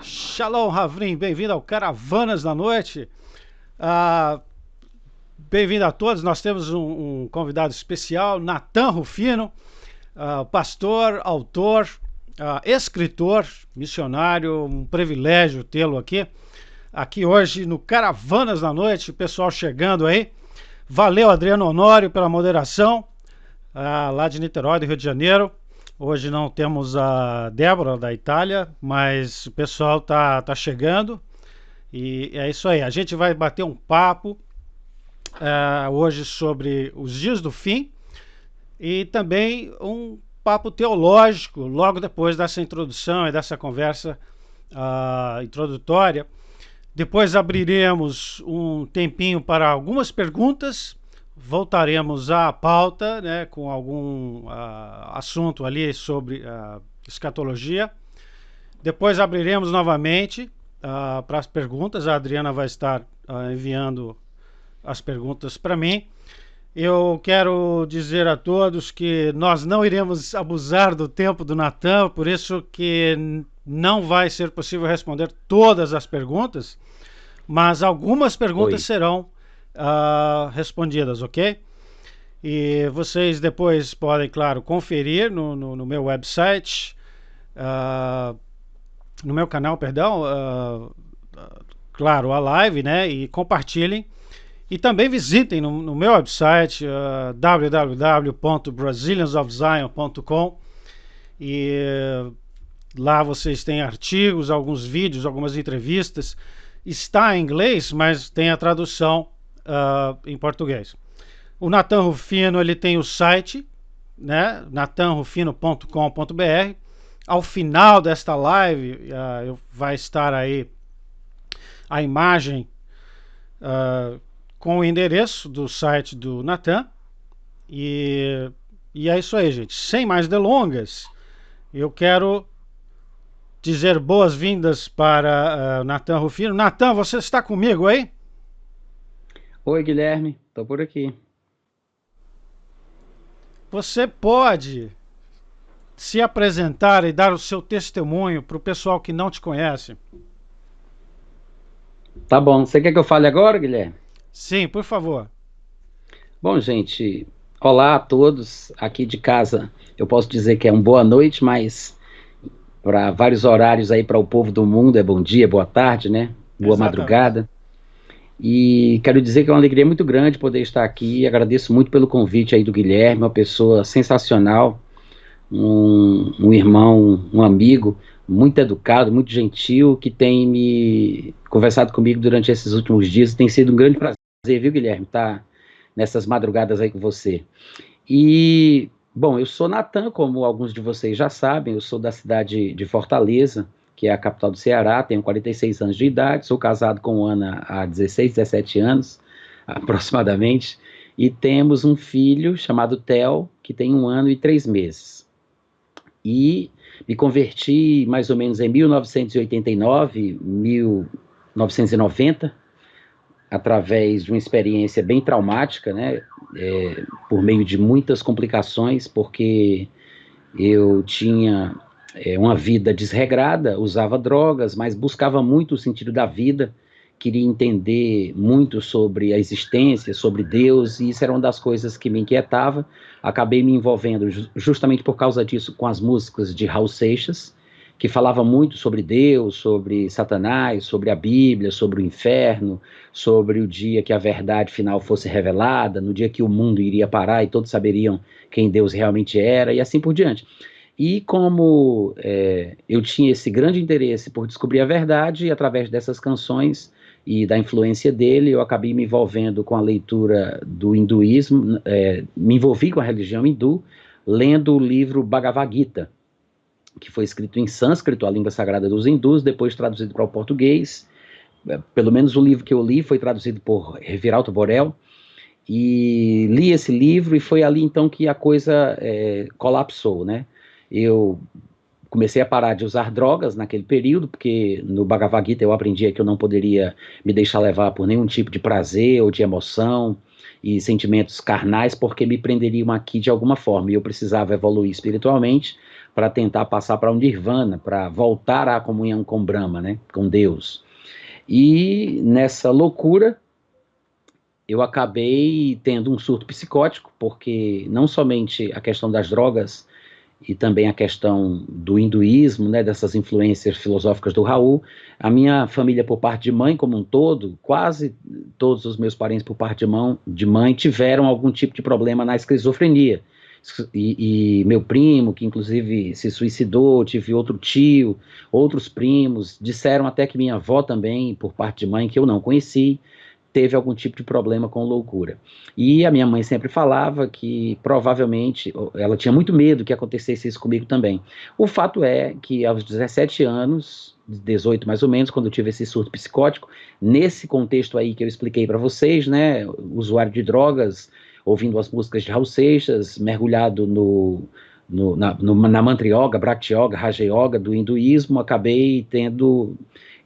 Shalom, Ravrim, bem-vindo ao Caravanas da Noite. Ah, bem-vindo a todos. Nós temos um convidado especial, Natan Rufino, pastor, autor, escritor, missionário. Um privilégio tê-lo aqui hoje no Caravanas da Noite. O pessoal chegando aí. Valeu, Adriano Honório, pela moderação, lá de Niterói, do Rio de Janeiro. Hoje não temos a Débora da Itália, mas o pessoal tá chegando e é isso aí. A gente vai bater um papo hoje sobre os dias do fim e também um papo teológico logo depois dessa introdução e dessa conversa introdutória. Depois abriremos um tempinho para algumas perguntas. Voltaremos à pauta, né, com algum assunto ali sobre escatologia. Depois abriremos novamente para as perguntas. A Adriana vai estar enviando as perguntas para mim. Eu quero dizer a todos que nós não iremos abusar do tempo do Natan, por isso que não vai ser possível responder todas as perguntas, mas algumas perguntas serão respondidas, ok? E vocês depois podem, claro, conferir no meu website, no meu canal, perdão, claro, a live, né? E compartilhem. E também visitem no meu website, www.braziliansofzion.com, e lá vocês têm artigos, alguns vídeos, algumas entrevistas. Está em inglês, mas tem a tradução em português. O Natan Rufino, ele tem o site, né, natanrufino.com.br. Ao final desta live vai estar aí a imagem com o endereço do site do Natan. E é isso aí, gente. Sem mais delongas, eu quero dizer boas-vindas para Natan Rufino. Natan, você está comigo aí? Oi, Guilherme, tô por aqui. Você pode se apresentar e dar o seu testemunho para o pessoal que não te conhece? Tá bom, você quer que eu fale agora, Guilherme? Sim, por favor. Bom, gente, olá a todos. Aqui de casa eu posso dizer que é uma boa noite, mas para vários horários aí para o povo do mundo é bom dia, boa tarde, né? Boa Exatamente. madrugada. E quero dizer que é uma alegria muito grande poder estar aqui. Agradeço muito pelo convite aí do Guilherme, uma pessoa sensacional, um irmão, um amigo muito educado, muito gentil, que tem me conversado comigo durante esses últimos dias. Tem sido um grande prazer, viu, Guilherme, estar nessas madrugadas aí com você. E, bom, eu sou Natan, como alguns de vocês já sabem, eu sou da cidade de Fortaleza, que é a capital do Ceará, tenho 46 anos de idade, sou casado com Ana há 16, 17 anos, aproximadamente, e temos um filho chamado Theo, que tem 1 ano e 3 meses. E me converti mais ou menos em 1989, 1990, através de uma experiência bem traumática, né? Por meio de muitas complicações, porque eu tinha uma vida desregrada, usava drogas, mas buscava muito o sentido da vida, queria entender muito sobre a existência, sobre Deus, e isso era uma das coisas que me inquietava. Acabei me envolvendo justamente por causa disso com as músicas de Raul Seixas, que falava muito sobre Deus, sobre Satanás, sobre a Bíblia, sobre o inferno, sobre o dia que a verdade final fosse revelada, no dia que o mundo iria parar e todos saberiam quem Deus realmente era, e assim por diante. E como eu tinha esse grande interesse por descobrir a verdade, através dessas canções e da influência dele, eu acabei me envolvendo com a leitura do hinduísmo, me envolvi com a religião hindu, lendo o livro Bhagavad Gita, que foi escrito em sânscrito, a língua sagrada dos hindus, depois traduzido para o português. Pelo menos o livro que eu li foi traduzido por Reviralto Borel, e li esse livro, e foi ali então que a coisa colapsou, né? Eu comecei a parar de usar drogas naquele período, porque no Bhagavad Gita eu aprendia que eu não poderia me deixar levar por nenhum tipo de prazer ou de emoção e sentimentos carnais, porque me prenderiam aqui de alguma forma, e eu precisava evoluir espiritualmente para tentar passar para o Nirvana, para voltar à comunhão com Brahma, né, com Deus. E nessa loucura, eu acabei tendo um surto psicótico, porque não somente a questão das drogas e também a questão do hinduísmo, né, dessas influências filosóficas do Raul, a minha família por parte de mãe como um todo, quase todos os meus parentes por parte de mãe tiveram algum tipo de problema na esquizofrenia. E meu primo, que inclusive se suicidou, tive outro tio, outros primos, disseram até que minha avó também, por parte de mãe, que eu não conheci, teve algum tipo de problema com loucura. E a minha mãe sempre falava que provavelmente ela tinha muito medo que acontecesse isso comigo também. O fato é que aos 17 anos, 18 mais ou menos, quando eu tive esse surto psicótico, nesse contexto aí que eu expliquei para vocês, né, usuário de drogas, ouvindo as músicas de Raul Seixas, mergulhado na Mantra Yoga, Bhakti Yoga, Raja Yoga do hinduísmo, acabei tendo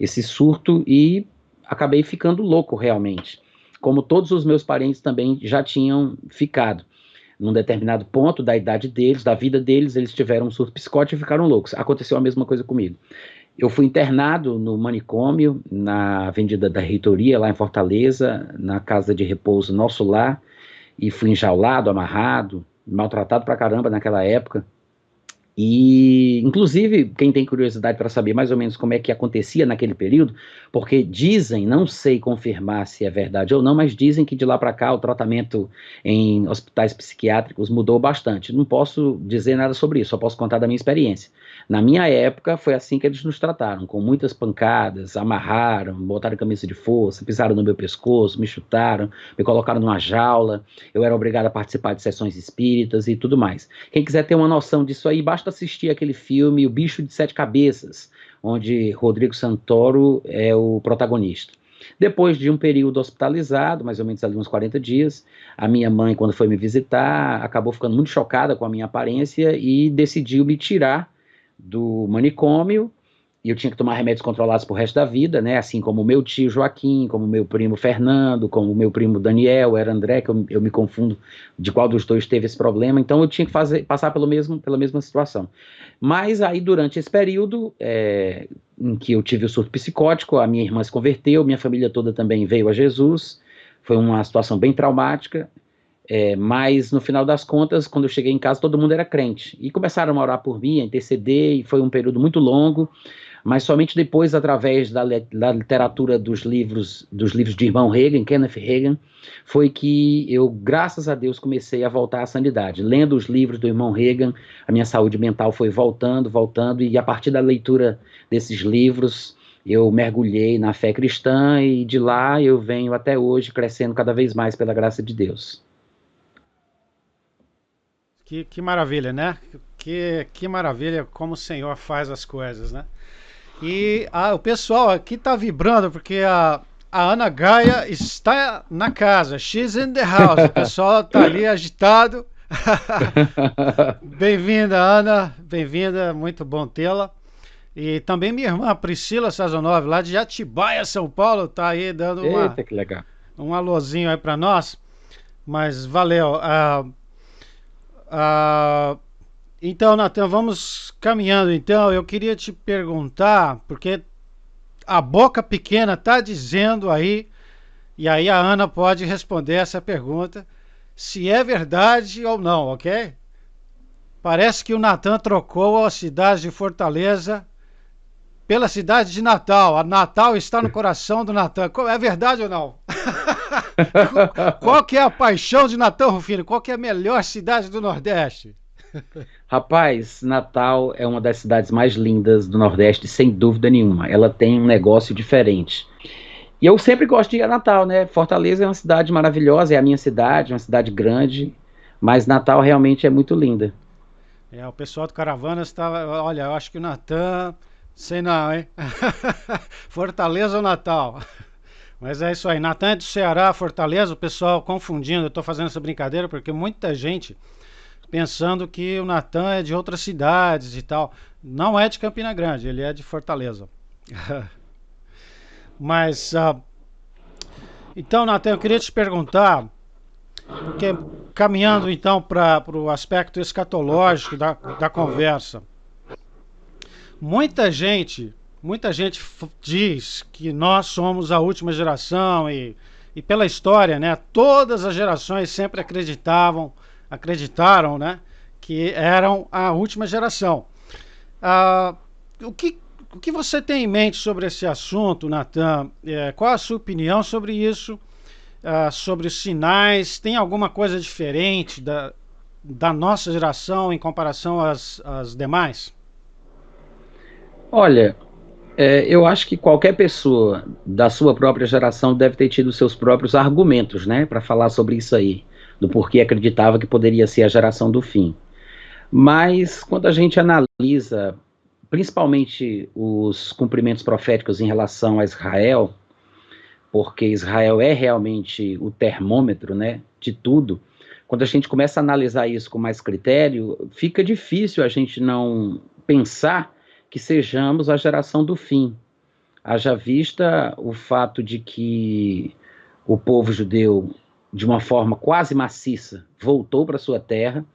esse surto e acabei ficando louco realmente, como todos os meus parentes também já tinham ficado. Num determinado ponto da idade deles, da vida deles, eles tiveram um surto psicótico e ficaram loucos. Aconteceu a mesma coisa comigo. Eu fui internado no manicômio, na Avenida da Reitoria, lá em Fortaleza, na casa de repouso Nosso Lar, e fui enjaulado, amarrado, maltratado pra caramba naquela época. E, inclusive, quem tem curiosidade para saber mais ou menos como é que acontecia naquele período, porque dizem, não sei confirmar se é verdade ou não, mas dizem que de lá para cá o tratamento em hospitais psiquiátricos mudou bastante. Não posso dizer nada sobre isso, só posso contar da minha experiência. Na minha época, foi assim que eles nos trataram, com muitas pancadas, amarraram, botaram camisa de força, pisaram no meu pescoço, me chutaram, me colocaram numa jaula, eu era obrigado a participar de sessões espíritas e tudo mais. Quem quiser ter uma noção disso aí, basta assistir aquele filme O Bicho de Sete Cabeças, onde Rodrigo Santoro é o protagonista. Depois de um período hospitalizado, mais ou menos ali uns 40 dias, a minha mãe, quando foi me visitar, acabou ficando muito chocada com a minha aparência e decidiu me tirar do manicômio, e eu tinha que tomar remédios controlados pro resto da vida, né, assim como o meu tio Joaquim, como o meu primo Fernando, como o meu primo Daniel, era André, que eu me confundo de qual dos dois teve esse problema, então eu tinha que passar pela mesma situação. Mas aí, durante esse período, em que eu tive o surto psicótico, a minha irmã se converteu, minha família toda também veio a Jesus, foi uma situação bem traumática, mas no final das contas, quando eu cheguei em casa, todo mundo era crente, e começaram a orar por mim, a interceder, e foi um período muito longo, mas somente depois, através da literatura dos livros de irmão Reagan, Kenneth Reagan, foi que eu, graças a Deus, comecei a voltar à sanidade. Lendo os livros do irmão Reagan, a minha saúde mental foi voltando, e a partir da leitura desses livros, eu mergulhei na fé cristã, e de lá eu venho até hoje crescendo cada vez mais pela graça de Deus. Que maravilha, né? Que maravilha como o Senhor faz as coisas, né? E o pessoal aqui tá vibrando porque a Ana Gaia está na casa. She's in the house. O pessoal tá ali agitado. Bem-vinda, Ana. Bem-vinda. Muito bom tê-la. E também minha irmã Priscila Sazonov, lá de Atibaia, São Paulo, tá aí dando Eita, que legal. um alôzinho aí para nós. Mas valeu. Então, Natan, vamos caminhando. Então, eu queria te perguntar, porque a boca pequena tá dizendo aí, e aí a Ana pode responder essa pergunta, se é verdade ou não, ok? Parece que o Natan trocou a cidade de Fortaleza pela cidade de Natal. A Natal está no coração do Natan. É verdade ou não? Qual que é a paixão de Natan Rufino? Qual que é a melhor cidade do Nordeste? Rapaz, Natal é uma das cidades mais lindas do Nordeste, sem dúvida nenhuma. Ela tem um negócio diferente. E eu sempre gosto de ir a Natal, né? Fortaleza é uma cidade maravilhosa, é a minha cidade, uma cidade grande, mas Natal realmente é muito linda. O pessoal do Caravanas estava. Olha, eu acho que o Natan. Sei não, hein? Fortaleza ou Natal? Mas é isso aí. Natan é do Ceará, Fortaleza, o pessoal confundindo. Eu tô fazendo essa brincadeira porque muita gente pensando que o Natan é de outras cidades e tal. Não é de Campina Grande, ele é de Fortaleza. Mas, então, Natan, eu queria te perguntar, porque caminhando então para o aspecto escatológico da conversa, muita gente diz que nós somos a última geração e pela história, né? Todas as gerações sempre acreditaram, né? Que eram a última geração. Ah, o que, o que você tem em mente sobre esse assunto, Natan? Qual a sua opinião sobre isso? Sobre os sinais? Tem alguma coisa diferente da nossa geração em comparação às demais? Olha, eu acho que qualquer pessoa da sua própria geração deve ter tido seus próprios argumentos, né, para falar sobre isso aí, do porquê acreditava que poderia ser a geração do fim. Mas quando a gente analisa, principalmente os cumprimentos proféticos em relação a Israel, porque Israel é realmente o termômetro, né, de tudo. Quando a gente começa a analisar isso com mais critério, fica difícil a gente não pensar que sejamos a geração do fim. Haja vista o fato de que o povo judeu, de uma forma quase maciça, voltou para sua terra,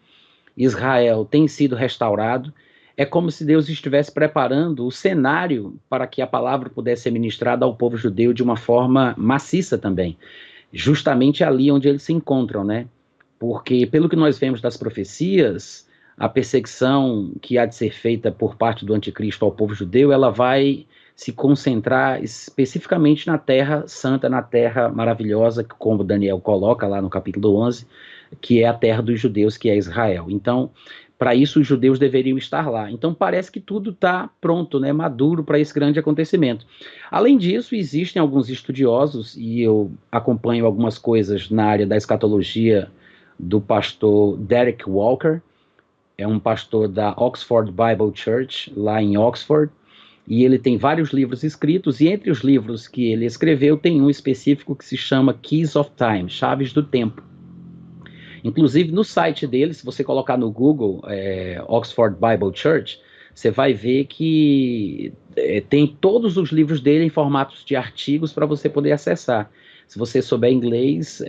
Israel tem sido restaurado, é como se Deus estivesse preparando o cenário para que a palavra pudesse ser ministrada ao povo judeu de uma forma maciça também, justamente ali onde eles se encontram, né? Porque, pelo que nós vemos das profecias, a perseguição que há de ser feita por parte do anticristo ao povo judeu, ela vai se concentrar especificamente na terra santa, na terra maravilhosa, como Daniel coloca lá no capítulo 11, que é a terra dos judeus, que é Israel. Então, para isso, os judeus deveriam estar lá. Então, parece que tudo está pronto, né, maduro para esse grande acontecimento. Além disso, existem alguns estudiosos, e eu acompanho algumas coisas na área da escatologia do pastor Derek Walker, é um pastor da Oxford Bible Church, lá em Oxford, e ele tem vários livros escritos, e entre os livros que ele escreveu, tem um específico que se chama Keys of Time, Chaves do Tempo. Inclusive, no site dele, se você colocar no Google, Oxford Bible Church, você vai ver que tem todos os livros dele em formatos de artigos para você poder acessar. Se você souber inglês,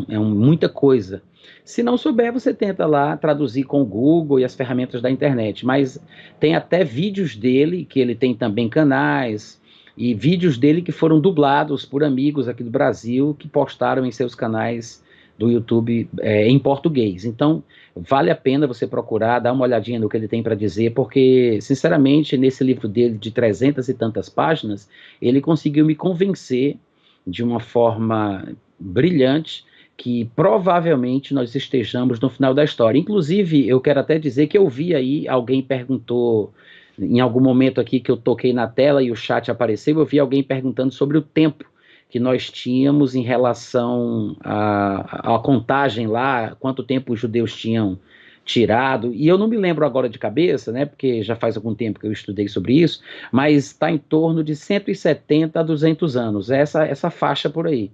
muita coisa. Se não souber, você tenta lá traduzir com o Google e as ferramentas da internet. Mas tem até vídeos dele, que ele tem também canais, e vídeos dele que foram dublados por amigos aqui do Brasil, que postaram em seus canais do YouTube em português. Então, vale a pena você procurar, dar uma olhadinha no que ele tem para dizer, porque, sinceramente, nesse livro dele de 300 e tantas páginas, ele conseguiu me convencer de uma forma brilhante que provavelmente nós estejamos no final da história. Inclusive, eu quero até dizer que eu vi aí, alguém perguntou, em algum momento aqui que eu toquei na tela e o chat apareceu, eu vi alguém perguntando sobre o tempo que nós tínhamos em relação à contagem lá, quanto tempo os judeus tinham tirado, e eu não me lembro agora de cabeça, né, porque já faz algum tempo que eu estudei sobre isso, mas está em torno de 170 a 200 anos, essa faixa por aí.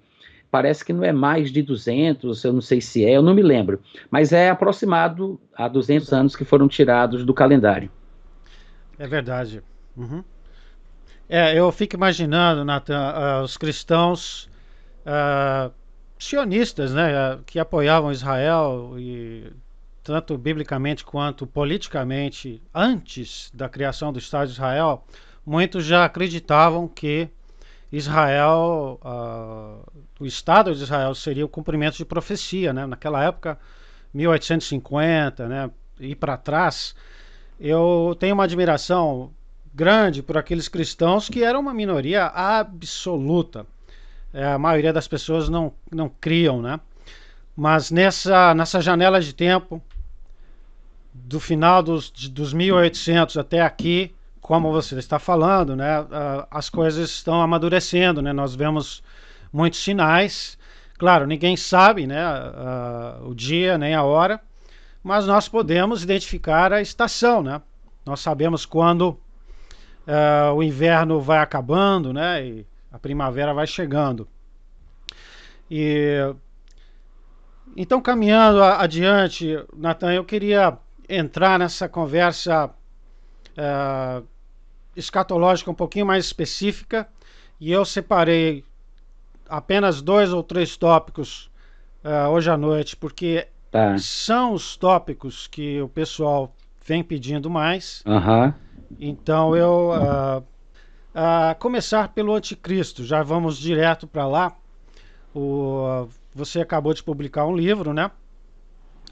Parece que não é mais de 200, eu não sei se eu não me lembro, mas é aproximado a 200 anos que foram tirados do calendário. É verdade. Uhum. Eu fico imaginando, Nathan, os cristãos sionistas, né, que apoiavam Israel, e tanto biblicamente quanto politicamente, antes da criação do Estado de Israel, muitos já acreditavam que Israel, o Estado de Israel seria o cumprimento de profecia, né? Naquela época, 1850, né, e para trás, eu tenho uma admiração grande por aqueles cristãos que eram uma minoria absoluta. A maioria das pessoas não criam, né? Mas nessa janela de tempo, do final dos 1800 até aqui, como você está falando, né, as coisas estão amadurecendo, né? Nós vemos muitos sinais. Claro, ninguém sabe, né, o dia nem a hora, mas nós podemos identificar a estação, né? Nós sabemos quando o inverno vai acabando, né, e a primavera vai chegando. E então, caminhando adiante, Nathan, eu queria entrar nessa conversa escatológica um pouquinho mais específica, e eu separei apenas 2 ou 3 tópicos hoje à noite, porque são os tópicos que o pessoal vem pedindo mais. Uhum. Então começar pelo Anticristo, já vamos direto para lá. Você acabou de publicar um livro, né?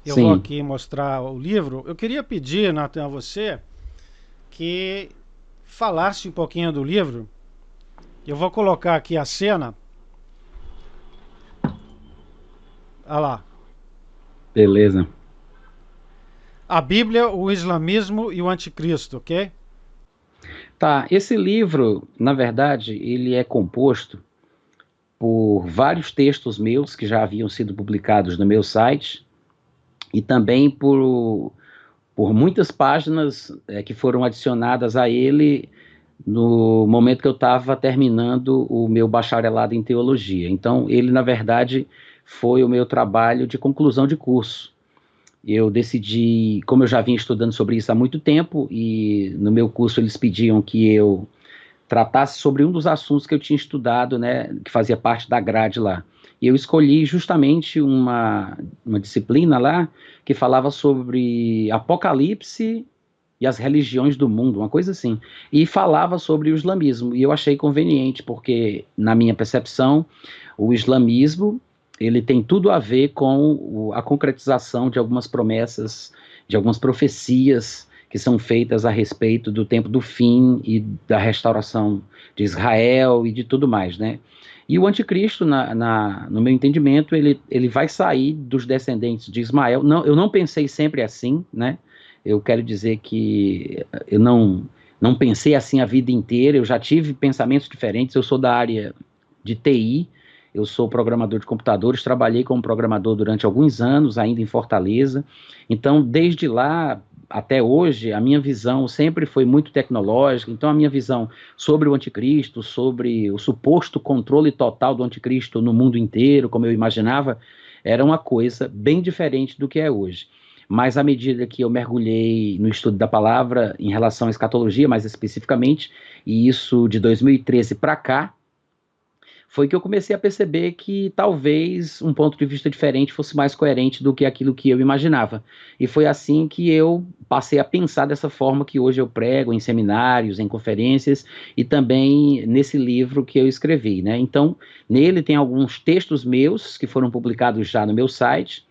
Eu vou Sim, aqui mostrar o livro. Eu queria pedir, Nathan, a você que falasse um pouquinho do livro. Eu vou colocar aqui a cena. Olha lá. beleza. A Bíblia, o Islamismo e o Anticristo, ok? Tá, esse livro, na verdade, ele é composto por vários textos meus que já haviam sido publicados no meu site e também por muitas páginas que foram adicionadas a ele no momento que eu estava terminando o meu bacharelado em teologia. Então, ele, na verdade, foi o meu trabalho de conclusão de curso. Eu decidi, como eu já vinha estudando sobre isso há muito tempo, e no meu curso eles pediam que eu tratasse sobre um dos assuntos que eu tinha estudado, né, que fazia parte da grade lá. E eu escolhi justamente uma disciplina lá que falava sobre Apocalipse e as religiões do mundo, uma coisa assim. E falava sobre o islamismo. E eu achei conveniente, porque, na minha percepção, o islamismo ele tem tudo a ver com a concretização de algumas promessas, de algumas profecias que são feitas a respeito do tempo do fim e da restauração de Israel e de tudo mais, né? E o anticristo, no meu entendimento, ele vai sair dos descendentes de Ismael. Não, eu não pensei sempre assim, né? Eu quero dizer que eu não pensei assim a vida inteira, eu já tive pensamentos diferentes, eu sou da área de TI, eu sou programador de computadores, trabalhei como programador durante alguns anos, ainda em Fortaleza, então desde lá até hoje, a minha visão sempre foi muito tecnológica, então a minha visão sobre o anticristo, sobre o suposto controle total do anticristo no mundo inteiro, como eu imaginava, era uma coisa bem diferente do que é hoje. Mas à medida que eu mergulhei no estudo da palavra em relação à escatologia, mais especificamente, e isso de 2013 para cá, foi que eu comecei a perceber que talvez um ponto de vista diferente fosse mais coerente do que aquilo que eu imaginava. E foi assim que eu passei a pensar dessa forma que hoje eu prego em seminários, em conferências e também nesse livro que eu escrevi, né? Então, nele tem alguns textos meus que foram publicados já no meu site.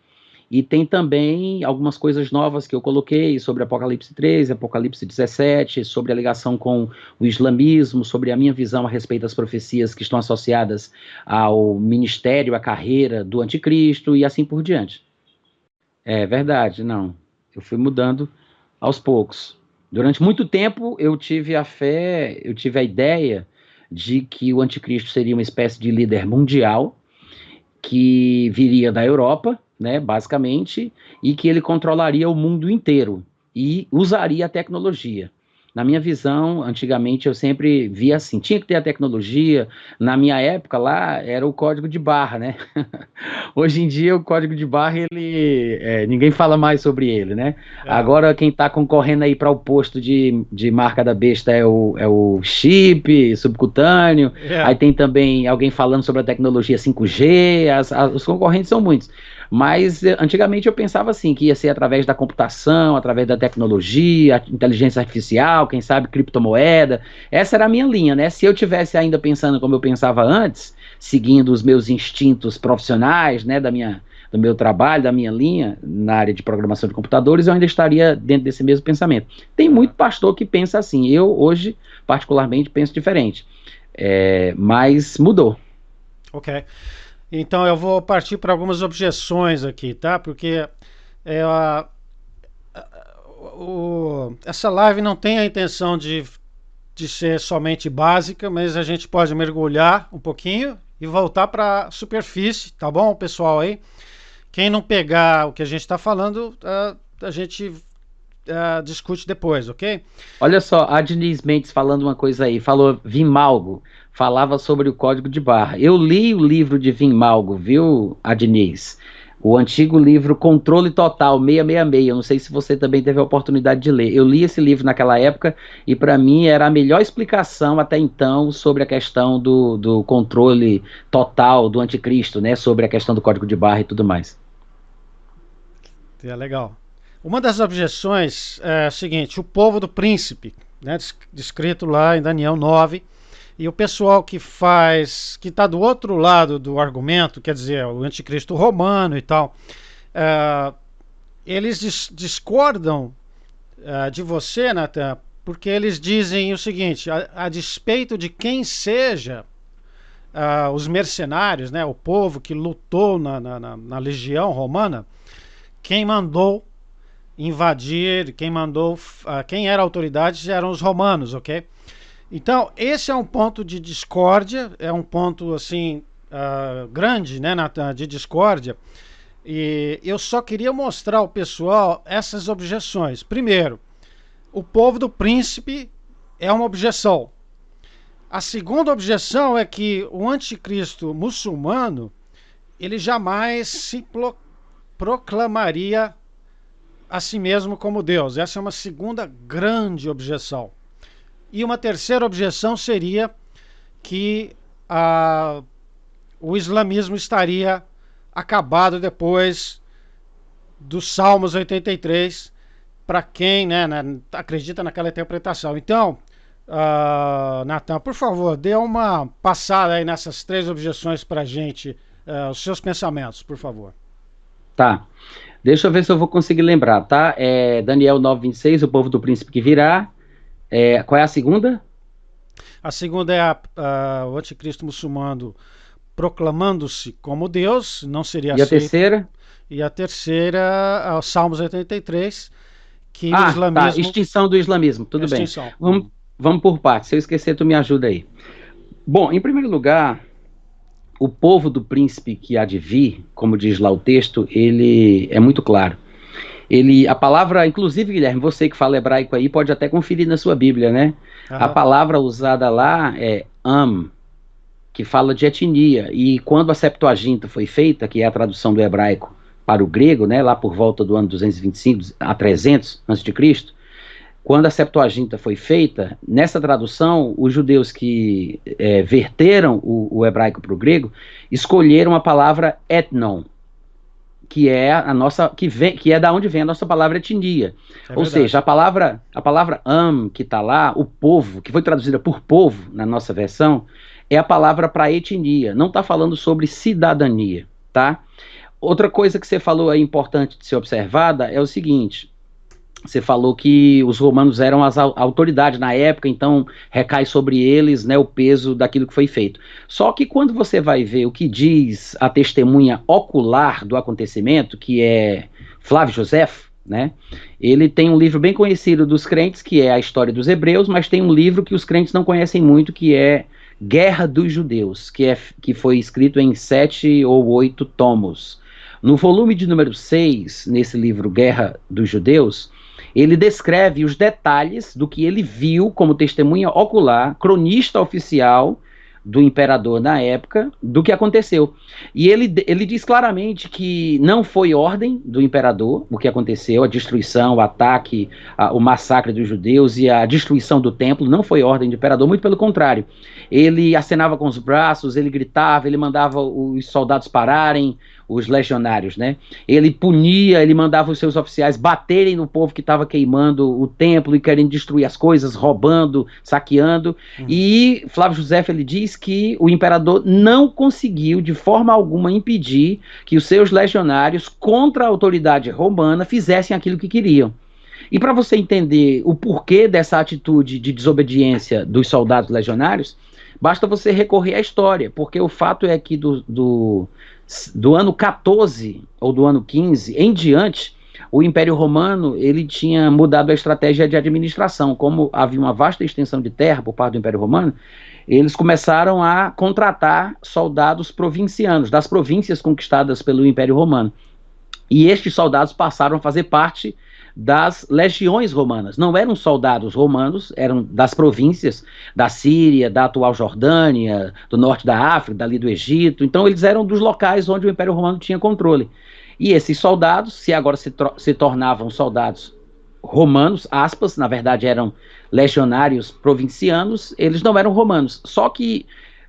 E tem também algumas coisas novas que eu coloquei sobre Apocalipse 13, Apocalipse 17, sobre a ligação com o islamismo, sobre a minha visão a respeito das profecias que estão associadas ao ministério, à carreira do anticristo e assim por diante. É verdade, não. Eu fui mudando aos poucos. Durante muito tempo eu tive a fé, eu tive a ideia de que o anticristo seria uma espécie de líder mundial que viria da Europa, né, basicamente, e que ele controlaria o mundo inteiro e usaria a tecnologia. Na minha visão, antigamente eu sempre via assim, tinha que ter a tecnologia. Na minha época lá era o código de barra, né? Hoje em dia o código de barra ninguém fala mais sobre ele, né? É, Agora quem está concorrendo aí para o posto de marca da besta é o chip subcutâneo. Aí é. tem também alguém falando sobre a tecnologia 5G. Os concorrentes são muitos. Mas antigamente eu pensava assim, que ia ser através da computação, através da tecnologia, inteligência artificial, quem sabe criptomoeda. Essa era a minha linha, né? Se eu tivesse ainda pensando como eu pensava antes, seguindo os meus instintos profissionais, né, do meu trabalho, da minha linha na área de programação de computadores, eu ainda estaria dentro desse mesmo pensamento. Tem muito pastor que pensa assim. Eu hoje, particularmente, penso diferente. Mas mudou. Ok. Então eu vou partir para algumas objeções aqui, tá? Porque é, a- essa live não tem a intenção de ser somente básica, mas a gente pode mergulhar um pouquinho e voltar para a superfície, tá bom, pessoal aí? Quem não pegar o que a gente está falando, a gente discute depois, ok? Olha só, a Diniz Mendes falando uma coisa aí, falou Vimalgo, falava sobre o código de barra. Eu li o livro de Vimalgo, viu, Adiniz? O antigo livro Controle Total 666. Eu não sei se você também teve a oportunidade de ler. Eu li esse livro naquela época e para mim era a melhor explicação até então sobre a questão do controle total do anticristo, né? Sobre a questão do código de barra e tudo mais. É legal. Uma das objeções é a seguinte: o povo do príncipe. né, descrito lá em Daniel 9. E o pessoal que está do outro lado do argumento, quer dizer, o anticristo romano e tal, eles discordam de você, Natan, porque eles dizem o seguinte: a despeito de quem seja os mercenários, né, o povo que lutou na legião romana, quem mandou invadir, quem era a autoridade eram os romanos, ok? Então, esse é um ponto de discórdia, é um ponto assim grande, né, Natan, de discórdia. E eu só queria mostrar ao pessoal essas objeções. Primeiro, o povo do príncipe é uma objeção. A segunda objeção é que o anticristo muçulmano, ele jamais se proclamaria a si mesmo como Deus. Essa é uma segunda grande objeção. E uma terceira objeção seria que o islamismo estaria acabado depois dos Salmos 83, para quem, né, acredita naquela interpretação. Então, Natan, por favor, dê uma passada aí nessas três objeções para a gente, os seus pensamentos, por favor. Tá. Deixa eu ver se eu vou conseguir lembrar, tá? Daniel 9:26, o povo do príncipe que virá. Qual é a segunda? A segunda é o anticristo muçulmano proclamando-se como Deus, não seria aceito. E a terceira? E a terceira, Salmos 83, que o islamismo... Tá, extinção do islamismo, tudo extinção. Bem. Vamos por partes, se eu esquecer, tu me ajuda aí. Bom, em primeiro lugar, o povo do príncipe que há de vir, como diz lá o texto, ele é muito claro. A palavra, inclusive, Guilherme, você que fala hebraico aí, pode até conferir na sua Bíblia, né? A palavra usada lá é que fala de etnia, e quando a Septuaginta foi feita, que é a tradução do hebraico para o grego, né, lá por volta do ano 225 a 300 a.C., quando a Septuaginta foi feita, nessa tradução, os judeus que verteram o hebraico para o grego, escolheram a palavra etnon, que é que é da onde vem a nossa palavra etnia. Ou seja, a palavra que está lá, o povo, que foi traduzida por povo na nossa versão, é a palavra para etnia, não está falando sobre cidadania, tá? Outra coisa que você falou aí importante de ser observada é o seguinte: você falou que os romanos eram a autoridade na época, então recai sobre eles, né, o peso daquilo que foi feito. Só que quando você vai ver o que diz a testemunha ocular do acontecimento, que é Flávio Josefo, né, ele tem um livro bem conhecido dos crentes, que é a História dos Hebreus, mas tem um livro que os crentes não conhecem muito, que é Guerra dos Judeus, que foi escrito em 7 ou 8 tomos. No volume de número 6, nesse livro Guerra dos Judeus, ele descreve os detalhes do que ele viu como testemunha ocular, cronista oficial do imperador na época, do que aconteceu. E ele diz claramente que não foi ordem do imperador o que aconteceu, a destruição, o ataque, o massacre dos judeus e a destruição do templo, não foi ordem do imperador, muito pelo contrário. Ele acenava com os braços, ele gritava, ele mandava os soldados pararem, os legionários, né? Ele punia, ele mandava os seus oficiais baterem no povo que estava queimando o templo e querendo destruir as coisas, roubando, saqueando. E Flávio Josefo, ele diz que o imperador não conseguiu de forma alguma impedir que os seus legionários, contra a autoridade romana, fizessem aquilo que queriam. E para você entender o porquê dessa atitude de desobediência dos soldados legionários, basta você recorrer à história, porque o fato é que do ano 14 ou do ano 15 em diante, o Império Romano ele tinha mudado a estratégia de administração. Como havia uma vasta extensão de terra por parte do Império Romano, eles começaram a contratar soldados provincianos, das províncias conquistadas pelo Império Romano. E estes soldados passaram a fazer parte das legiões romanas. Não eram soldados romanos, eram das províncias da Síria, da atual Jordânia, do norte da África, dali do Egito. Então eles eram dos locais onde o Império Romano tinha controle. E esses soldados, se agora se tornavam soldados romanos, aspas, na verdade eram legionários provincianos, eles não eram romanos. Só que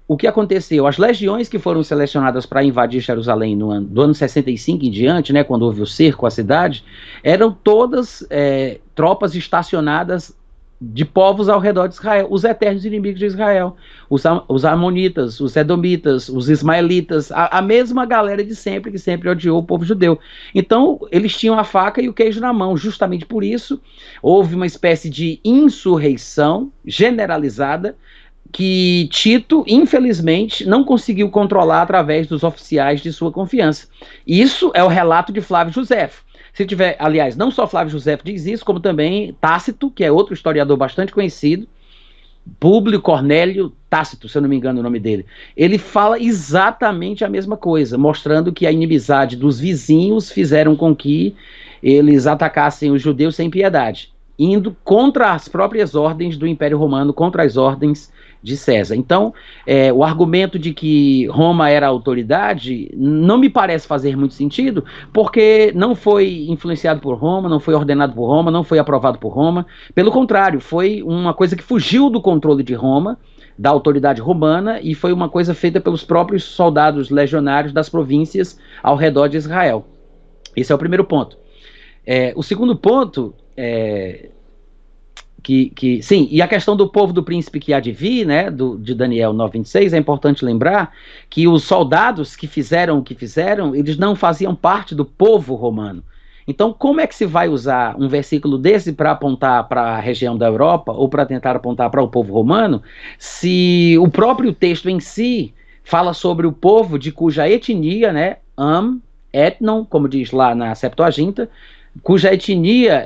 o que aconteceu? As legiões que foram selecionadas para invadir Jerusalém do ano 65 em diante, né, quando houve o cerco à cidade, eram todas tropas estacionadas de povos ao redor de Israel, os eternos inimigos de Israel, os amonitas, os edomitas, os ismaelitas, a mesma galera de sempre, que sempre odiou o povo judeu. Então, eles tinham a faca e o queijo na mão. Justamente por isso, houve uma espécie de insurreição generalizada que Tito, infelizmente, não conseguiu controlar através dos oficiais de sua confiança. Isso é o relato de Flávio Josefo. Se tiver, aliás, não só Flávio Josefo diz isso, como também Tácito, que é outro historiador bastante conhecido, Públio Cornélio Tácito, se eu não me engano o nome dele. Ele fala exatamente a mesma coisa, mostrando que a inimizade dos vizinhos fizeram com que eles atacassem os judeus sem piedade, indo contra as próprias ordens do Império Romano, contra as ordens de César. Então, o argumento de que Roma era a autoridade não me parece fazer muito sentido, porque não foi influenciado por Roma, não foi ordenado por Roma, não foi aprovado por Roma. Pelo contrário, foi uma coisa que fugiu do controle de Roma, da autoridade romana, e foi uma coisa feita pelos próprios soldados legionários das províncias ao redor de Israel. Esse é o primeiro ponto. O segundo ponto sim, e a questão do povo do príncipe que há de vir, né, de Daniel 9:26, é importante lembrar que os soldados que fizeram o que fizeram, eles não faziam parte do povo romano. Então, como é que se vai usar um versículo desse para apontar para a região da Europa, ou para tentar apontar para o povo romano, se o próprio texto em si fala sobre o povo de cuja etnia, né, etnon, como diz lá na Septuaginta, cuja etnia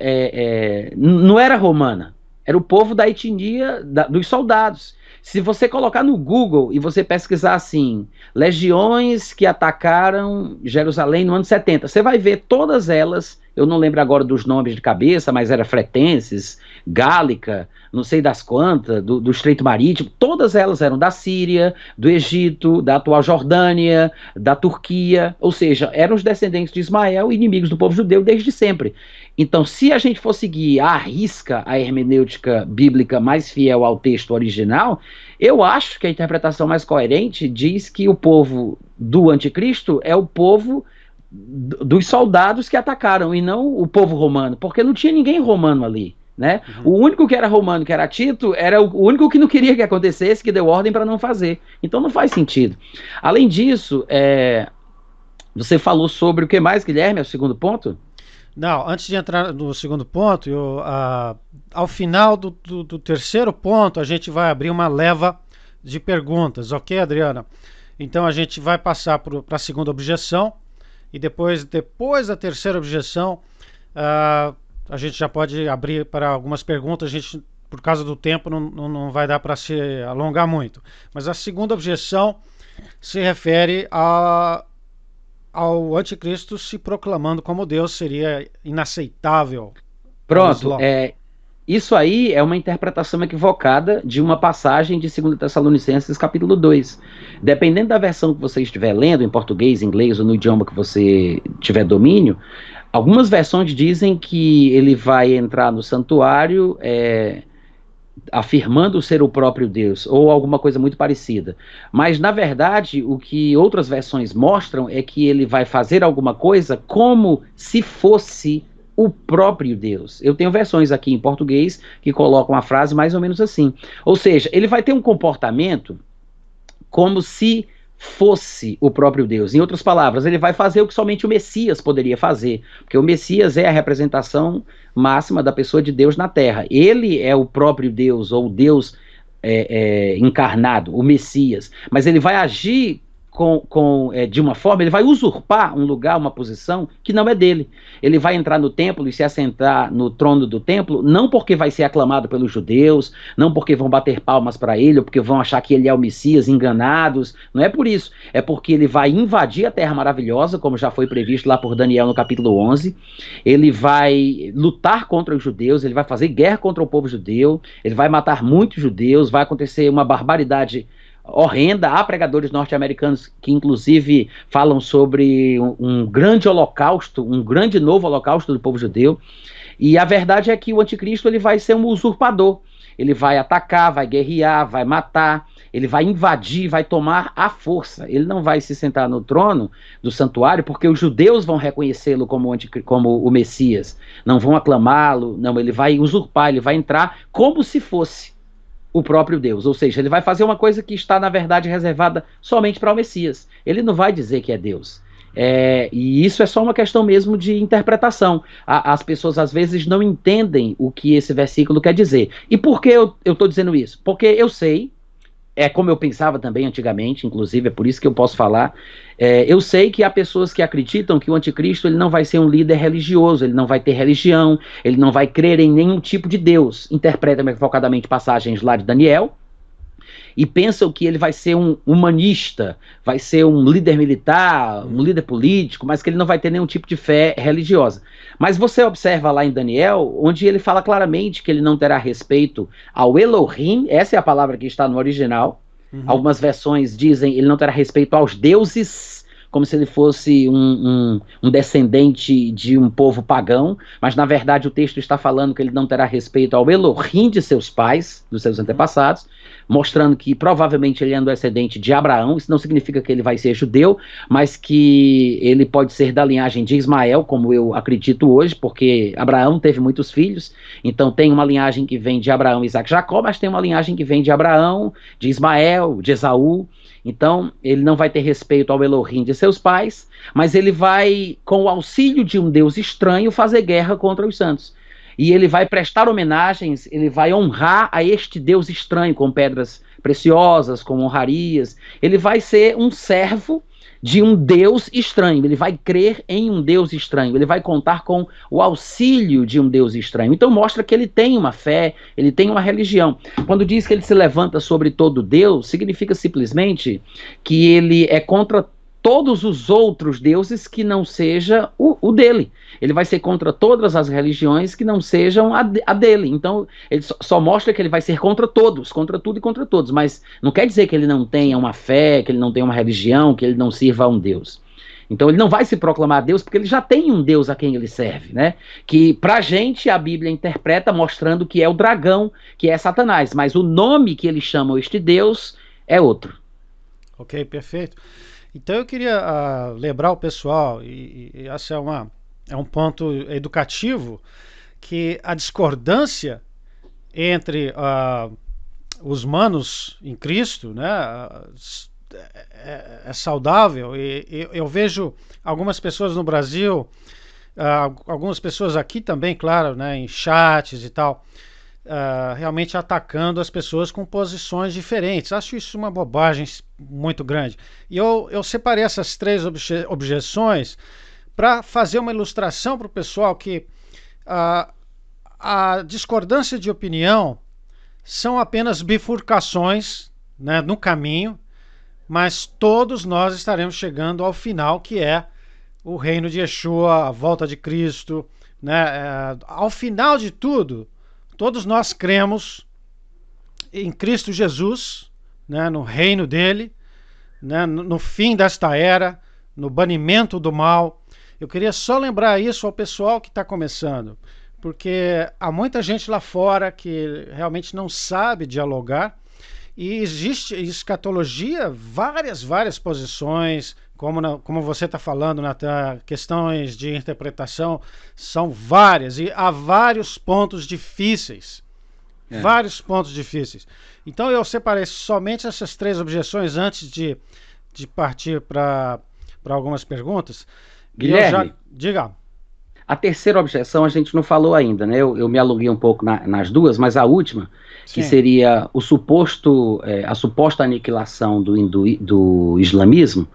não era romana, era o povo da etnia dos soldados. Se você colocar no Google e você pesquisar assim, legiões que atacaram Jerusalém no ano 70, você vai ver todas elas, eu não lembro agora dos nomes de cabeça, mas era Fretenses, Gálica, não sei das quantas, do Estreito Marítimo, todas elas eram da Síria, do Egito, da atual Jordânia, da Turquia, ou seja, eram os descendentes de Ismael, inimigos do povo judeu desde sempre. Então, se a gente for seguir à risca a hermenêutica bíblica mais fiel ao texto original, eu acho que a interpretação mais coerente diz que o povo do anticristo é o povo dos soldados que atacaram, e não o povo romano, porque não tinha ninguém romano ali, né? O único que era romano, que era Tito, era o único que não queria que acontecesse, que deu ordem para não fazer. Então não faz sentido. Além disso, você falou sobre o que mais, Guilherme? É o segundo ponto? Não, antes de entrar no segundo ponto, ao final do terceiro ponto, a gente vai abrir uma leva de perguntas, ok, Adriana? Então a gente vai passar para a segunda objeção, e depois da terceira objeção, a gente já pode abrir para algumas perguntas. A gente, por causa do tempo, não vai dar para se alongar muito. Mas a segunda objeção se refere ao anticristo se proclamando como Deus. Seria inaceitável. Pronto, isso aí é uma interpretação equivocada de uma passagem de 2 Tessalonicenses capítulo 2. Dependendo da versão que você estiver lendo, em português, inglês ou no idioma que você tiver domínio, algumas versões dizem que ele vai entrar no santuário afirmando ser o próprio Deus, ou alguma coisa muito parecida. Mas, na verdade, o que outras versões mostram é que ele vai fazer alguma coisa como se fosse o próprio Deus. Eu tenho versões aqui em português que colocam a frase mais ou menos assim. Ou seja, ele vai ter um comportamento como se fosse o próprio Deus. Em outras palavras, ele vai fazer o que somente o Messias poderia fazer, porque o Messias é a representação máxima da pessoa de Deus na Terra. Ele é o próprio Deus, ou Deus encarnado, o Messias, mas ele vai agir de uma forma, ele vai usurpar um lugar, uma posição que não é dele. Ele vai entrar no templo e se assentar no trono do templo, não porque vai ser aclamado pelos judeus, não porque vão bater palmas para ele, ou porque vão achar que ele é o Messias, enganados, não é por isso, é porque ele vai invadir a Terra Maravilhosa, como já foi previsto lá por Daniel no capítulo 11, ele vai lutar contra os judeus, ele vai fazer guerra contra o povo judeu, ele vai matar muitos judeus, vai acontecer uma barbaridade horrenda. Há pregadores norte-americanos que inclusive falam sobre um grande holocausto, um grande novo holocausto do povo judeu, e a verdade é que o anticristo ele vai ser um usurpador. ele vai atacar, vai guerrear, vai matar, ele vai invadir, vai tomar à força. Ele não vai se sentar no trono do santuário porque os judeus vão reconhecê-lo como o Messias, não vão aclamá-lo, não, ele vai usurpar, ele vai entrar como se fosse o próprio Deus, ou seja, ele vai fazer uma coisa que está na verdade reservada somente para o Messias. Ele não vai dizer que é Deus. E isso é só uma questão mesmo de interpretação. As pessoas às vezes não entendem o que esse versículo quer dizer. E por que eu estou dizendo isso? Porque eu sei, como eu pensava também antigamente, inclusive é por isso que eu posso falar, eu sei que há pessoas que acreditam que o anticristo ele não vai ser um líder religioso, ele não vai ter religião, ele não vai crer em nenhum tipo de Deus. Interpretam equivocadamente passagens lá de Daniel, e pensam que ele vai ser um humanista, vai ser um líder militar, um líder político, mas que ele não vai ter nenhum tipo de fé religiosa. Mas você observa lá em Daniel, onde ele fala claramente que ele não terá respeito ao Elohim, essa é a palavra que está no original. Algumas versões dizem ele não terá respeito aos deuses, como se ele fosse um descendente de um povo pagão, mas na verdade o texto está falando que ele não terá respeito ao Elohim de seus pais, dos seus antepassados, mostrando que provavelmente ele é um descendente de Abraão. Isso não significa que ele vai ser judeu, mas que ele pode ser da linhagem de Ismael, como eu acredito hoje, porque Abraão teve muitos filhos, então tem uma linhagem que vem de Abraão, Isaac e Jacó, mas tem uma linhagem que vem de Abraão, de Ismael, de Esaú. Então ele não vai ter respeito ao Elohim de seus pais, mas ele vai, com o auxílio de um Deus estranho, fazer guerra contra os santos. E ele vai prestar homenagens, ele vai honrar a este Deus estranho com pedras preciosas, com honrarias. Ele vai ser um servo de um Deus estranho, ele vai crer em um Deus estranho, ele vai contar com o auxílio de um Deus estranho. Então mostra que ele tem uma fé, ele tem uma religião. Quando diz que ele se levanta sobre todo Deus, significa simplesmente que ele é contra todos os outros deuses que não seja o dele. Ele vai ser contra todas as religiões que não sejam a dele. Então, ele só mostra que ele vai ser contra todos, contra tudo e contra todos. Mas não quer dizer que ele não tenha uma fé, que ele não tenha uma religião, que ele não sirva a um Deus. Então, ele não vai se proclamar Deus porque ele já tem um Deus a quem ele serve, né? Que, pra gente, a Bíblia interpreta mostrando que é o dragão, que é Satanás. Mas o nome que eles chamam este Deus é outro. Ok, perfeito. Então eu queria lembrar o pessoal, e esse é um ponto educativo, que a discordância entre os manos em Cristo, né, é saudável. E eu vejo algumas pessoas no Brasil, algumas pessoas aqui também, claro, né, em chats e tal, realmente atacando as pessoas com posições diferentes. Acho isso uma bobagem muito grande. E eu separei essas três objeções para fazer uma ilustração para o pessoal que a discordância de opinião são apenas bifurcações, né, no caminho, mas todos nós estaremos chegando ao final, que é o reino de Yeshua, a volta de Cristo, né? Ao final de tudo, todos nós cremos em Cristo Jesus, né, no reino dele, né, no fim desta era, no banimento do mal. Eu queria só lembrar isso ao pessoal que está começando, porque há muita gente lá fora que realmente não sabe dialogar, e existe escatologia, várias posições, como você está falando, Natan, questões de interpretação são várias, e há vários pontos difíceis. Vários pontos difíceis. Então eu separei somente essas três objeções antes de partir para algumas perguntas. Guilherme, diga. A terceira objeção a gente não falou ainda, né? Eu me aluguei um pouco nas duas, mas a última, que seria a suposta aniquilação do islamismo,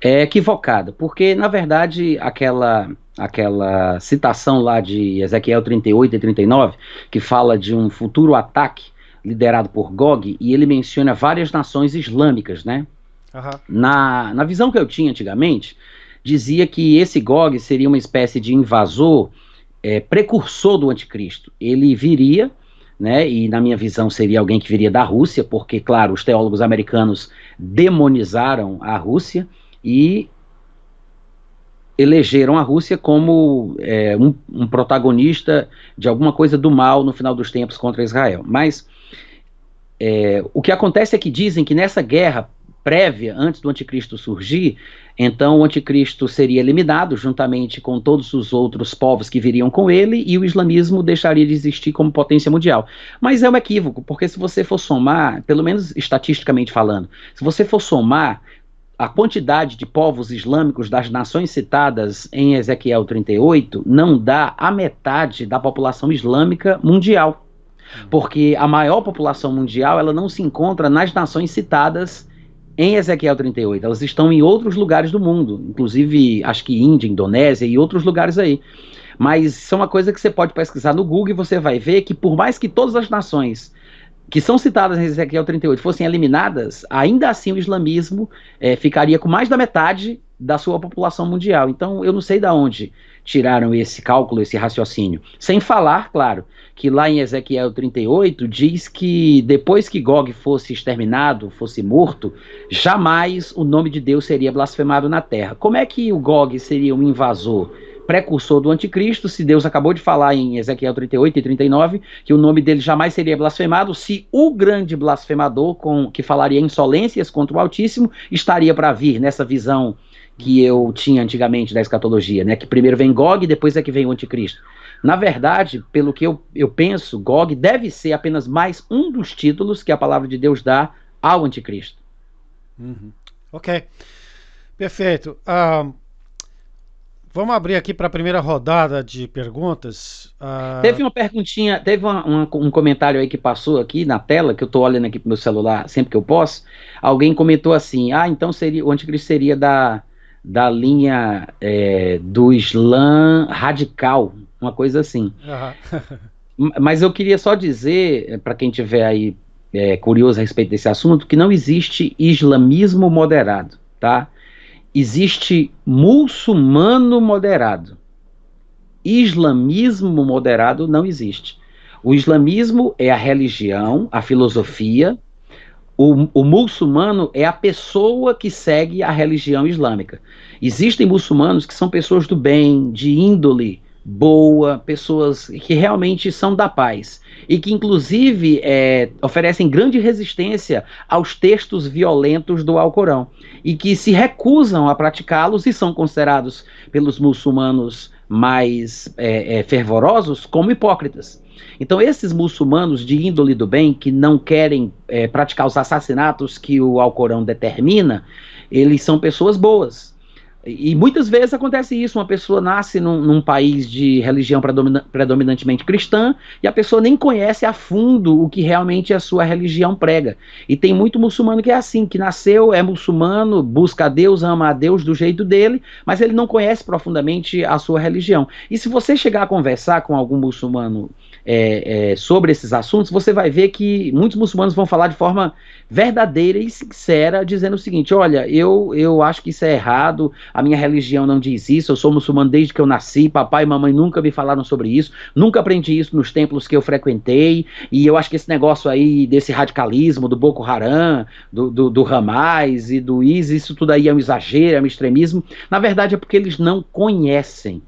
é equivocada, porque, na verdade, aquela citação lá de Ezequiel 38 e 39, que fala de um futuro ataque liderado por Gog, e ele menciona várias nações islâmicas, né? Na visão que eu tinha antigamente, dizia que esse Gog seria uma espécie de invasor, precursor do anticristo. Ele viria, né, e na minha visão seria alguém que viria da Rússia, porque, claro, os teólogos americanos demonizaram a Rússia e elegeram a Rússia como um protagonista de alguma coisa do mal no final dos tempos contra Israel. Mas O que acontece é que dizem que nessa guerra prévia, antes do anticristo surgir, então o anticristo seria eliminado juntamente com todos os outros povos que viriam com ele e o islamismo deixaria de existir como potência mundial. Mas é um equívoco, porque se você for somar, pelo menos estatisticamente falando, se você for somar a quantidade de povos islâmicos das nações citadas em Ezequiel 38, não dá a metade da população islâmica mundial. Porque a maior população mundial ela não se encontra nas nações citadas em Ezequiel 38, elas estão em outros lugares do mundo, inclusive acho que Índia, Indonésia e outros lugares aí. Mas isso é uma coisa que você pode pesquisar no Google e você vai ver que por mais que todas as nações que são citadas em Ezequiel 38 fossem eliminadas, ainda assim o islamismo ficaria com mais da metade da sua população mundial. Então eu não sei de onde tiraram esse cálculo, esse raciocínio. Sem falar, claro, que lá em Ezequiel 38 diz que depois que Gog fosse exterminado, fosse morto, jamais o nome de Deus seria blasfemado na terra. Como é que o Gog seria um invasor precursor do anticristo, se Deus acabou de falar em Ezequiel 38 e 39 que o nome dele jamais seria blasfemado, se o grande blasfemador que falaria insolências contra o Altíssimo estaria para vir nessa visão que eu tinha antigamente da escatologia, né? Que primeiro vem Gog e depois é que vem o anticristo. Na verdade, pelo que eu penso, Gog deve ser apenas mais um dos títulos que a palavra de Deus dá ao anticristo. Ok, perfeito. Vamos abrir aqui para a primeira rodada de perguntas. Teve uma perguntinha, teve um comentário aí que passou aqui na tela, que eu estou olhando aqui pro meu celular sempre que eu posso. Alguém comentou assim, então o anticristo seria da linha do Islã radical, uma coisa assim. Mas eu queria só dizer, para quem tiver aí curioso a respeito desse assunto, que não existe islamismo moderado, tá? Existe muçulmano moderado. Islamismo moderado não existe. O islamismo é a religião, a filosofia. O muçulmano é a pessoa que segue a religião islâmica. Existem muçulmanos que são pessoas do bem, de índole boa, pessoas que realmente são da paz e que inclusive oferecem grande resistência aos textos violentos do Alcorão e que se recusam a praticá-los e são considerados pelos muçulmanos mais fervorosos como hipócritas. Então esses muçulmanos de índole do bem que não querem praticar os assassinatos que o Alcorão determina, eles são pessoas boas. E muitas vezes acontece isso, uma pessoa nasce num país de religião predominantemente cristã e a pessoa nem conhece a fundo o que realmente a sua religião prega. E tem muito muçulmano que é assim, que nasceu, é muçulmano, busca a Deus, ama a Deus do jeito dele, mas ele não conhece profundamente a sua religião. E se você chegar a conversar com algum muçulmano sobre esses assuntos, você vai ver que muitos muçulmanos vão falar de forma verdadeira e sincera, dizendo o seguinte: olha, eu acho que isso é errado, a minha religião não diz isso, eu sou muçulmano desde que eu nasci, papai e mamãe nunca me falaram sobre isso, nunca aprendi isso nos templos que eu frequentei, e eu acho que esse negócio aí desse radicalismo, do Boko Haram, do Hamas e do ISIS, isso tudo aí é um exagero, é um extremismo. Na verdade é porque eles não conhecem.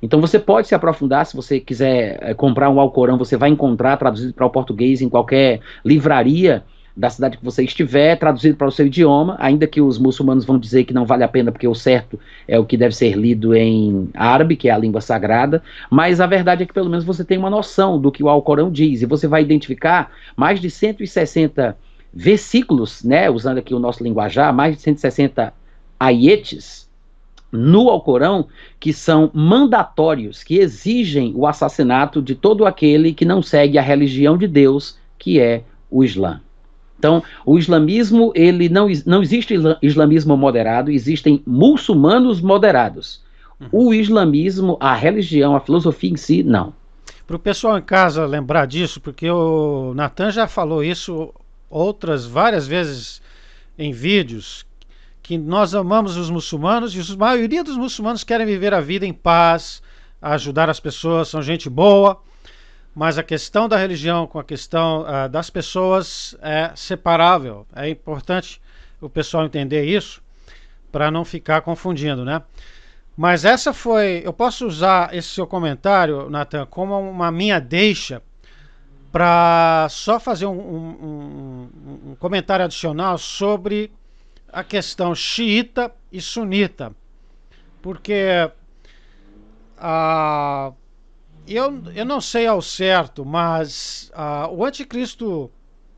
Então você pode se aprofundar, se você quiser comprar um Alcorão, você vai encontrar traduzido para o português em qualquer livraria da cidade que você estiver, traduzido para o seu idioma, ainda que os muçulmanos vão dizer que não vale a pena porque o certo é o que deve ser lido em árabe, que é a língua sagrada, mas a verdade é que pelo menos você tem uma noção do que o Alcorão diz, e você vai identificar mais de 160 versículos, né, usando aqui o nosso linguajar, mais de 160 aietes no Alcorão, que são mandatórios, que exigem o assassinato de todo aquele que não segue a religião de Deus, que é o Islã. Então, o islamismo, ele não existe islamismo moderado, existem muçulmanos moderados. O islamismo, a religião, a filosofia em si, não. Para o pessoal em casa lembrar disso, porque o Natan já falou isso várias vezes em vídeos, que nós amamos os muçulmanos e a maioria dos muçulmanos querem viver a vida em paz, ajudar as pessoas, são gente boa, mas a questão da religião com a questão das pessoas é separável. É importante o pessoal entender isso para não ficar confundindo, né? Mas eu posso usar esse seu comentário, Natan, como uma minha deixa para só fazer um comentário adicional sobre a questão xiita e sunita, porque ah, eu não sei ao certo, mas o anticristo...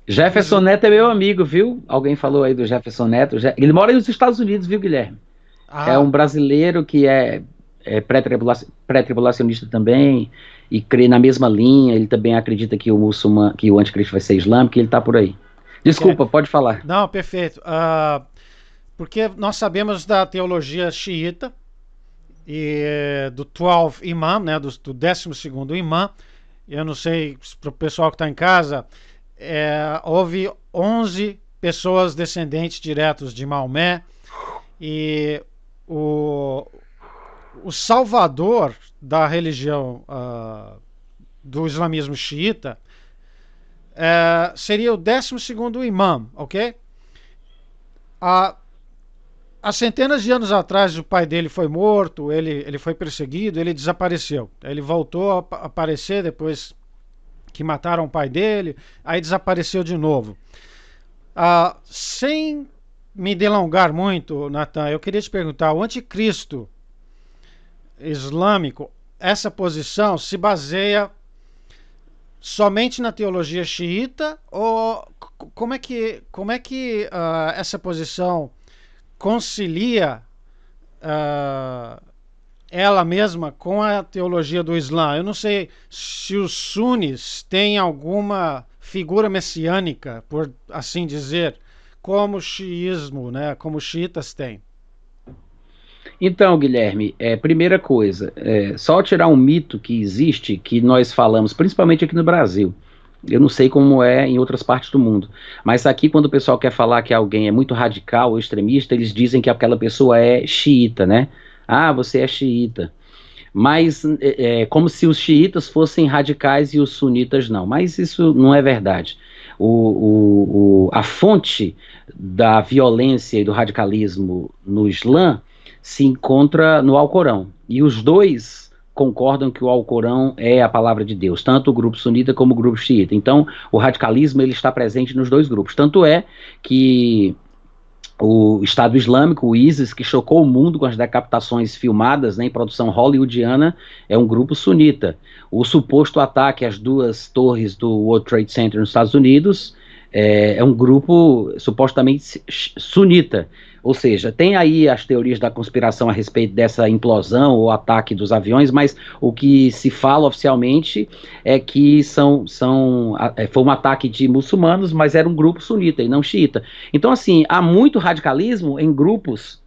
Jefferson Neto é meu amigo, viu? Alguém falou aí do Jefferson Neto. Ele mora nos Estados Unidos, viu, Guilherme? É um Ah, brasileiro que é pré-tribulacionista também e crê na mesma linha. Ele também acredita que que o anticristo vai ser islâmico e ele está por aí. ok. Desculpa, pode falar. Não, perfeito. Porque nós sabemos da teologia xiita e do 12 Imam, né, do 12º Imam. Eu não sei, para o pessoal que está em casa, houve 11 pessoas descendentes diretos de Maomé, e o, o salvador da religião do islamismo xiita seria o 12º imã, ok? Há centenas de anos atrás o pai dele foi morto, ele foi perseguido, ele desapareceu. Ele voltou a aparecer depois que mataram o pai dele, aí desapareceu de novo. Sem me delongar muito, Natan, eu queria te perguntar, o anticristo islâmico, essa posição se baseia somente na teologia xiita, ou como é que essa posição concilia ela mesma com a teologia do Islã? Eu não sei se os sunis têm alguma figura messiânica, por assim dizer, como o xiismo, né, como os xiitas têm. Então, Guilherme, primeira coisa, só tirar um mito que existe, que nós falamos, principalmente aqui no Brasil. Eu não sei como é em outras partes do mundo, mas aqui quando o pessoal quer falar que alguém é muito radical ou extremista, eles dizem que aquela pessoa é xiita, né? Ah, você é xiita. Mas como se os xiitas fossem radicais e os sunitas não. Mas isso não é verdade. A fonte da violência e do radicalismo no Islã se encontra no Alcorão. E os dois concordam que o Alcorão é a palavra de Deus, tanto o grupo sunita como o grupo xiita. Então, o radicalismo ele está presente nos dois grupos. Tanto é que o Estado Islâmico, o ISIS, que chocou o mundo com as decapitações filmadas, né, em produção hollywoodiana, é um grupo sunita. O suposto ataque às duas torres do World Trade Center nos Estados Unidos é um grupo supostamente sunita. Ou seja, tem aí as teorias da conspiração a respeito dessa implosão ou ataque dos aviões, mas o que se fala oficialmente é que foi um ataque de muçulmanos, mas era um grupo sunita e não xiita. Então, assim, há muito radicalismo em grupos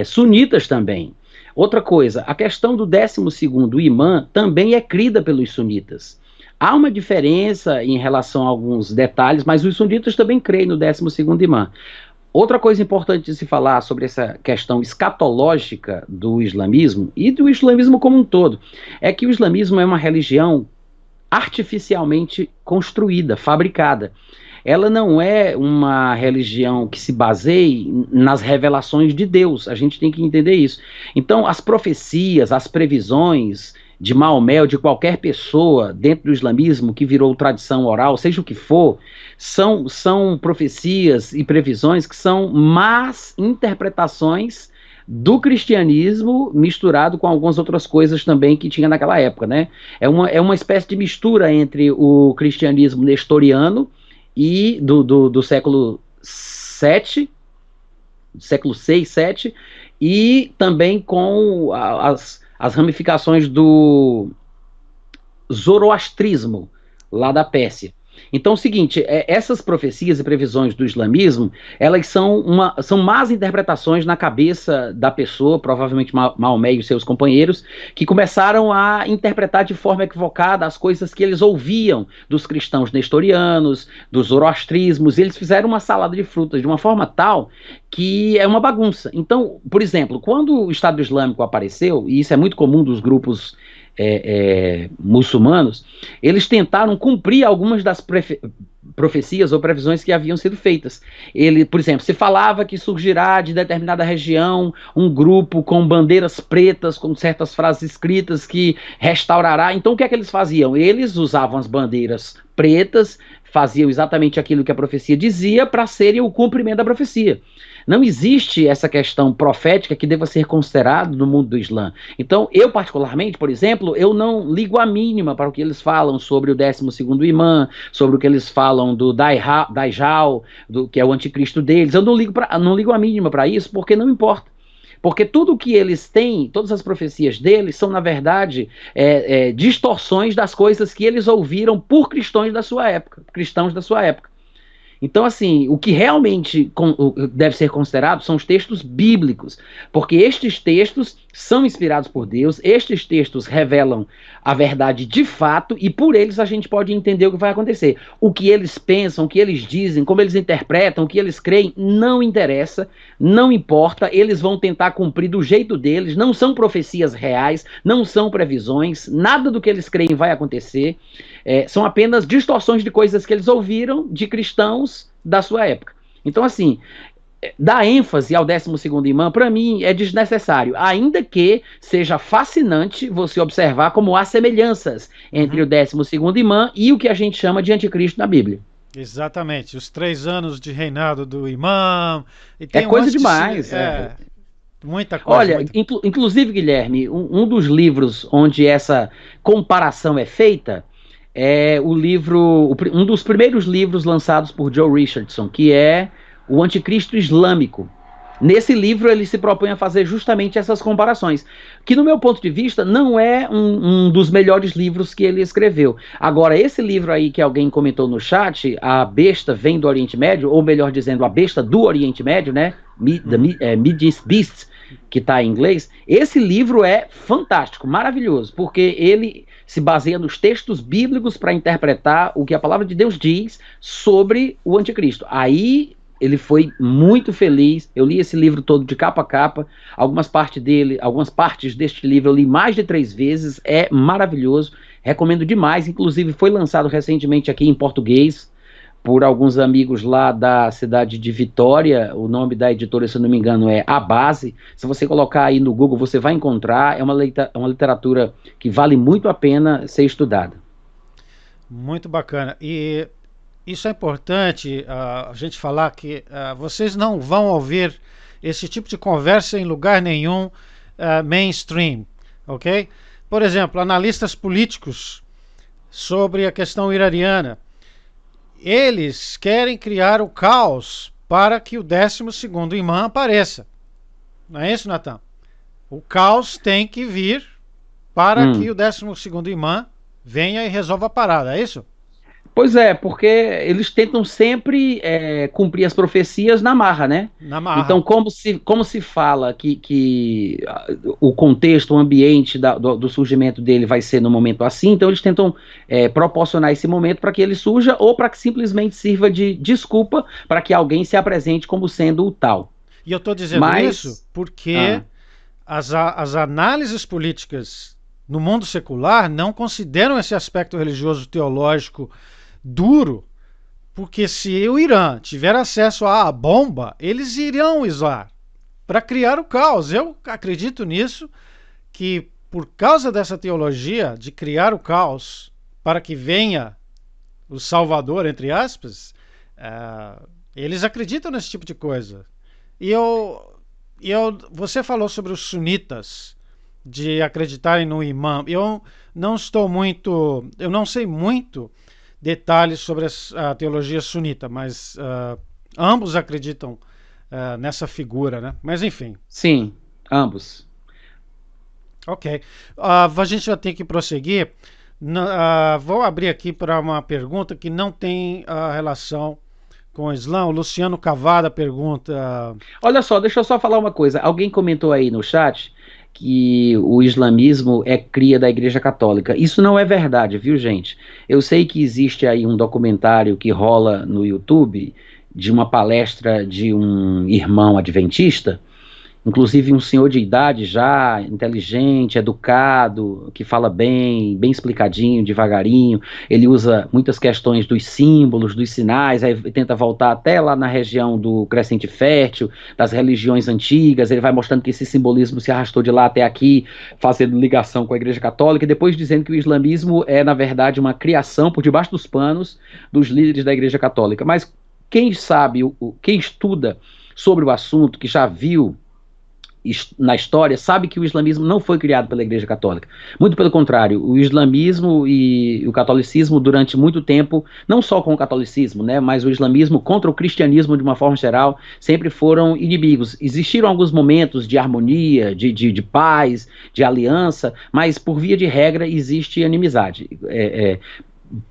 sunitas também. Outra coisa, a questão do 12º imã também é crida pelos sunitas. Há uma diferença em relação a alguns detalhes, mas os sunitas também creem no 12º imã. Outra coisa importante de se falar sobre essa questão escatológica do islamismo e do islamismo como um todo, é que o islamismo é uma religião artificialmente construída, fabricada. Ela não é uma religião que se baseie nas revelações de Deus, a gente tem que entender isso. Então, as profecias, as previsões de Maomé ou de qualquer pessoa dentro do islamismo que virou tradição oral, seja o que for, são profecias e previsões que são más interpretações do cristianismo misturado com algumas outras coisas também que tinha naquela época, né? É uma espécie de mistura entre o cristianismo nestoriano e do século VII, século VI, VII, e também com as ramificações do zoroastrismo, lá da Pérsia. Então é o seguinte, essas profecias e previsões do islamismo, elas são más interpretações na cabeça da pessoa, provavelmente Maomé e os seus companheiros, que começaram a interpretar de forma equivocada as coisas que eles ouviam dos cristãos nestorianos, dos zoroastrismos, e eles fizeram uma salada de frutas de uma forma tal que é uma bagunça. Então, por exemplo, quando o Estado Islâmico apareceu, e isso é muito comum dos grupos muçulmanos, eles tentaram cumprir algumas das profecias ou previsões que haviam sido feitas. Ele, por exemplo, se falava que surgirá de determinada região um grupo com bandeiras pretas, com certas frases escritas que restaurará. Então, o que é que eles faziam? Eles usavam as bandeiras pretas, faziam exatamente aquilo que a profecia dizia para serem o cumprimento da profecia. Não existe essa questão profética que deva ser considerado no mundo do Islã. Então, eu particularmente, por exemplo, eu não ligo a mínima para o que eles falam sobre o 12º imã, sobre o que eles falam do Dajjal, que é o anticristo deles. Eu não ligo a mínima para isso, porque não importa. Porque tudo o que eles têm, todas as profecias deles, são, na verdade, distorções das coisas que eles ouviram por cristãos da sua época. Então, assim, o que realmente deve ser considerado são os textos bíblicos, porque estes textos são inspirados por Deus, estes textos revelam a verdade de fato, e por eles a gente pode entender o que vai acontecer. O que eles pensam, o que eles dizem, como eles interpretam, o que eles creem, não interessa, não importa, eles vão tentar cumprir do jeito deles, não são profecias reais, não são previsões, nada do que eles creem vai acontecer. São apenas distorções de coisas que eles ouviram de cristãos da sua época. Então, assim, dar ênfase ao 12º imã, para mim, é desnecessário, ainda que seja fascinante você observar como há semelhanças entre o 12º imã e o que a gente chama de anticristo na Bíblia. Exatamente, os 3 anos de reinado do imã. E tem coisa demais. Muita coisa. Olha, inclusive, Guilherme, um dos livros onde essa comparação é feita é um dos primeiros livros lançados por Joe Richardson, que é O Anticristo Islâmico. Nesse livro ele se propõe a fazer justamente essas comparações, que no meu ponto de vista não é um dos melhores livros que ele escreveu. Agora, esse livro aí que alguém comentou no chat, A Besta Vem do Oriente Médio, ou melhor dizendo, A Besta do Oriente Médio, né? The Middle Beast, que está em inglês, esse livro é fantástico, maravilhoso, porque ele se baseia nos textos bíblicos para interpretar o que a palavra de Deus diz sobre o anticristo. Aí ele foi muito feliz. Eu li esse livro todo de capa a capa. Algumas partes deste livro eu li mais de 3 vezes. É maravilhoso, recomendo demais. Inclusive foi lançado recentemente aqui em português por alguns amigos lá da cidade de Vitória. O nome da editora, se eu não me engano, é A Base. Se você colocar aí no Google, você vai encontrar. É uma literatura que vale muito a pena ser estudada. Muito bacana. E isso é importante a gente falar, que vocês não vão ouvir esse tipo de conversa em lugar nenhum mainstream, ok? Por exemplo, analistas políticos sobre a questão iraniana, eles querem criar o caos para que o 12º imã apareça. Não é isso, Natan? O caos tem que vir para que o 12º imã venha e resolva a parada, é isso? Pois é, porque eles tentam sempre cumprir as profecias na marra, né? Na marra. Então, como se fala que o contexto, o ambiente do surgimento dele vai ser no momento assim, então eles tentam proporcionar esse momento para que ele surja, ou para que simplesmente sirva de desculpa para que alguém se apresente como sendo o tal. E eu estou dizendo isso porque as análises políticas no mundo secular não consideram esse aspecto religioso teológico duro, porque se o Irã tiver acesso à bomba, eles irão usar para criar o caos. Eu acredito nisso, que por causa dessa teologia de criar o caos para que venha o Salvador, entre aspas, eles acreditam nesse tipo de coisa. E você falou sobre os sunitas de acreditarem no imã. Eu não sei muito detalhes sobre a teologia sunita, mas ambos acreditam nessa figura, né? Mas enfim. Sim, ambos. Ok. A gente já tem que prosseguir. Vou abrir aqui para uma pergunta que não tem relação com o Islã. O Luciano Cavada pergunta... Olha só, deixa eu só falar uma coisa. Alguém comentou aí no chat que o islamismo é cria da Igreja Católica. Isso não é verdade, viu, gente? Eu sei que existe aí um documentário que rola no YouTube de uma palestra de um irmão adventista, inclusive um senhor de idade já, inteligente, educado, que fala bem, bem explicadinho, devagarinho. Ele usa muitas questões dos símbolos, dos sinais, aí tenta voltar até lá na região do Crescente Fértil, das religiões antigas. Ele vai mostrando que esse simbolismo se arrastou de lá até aqui, fazendo ligação com a Igreja Católica, e depois dizendo que o islamismo é, na verdade, uma criação por debaixo dos panos dos líderes da Igreja Católica. Mas quem sabe, quem estuda sobre o assunto, que já viu na história, sabe que o islamismo não foi criado pela Igreja Católica. Muito pelo contrário, o islamismo e o catolicismo, durante muito tempo, não só com o catolicismo, né, mas o islamismo contra o cristianismo, de uma forma geral, sempre foram inimigos. Existiram alguns momentos de harmonia, de paz, de aliança, mas, por via de regra, existe inimizade.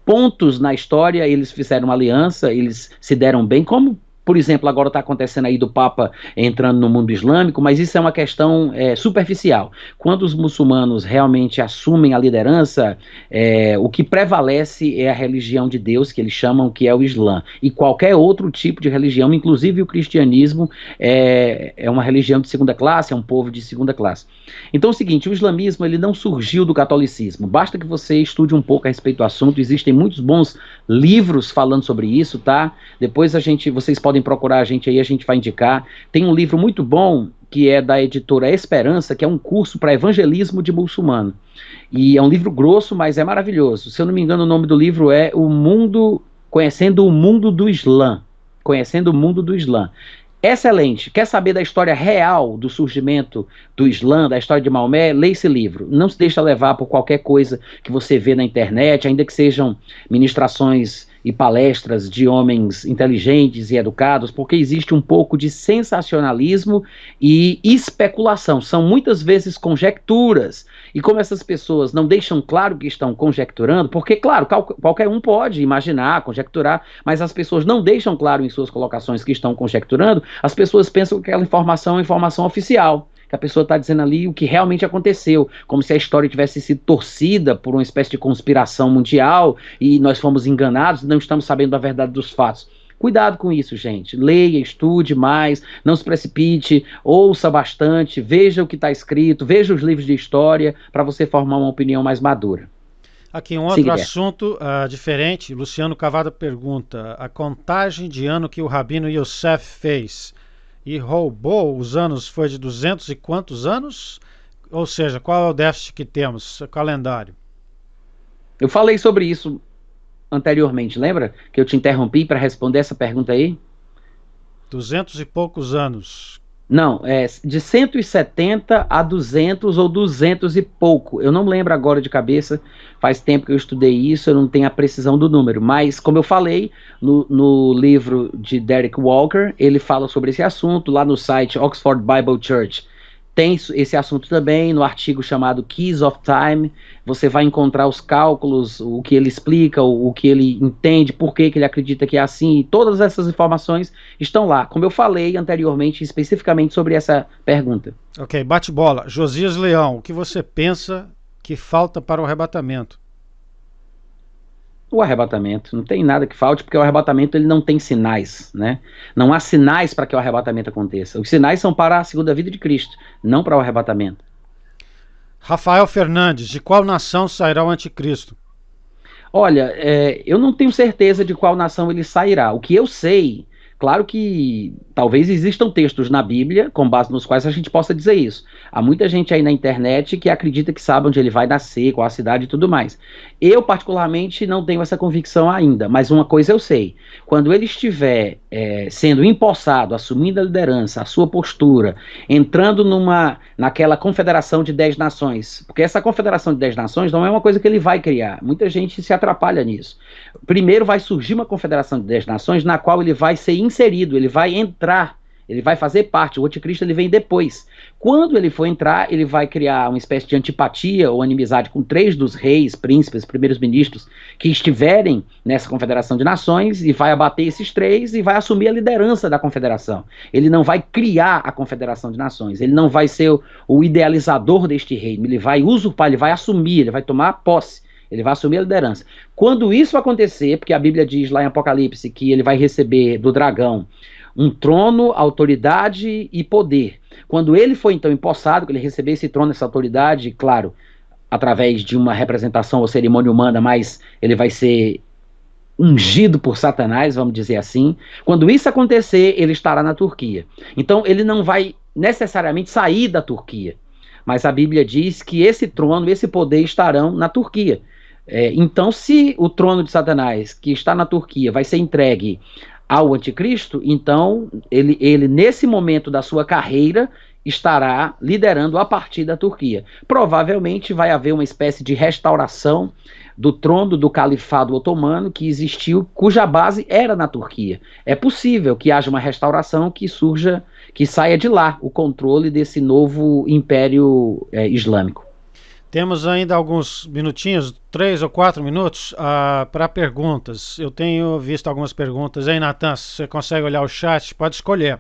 Pontos na história, eles fizeram uma aliança, eles se deram bem, como, por exemplo, agora está acontecendo aí do Papa entrando no mundo islâmico, mas isso é uma questão superficial. Quando os muçulmanos realmente assumem a liderança, o que prevalece é a religião de Deus, que eles chamam que é o Islã. E qualquer outro tipo de religião, inclusive o cristianismo, é uma religião de segunda classe, é um povo de segunda classe. Então é o seguinte, o islamismo ele não surgiu do catolicismo. Basta que você estude um pouco a respeito do assunto, existem muitos bons livros falando sobre isso, tá? Depois vocês podem procurar a gente aí, a gente vai indicar. Tem um livro muito bom que é da editora Esperança, que é um curso para evangelismo de muçulmano. E é um livro grosso, mas é maravilhoso. Se eu não me engano, o nome do livro é Conhecendo o Mundo do Islã. Conhecendo o Mundo do Islã. Excelente. Quer saber da história real do surgimento do Islã, da história de Maomé? Leia esse livro. Não se deixa levar por qualquer coisa que você vê na internet, ainda que sejam ministrações e palestras de homens inteligentes e educados, porque existe um pouco de sensacionalismo e especulação. São muitas vezes conjecturas. E como essas pessoas não deixam claro que estão conjecturando, porque, claro, qualquer um pode imaginar, conjecturar, mas as pessoas não deixam claro em suas colocações que estão conjecturando, as pessoas pensam que aquela informação é informação oficial, que a pessoa está dizendo ali o que realmente aconteceu, como se a história tivesse sido torcida por uma espécie de conspiração mundial e nós fomos enganados e não estamos sabendo da verdade dos fatos. Cuidado com isso, gente. Leia, estude mais, não se precipite, ouça bastante, veja o que está escrito, veja os livros de história para você formar uma opinião mais madura. Aqui um outro assunto diferente. Luciano Cavada pergunta: a contagem de ano que o Rabino Yosef fez e roubou os anos foi de 200 e quantos anos? Ou seja, qual é o déficit que temos? Calendário. Eu falei sobre isso anteriormente, lembra? Que eu te interrompi para responder essa pergunta aí? 200 e poucos anos. Não, de 170 a 200 ou 200 e pouco. Eu não lembro agora de cabeça, faz tempo que eu estudei isso, eu não tenho a precisão do número. Mas, como eu falei, no livro de Derek Walker, ele fala sobre esse assunto lá no site Oxford Bible Church. Tem esse assunto também no artigo chamado Keys of Time. Você vai encontrar os cálculos, o que ele explica, o que ele entende, por que ele acredita que é assim. E todas essas informações estão lá, como eu falei anteriormente, especificamente sobre essa pergunta. Ok, bate-bola. Josias Leão, o que você pensa que falta para o arrebatamento? O arrebatamento, não tem nada que falte, porque o arrebatamento ele não tem sinais, né? Não há sinais para que o arrebatamento aconteça. Os sinais são para a segunda vida de Cristo, não para o arrebatamento. Rafael Fernandes, de qual nação sairá o anticristo? Olha, eu não tenho certeza de qual nação ele sairá. O que eu sei, claro que talvez existam textos na Bíblia com base nos quais a gente possa dizer isso. Há muita gente aí na internet que acredita que sabe onde ele vai nascer, qual a cidade e tudo mais. Eu, particularmente, não tenho essa convicção ainda, mas uma coisa eu sei. Quando ele estiver sendo empossado, assumindo a liderança, a sua postura, entrando naquela confederação de 10 nações, porque essa confederação de 10 nações não é uma coisa que ele vai criar. Muita gente se atrapalha nisso. Primeiro vai surgir uma confederação de 10 nações na qual ele vai ser inserido, ele vai entrar, ele vai fazer parte. O anticristo ele vem depois. Quando ele for entrar, ele vai criar uma espécie de antipatia ou inimizade com 3 dos reis, príncipes, primeiros ministros que estiverem nessa confederação de nações, e vai abater esses 3 e vai assumir a liderança da confederação. Ele não vai criar a confederação de nações, ele não vai ser o idealizador deste reino, ele vai usurpar, ele vai assumir, ele vai tomar posse. Ele vai assumir a liderança. Quando isso acontecer, porque a Bíblia diz lá em Apocalipse que ele vai receber do dragão um trono, autoridade e poder. Quando ele foi então empossado, que ele recebeu esse trono, essa autoridade, claro, através de uma representação ou cerimônia humana, mas ele vai ser ungido por Satanás, vamos dizer assim. Quando isso acontecer, ele estará na Turquia. Então ele não vai necessariamente sair da Turquia, mas a Bíblia diz que esse trono, esse poder estarão na Turquia. Então, se o trono de Satanás, que está na Turquia, vai ser entregue ao anticristo, então ele nesse momento da sua carreira estará liderando a partir da Turquia. Provavelmente vai haver uma espécie de restauração do trono do califado otomano que existiu, cuja base era na Turquia. É possível que haja uma restauração que surja, que saia de lá o controle desse novo império islâmico. Temos ainda alguns minutinhos, 3 ou 4 minutos, para perguntas. Eu tenho visto algumas perguntas aí, Natan. Se você consegue olhar o chat, pode escolher.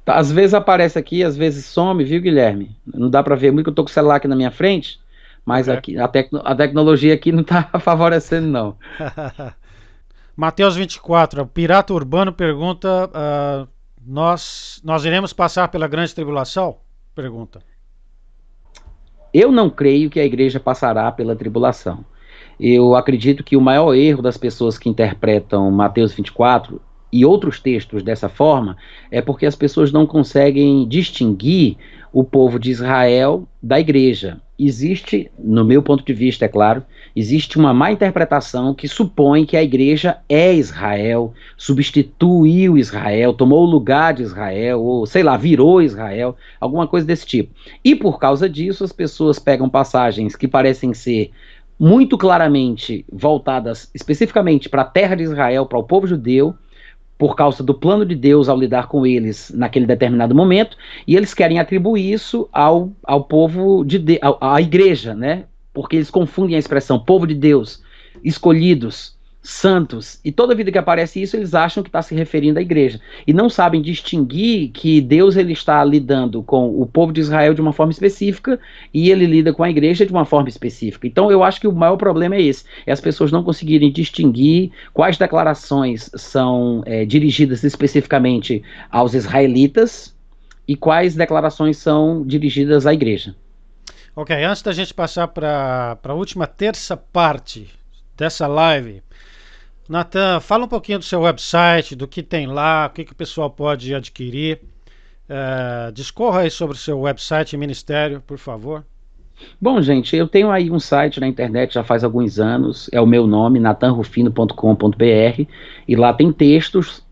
Às vezes aparece aqui, às vezes some, viu, Guilherme? Não dá para ver muito, que eu tô com o celular aqui na minha frente, mas aqui, a tecnologia aqui não está favorecendo, não. Mateus 24, o Pirata Urbano pergunta, nós iremos passar pela grande tribulação? Pergunta. Eu não creio que a igreja passará pela tribulação. Eu acredito que o maior erro das pessoas que interpretam Mateus 24 e outros textos dessa forma é porque as pessoas não conseguem distinguir o povo de Israel da igreja. Existe, no meu ponto de vista, é claro, existe uma má interpretação que supõe que a igreja é Israel, substituiu Israel, tomou o lugar de Israel, ou sei lá, virou Israel, alguma coisa desse tipo. E por causa disso, as pessoas pegam passagens que parecem ser muito claramente voltadas especificamente para a terra de Israel, para o povo judeu, por causa do plano de Deus ao lidar com eles naquele determinado momento, e eles querem atribuir isso ao povo de Deus, à igreja, né? Porque eles confundem a expressão povo de Deus, escolhidos, santos, e toda vida que aparece isso, eles acham que está se referindo à igreja, e não sabem distinguir que Deus ele está lidando com o povo de Israel de uma forma específica, e ele lida com a igreja de uma forma específica. Então eu acho que o maior problema é esse, é as pessoas não conseguirem distinguir quais declarações são dirigidas especificamente aos israelitas, e quais declarações são dirigidas à igreja. Ok, antes da gente passar para a última terça parte dessa live, Natan, fala um pouquinho do seu website, do que tem lá, o que o pessoal pode adquirir. Discorra aí sobre o seu website e ministério, por favor. Bom, gente, eu tenho aí um site na internet já faz alguns anos, é o meu nome, natanrufino.com.br, e lá tem textos,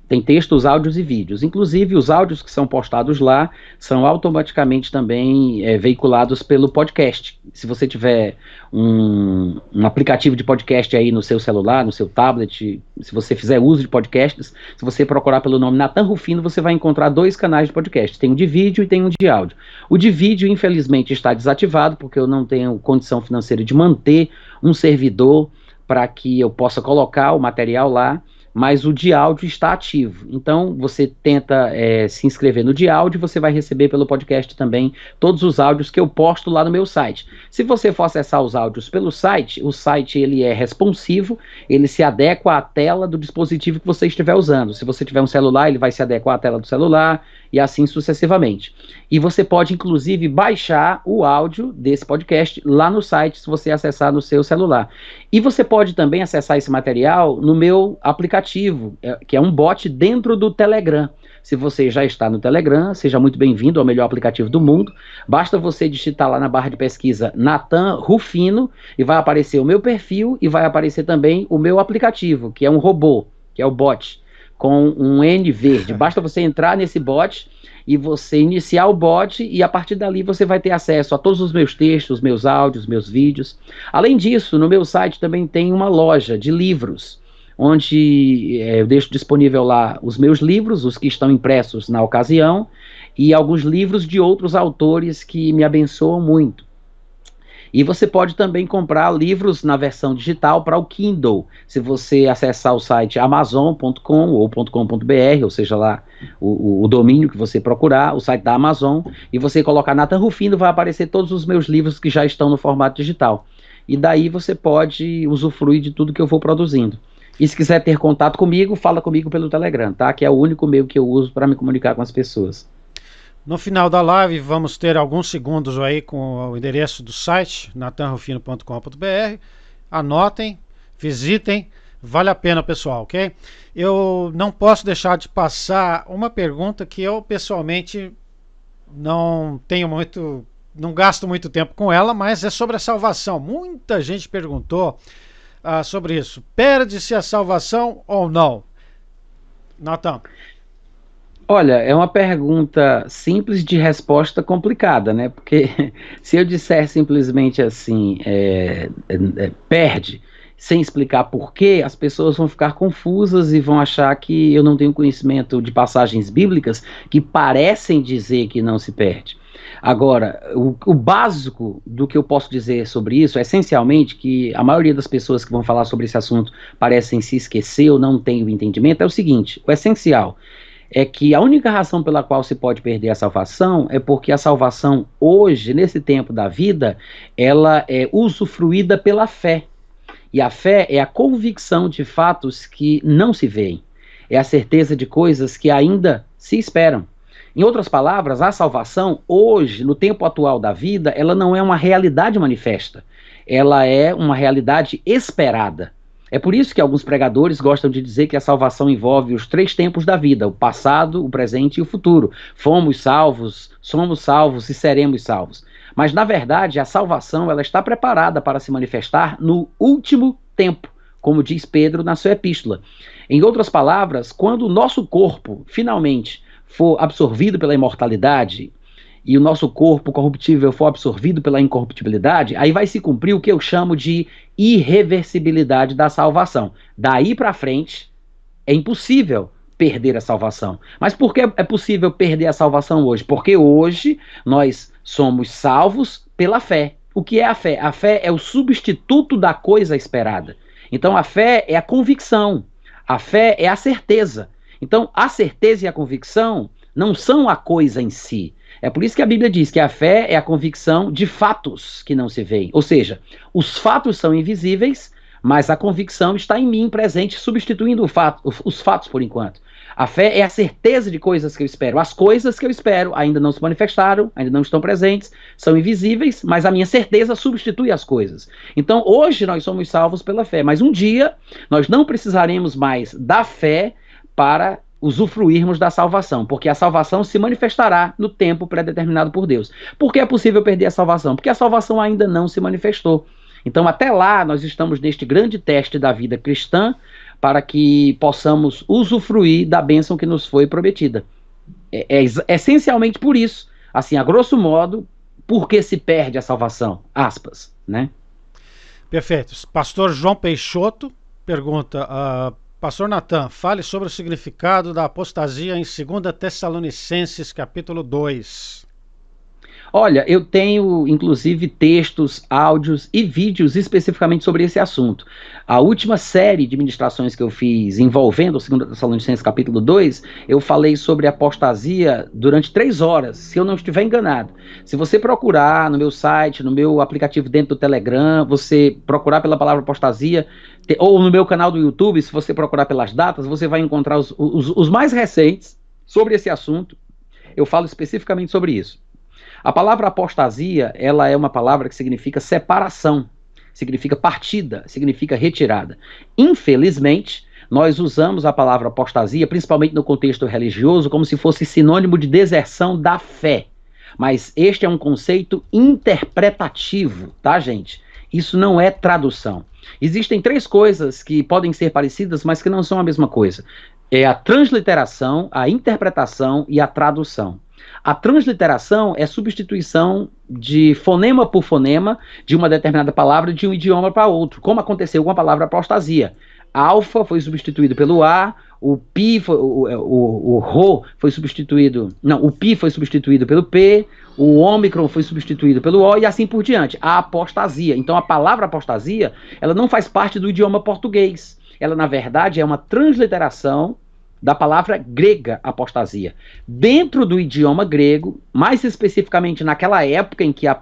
áudios e vídeos. Inclusive, os áudios que são postados lá são automaticamente também veiculados pelo podcast. Se você tiver um aplicativo de podcast aí no seu celular, no seu tablet, se você fizer uso de podcasts, se você procurar pelo nome Natan Rufino, você vai encontrar 2 canais de podcast. Tem um de vídeo e tem um de áudio. O de vídeo, infelizmente, está desativado, porque eu não tenho condição financeira de manter um servidor para que eu possa colocar o material lá, mas o de áudio está ativo. Então você tenta se inscrever no de áudio, você vai receber pelo podcast também todos os áudios que eu posto lá no meu site. Se você for acessar os áudios pelo site, o site ele é responsivo, ele se adequa à tela do dispositivo que você estiver usando. Se você tiver um celular, ele vai se adequar à tela do celular e assim sucessivamente. E você pode inclusive baixar o áudio desse podcast lá no site, se você acessar no seu celular. E você pode também acessar esse material no meu aplicativo, que é um bot dentro do Telegram. Se você já está no Telegram, seja muito bem-vindo ao melhor aplicativo do mundo. Basta você digitar lá na barra de pesquisa Natan Rufino e vai aparecer o meu perfil e vai aparecer também o meu aplicativo, que é um robô, que é o bot, com um N verde. Basta você entrar nesse bot e você iniciar o bot, e a partir dali você vai ter acesso a todos os meus textos, meus áudios, meus vídeos. Além disso, no meu site também tem uma loja de livros, onde eu deixo disponível lá os meus livros, os que estão impressos na ocasião, e alguns livros de outros autores que me abençoam muito. E você pode também comprar livros na versão digital para o Kindle, se você acessar o site amazon.com ou .com.br, ou seja lá o domínio que você procurar, o site da Amazon, e você colocar Natan Rufino, vai aparecer todos os meus livros que já estão no formato digital. E daí você pode usufruir de tudo que eu vou produzindo. E se quiser ter contato comigo, fala comigo pelo Telegram, tá? Que é o único meio que eu uso para me comunicar com as pessoas. No final da live vamos ter alguns segundos aí com o endereço do site, natanrufino.com.br. Anotem, visitem, vale a pena, pessoal, ok? Eu não posso deixar de passar uma pergunta que eu pessoalmente não tenho muito, não gasto muito tempo com ela, mas é sobre a salvação. Muita gente perguntou sobre isso. Perde-se a salvação ou não? Natan. Olha, é uma pergunta simples de resposta complicada, né? Porque se eu disser simplesmente assim, perde, sem explicar por quê, as pessoas vão ficar confusas e vão achar que eu não tenho conhecimento de passagens bíblicas que parecem dizer que não se perde. Agora, o básico do que eu posso dizer sobre isso, essencialmente, que a maioria das pessoas que vão falar sobre esse assunto parecem se esquecer ou não têm o entendimento, é o seguinte: o essencial é que a única razão pela qual se pode perder a salvação é porque a salvação hoje, nesse tempo da vida, ela é usufruída pela fé. E a fé é a convicção de fatos que não se veem. É a certeza de coisas que ainda se esperam. Em outras palavras, a salvação hoje, no tempo atual da vida, ela não é uma realidade manifesta. Ela é uma realidade esperada. É por isso que alguns pregadores gostam de dizer que a salvação envolve os 3 tempos da vida: o passado, o presente e o futuro. Fomos salvos, somos salvos e seremos salvos. Mas, na verdade, a salvação ela está preparada para se manifestar no último tempo, como diz Pedro na sua epístola. Em outras palavras, quando o nosso corpo finalmente for absorvido pela imortalidade e o nosso corpo corruptível for absorvido pela incorruptibilidade, aí vai se cumprir o que eu chamo de irreversibilidade da salvação. Daí para frente, é impossível perder a salvação. Mas por que é possível perder a salvação hoje? Porque hoje nós somos salvos pela fé. O que é a fé? A fé é o substituto da coisa esperada. Então a fé é a convicção. A fé é a certeza. Então a certeza e a convicção não são a coisa em si. É por isso que a Bíblia diz que a fé é a convicção de fatos que não se veem. Ou seja, os fatos são invisíveis, mas a convicção está em mim presente, substituindo os fatos por enquanto. A fé é a certeza de coisas que eu espero. As coisas que eu espero ainda não se manifestaram, ainda não estão presentes, são invisíveis, mas a minha certeza substitui as coisas. Então hoje nós somos salvos pela fé, mas um dia nós não precisaremos mais da fé para usufruirmos da salvação, porque a salvação se manifestará no tempo predeterminado por Deus. Por que é possível perder a salvação? Porque a salvação ainda não se manifestou. Então até lá nós estamos neste grande teste da vida cristã para que possamos usufruir da bênção que nos foi prometida. É essencialmente por isso, assim, a grosso modo, por que se perde a salvação? Aspas, né? Perfeito. Pastor João Peixoto pergunta: Pastor Natan, fale sobre o significado da apostasia em 2 Tessalonicenses, capítulo 2. Olha, eu tenho inclusive textos, áudios e vídeos especificamente sobre esse assunto. A última série de ministrações que eu fiz envolvendo o 2 Tessalonicenses capítulo 2, eu falei sobre apostasia durante 3 horas, se eu não estiver enganado. Se você procurar no meu site, no meu aplicativo dentro do Telegram, você procurar pela palavra apostasia, ou no meu canal do YouTube, se você procurar pelas datas, você vai encontrar os mais recentes sobre esse assunto. Eu falo especificamente sobre isso. A palavra apostasia, ela é uma palavra que significa separação, significa partida, significa retirada. Infelizmente, nós usamos a palavra apostasia, principalmente no contexto religioso, como se fosse sinônimo de deserção da fé. Mas este é um conceito interpretativo, tá, gente? Isso não é tradução. Existem 3 coisas que podem ser parecidas, mas que não são a mesma coisa. É a transliteração, a interpretação e a tradução. A transliteração é substituição de fonema por fonema de uma determinada palavra de um idioma para outro, como aconteceu com a palavra apostasia. Alfa foi substituído pelo A, o pi foi, o rho foi substituído, não, o pi foi substituído pelo P, o ômicron foi substituído pelo O e assim por diante. A apostasia. Então a palavra apostasia, ela não faz parte do idioma português. Ela, na verdade, é uma transliteração da palavra grega apostasia. Dentro do idioma grego, mais especificamente naquela época em que a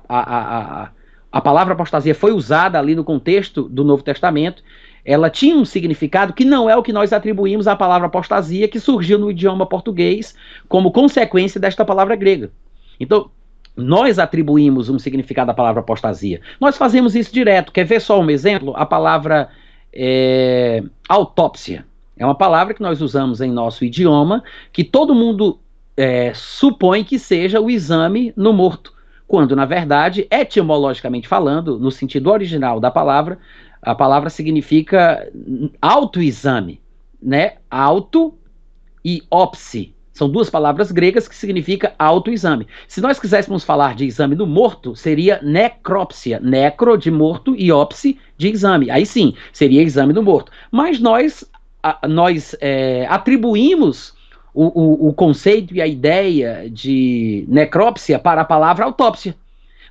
palavra apostasia foi usada ali no contexto do Novo Testamento, ela tinha um significado que não é o que nós atribuímos à palavra apostasia, que surgiu no idioma português como consequência desta palavra grega. Então, nós atribuímos um significado à palavra apostasia. Nós fazemos isso direto. Quer ver só um exemplo? A palavra autópsia. É uma palavra que nós usamos em nosso idioma, que todo mundo supõe que seja o exame no morto, quando, na verdade, etimologicamente falando, no sentido original da palavra, a palavra significa autoexame, né? Auto e ópse. São duas palavras gregas que significam autoexame. Se nós quiséssemos falar de exame do morto, seria necrópsia. Necro de morto e ópse de exame. Aí sim, seria exame do morto. Mas nós atribuímos o conceito e a ideia de necrópsia para a palavra autópsia.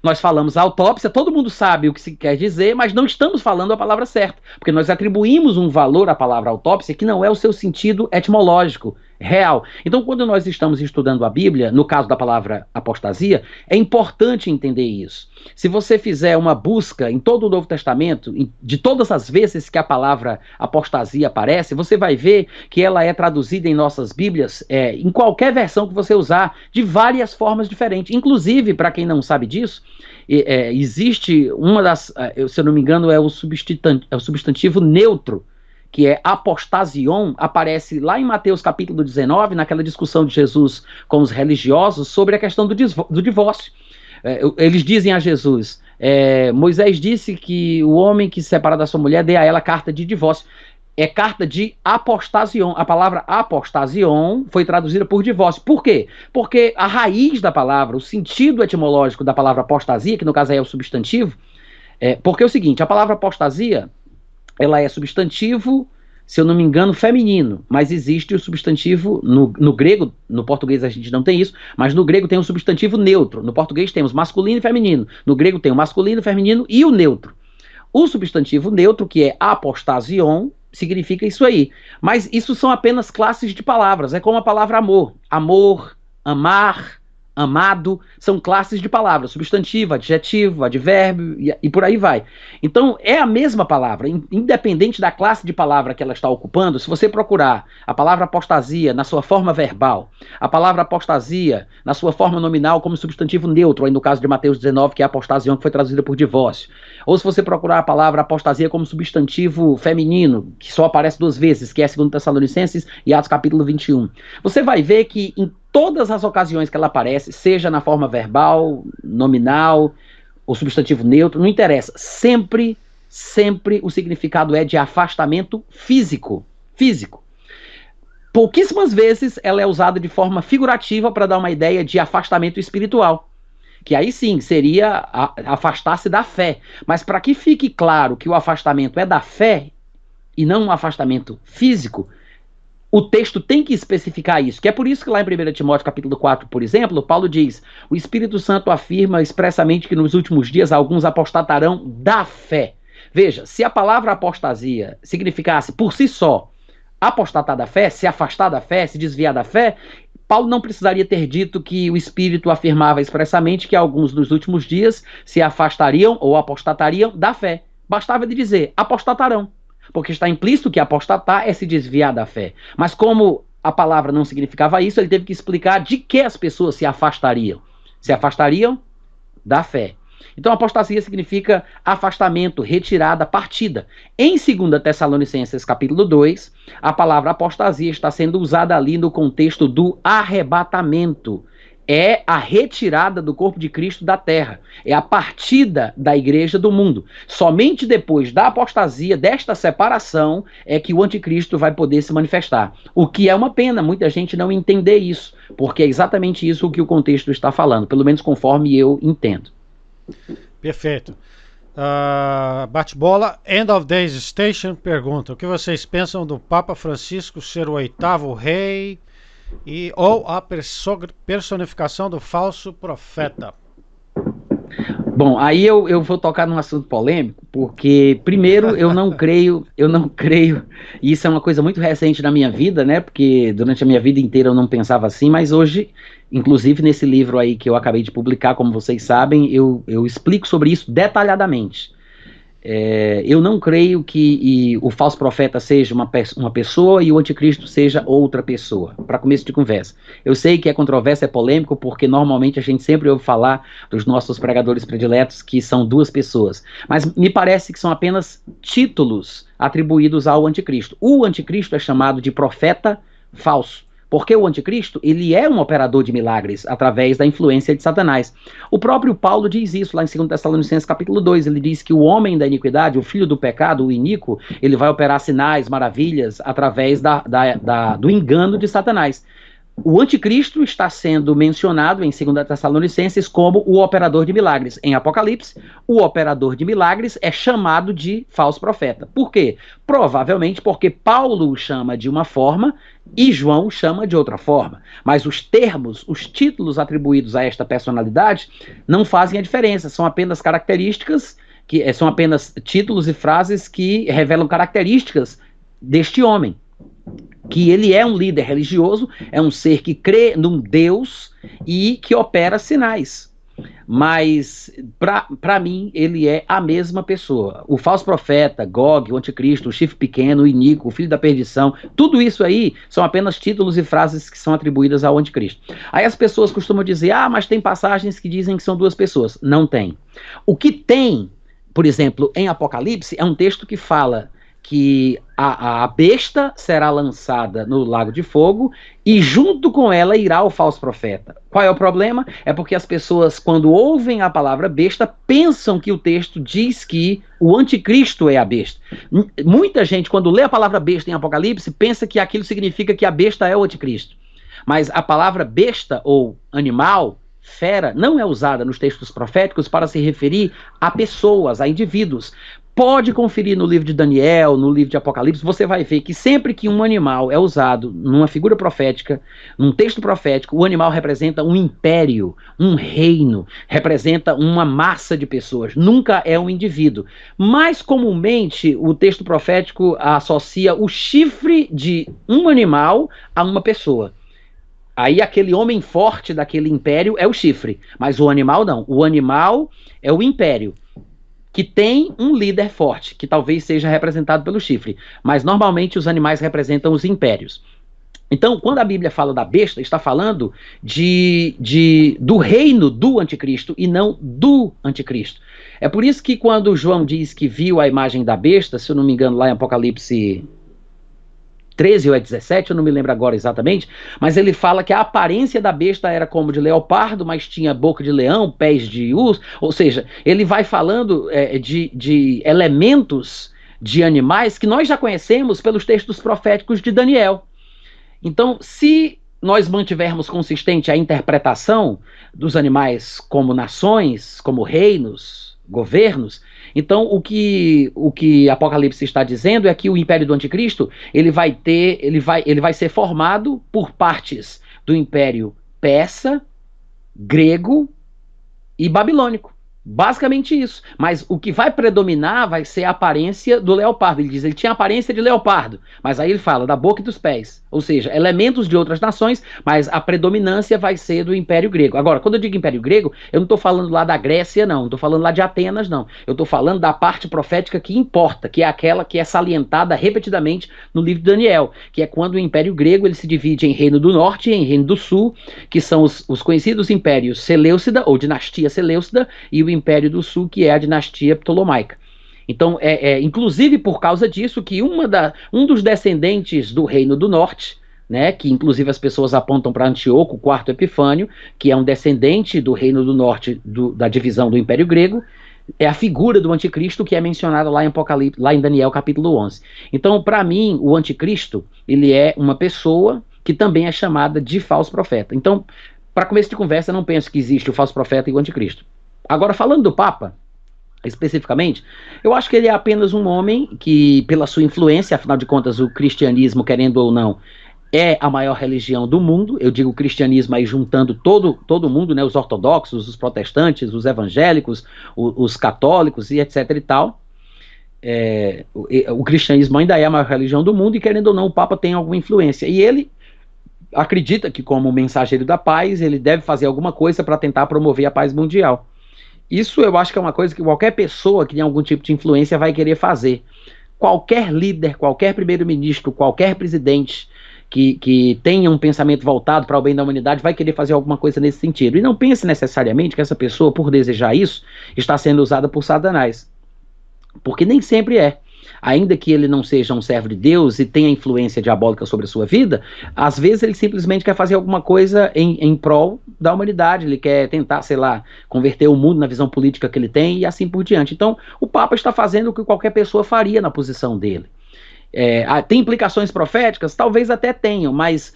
Nós falamos autópsia, todo mundo sabe o que se quer dizer, mas não estamos falando a palavra certa, porque nós atribuímos um valor à palavra autópsia que não é o seu sentido etimológico, real. Então, quando nós estamos estudando a Bíblia, no caso da palavra apostasia, é importante entender isso. Se você fizer uma busca em todo o Novo Testamento, de todas as vezes que a palavra apostasia aparece, você vai ver que ela é traduzida em nossas Bíblias, em qualquer versão que você usar, de várias formas diferentes. Inclusive, para quem não sabe disso, existe uma das, se eu não me engano, é o substantivo neutro, que é apostasion, aparece lá em Mateus capítulo 19, naquela discussão de Jesus com os religiosos sobre a questão do divórcio. Eles dizem a Jesus, Moisés disse que o homem que se separa da sua mulher dê a ela carta de divórcio. É carta de apostasion. A palavra apostasion foi traduzida por divórcio. Por quê? Porque a raiz da palavra, o sentido etimológico da palavra apostasia, que no caso aí é o substantivo, porque é o seguinte, a palavra apostasia, ela é substantivo, se eu não me engano, feminino, mas existe o substantivo no grego, no português a gente não tem isso, mas no grego tem um substantivo neutro. No português temos masculino e feminino. No grego tem o masculino, feminino e o neutro. O substantivo neutro, que é apostasion, significa isso aí. Mas isso são apenas classes de palavras. É como a palavra amor. Amor, amar, amado, são classes de palavras, substantivo, adjetivo, advérbio e por aí vai. Então, é a mesma palavra, independente da classe de palavra que ela está ocupando. Se você procurar a palavra apostasia na sua forma verbal, a palavra apostasia na sua forma nominal como substantivo neutro, aí no caso de Mateus 19, que é apostasião, que foi traduzida por divórcio, ou se você procurar a palavra apostasia como substantivo feminino, que só aparece duas vezes, que é 2 Tessalonicenses e Atos capítulo 21, você vai ver que em todas as ocasiões que ela aparece, seja na forma verbal, nominal, ou substantivo neutro, não interessa. Sempre o significado é de afastamento físico. Pouquíssimas vezes ela é usada de forma figurativa para dar uma ideia de afastamento espiritual, que aí sim seria afastar-se da fé. Mas para que fique claro que o afastamento é da fé e não um afastamento físico, o texto tem que especificar isso, que é por isso que lá em 1 Timóteo capítulo 4, por exemplo, Paulo diz, o Espírito Santo afirma expressamente que nos últimos dias alguns apostatarão da fé. Veja, se a palavra apostasia significasse por si só apostatar da fé, se afastar da fé, se desviar da fé, Paulo não precisaria ter dito que o Espírito afirmava expressamente que alguns nos últimos dias se afastariam ou apostatariam da fé. Bastava ele dizer, apostatarão. Porque está implícito que apostatar é se desviar da fé. Mas como a palavra não significava isso, ele teve que explicar de que as pessoas se afastariam. Se afastariam da fé. Então, apostasia significa afastamento, retirada, partida. Em 2 Tessalonicenses capítulo 2, a palavra apostasia está sendo usada ali no contexto do arrebatamento. É a retirada do corpo de Cristo da terra. É a partida da igreja do mundo. Somente depois da apostasia, desta separação, é que o anticristo vai poder se manifestar. O que é uma pena, muita gente não entender isso, porque é exatamente isso que o contexto está falando, pelo menos conforme eu entendo. Perfeito. Bate-bola, End of Days Station pergunta, o que vocês pensam do Papa Francisco ser o 8º rei ou a personificação do falso profeta? Bom, aí eu vou tocar num assunto polêmico, porque primeiro eu não creio, e isso é uma coisa muito recente na minha vida, né, porque durante a minha vida inteira eu não pensava assim, mas hoje, inclusive nesse livro aí que eu acabei de publicar, como vocês sabem, eu explico sobre isso detalhadamente. eu não creio que o falso profeta seja uma pessoa e o anticristo seja outra pessoa, para começo de conversa. Eu sei que é controverso, é polêmico, porque normalmente a gente sempre ouve falar dos nossos pregadores prediletos que são duas pessoas, mas me parece que são apenas títulos atribuídos ao anticristo. O anticristo é chamado de profeta falso. Porque o anticristo, ele é um operador de milagres através da influência de Satanás. O próprio Paulo diz isso lá em 2 Tessalonicenses capítulo 2, ele diz que o homem da iniquidade, o filho do pecado, o iníquo, ele vai operar sinais, maravilhas, através do engano de Satanás. O anticristo está sendo mencionado em 2 Tessalonicenses como o operador de milagres. Em Apocalipse, o operador de milagres é chamado de falso profeta. Por quê? Provavelmente porque Paulo o chama de uma forma e João o chama de outra forma. Mas os termos, os títulos atribuídos a esta personalidade não fazem a diferença, são apenas características, são apenas títulos e frases que revelam características deste homem. Que ele é um líder religioso, é um ser que crê num Deus e que opera sinais. Mas, para mim, ele é a mesma pessoa. O falso profeta, Gog, o anticristo, o chifre pequeno, o iníquo, o filho da perdição, tudo isso aí são apenas títulos e frases que são atribuídas ao anticristo. Aí as pessoas costumam dizer, mas tem passagens que dizem que são duas pessoas. Não tem. O que tem, por exemplo, em Apocalipse, é um texto que fala que a besta será lançada no lago de fogo e junto com ela irá o falso profeta. Qual é o problema? É porque as pessoas, quando ouvem a palavra besta, pensam que o texto diz que o anticristo é a besta. Muita gente, quando lê a palavra besta em Apocalipse, pensa que aquilo significa que a besta é o anticristo. Mas a palavra besta ou animal, fera, não é usada nos textos proféticos para se referir a pessoas, a indivíduos. Pode conferir no livro de Daniel, no livro de Apocalipse, você vai ver que sempre que um animal é usado numa figura profética, num texto profético, o animal representa um império, um reino, representa uma massa de pessoas, nunca é um indivíduo. Mais comumente, o texto profético associa o chifre de um animal a uma pessoa. Aí aquele homem forte daquele império é o chifre, mas o animal não. O animal é o império, que tem um líder forte, que talvez seja representado pelo chifre, mas normalmente os animais representam os impérios. Então, quando a Bíblia fala da besta, está falando do reino do anticristo e não do anticristo. É por isso que quando João diz que viu a imagem da besta, se eu não me engano lá em Apocalipse 13 ou é 17, eu não me lembro agora exatamente, mas ele fala que a aparência da besta era como de leopardo, mas tinha boca de leão, pés de urso, ou seja, ele vai falando de elementos de animais que nós já conhecemos pelos textos proféticos de Daniel. Então, se nós mantivermos consistente a interpretação dos animais como nações, como reinos, governos, então o que Apocalipse está dizendo é que o império do anticristo ele vai ser formado por partes do império persa, grego e babilônico. Basicamente isso. Mas o que vai predominar vai ser a aparência do leopardo. Ele diz, ele tinha aparência de leopardo, mas aí ele fala da boca e dos pés. Ou seja, elementos de outras nações, mas a predominância vai ser do Império Grego. Agora, quando eu digo Império Grego, eu não estou falando lá da Grécia, não. Não estou falando lá de Atenas, não. Eu estou falando da parte profética que importa, que é aquela que é salientada repetidamente no livro de Daniel, que é quando o Império Grego ele se divide em Reino do Norte e em Reino do Sul, que são os conhecidos impérios Seleucida, ou dinastia Seleucida, e o Império do Sul, que é a dinastia Ptolomaica. Então, inclusive por causa disso que um dos descendentes do Reino do Norte, né, que inclusive as pessoas apontam para Antíoco, o quarto Epifânio, que é um descendente do Reino do Norte, da divisão do Império Grego, é a figura do anticristo que é mencionada lá em Apocalipse, lá em Daniel capítulo 11. Então, para mim, o anticristo, ele é uma pessoa que também é chamada de falso profeta. Então, para começo de conversa, eu não penso que existe o falso profeta e o anticristo. Agora, falando do Papa, especificamente, eu acho que ele é apenas um homem que, pela sua influência, afinal de contas, o cristianismo, querendo ou não, é a maior religião do mundo. Eu digo cristianismo aí juntando todo mundo, né, os ortodoxos, os protestantes, os evangélicos, os católicos e etc e tal. O cristianismo ainda é a maior religião do mundo e, querendo ou não, o Papa tem alguma influência. E ele acredita que, como mensageiro da paz, ele deve fazer alguma coisa para tentar promover a paz mundial. Isso eu acho que é uma coisa que qualquer pessoa que tem algum tipo de influência vai querer fazer. Qualquer líder, qualquer primeiro-ministro, qualquer presidente que tenha um pensamento voltado para o bem da humanidade vai querer fazer alguma coisa nesse sentido. E não pense necessariamente que essa pessoa, por desejar isso, está sendo usada por Satanás. Porque nem sempre é. Ainda que ele não seja um servo de Deus e tenha influência diabólica sobre a sua vida, às vezes ele simplesmente quer fazer alguma coisa em prol da humanidade, ele quer tentar, sei lá, converter o mundo na visão política que ele tem e assim por diante. Então, o Papa está fazendo o que qualquer pessoa faria na posição dele. Tem implicações proféticas? Talvez até tenham, mas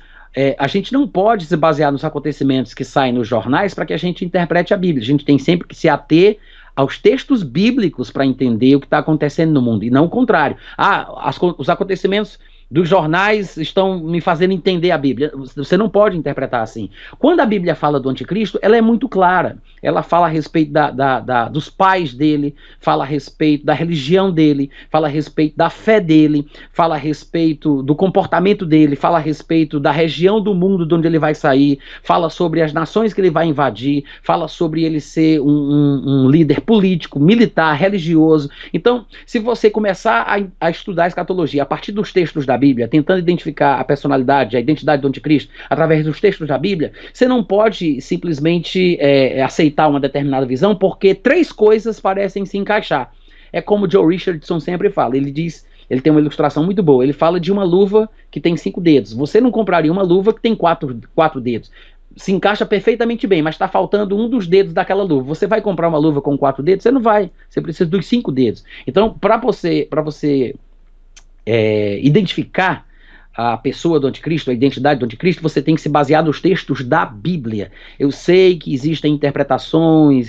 a gente não pode se basear nos acontecimentos que saem nos jornais para que a gente interprete a Bíblia. A gente tem sempre que se ater aos textos bíblicos para entender o que está acontecendo no mundo, e não o contrário. Os acontecimentos dos jornais estão me fazendo entender a Bíblia. Você não pode interpretar assim. Quando a Bíblia fala do anticristo, ela é muito clara. Ela fala a respeito dos pais dele, fala a respeito da religião dele, fala a respeito da fé dele, fala a respeito do comportamento dele, fala a respeito da região do mundo de onde ele vai sair, fala sobre as nações que ele vai invadir, fala sobre ele ser um líder político, militar, religioso. Então, se você começar a estudar a escatologia a partir dos textos da Bíblia, tentando identificar a personalidade, a identidade do anticristo através dos textos da Bíblia, você não pode simplesmente aceitar uma determinada visão, porque 3 coisas parecem se encaixar. É como o Joe Richardson sempre fala, ele tem uma ilustração muito boa, ele fala de uma luva que tem 5 dedos. Você não compraria uma luva que tem 4 dedos. Se encaixa perfeitamente bem, mas está faltando um dos dedos daquela luva. Você vai comprar uma luva com 4 dedos? Você não vai. Você precisa dos 5 dedos. Então, para você identificar a pessoa do anticristo, a identidade do anticristo, você tem que se basear nos textos da Bíblia. Eu sei que existem interpretações,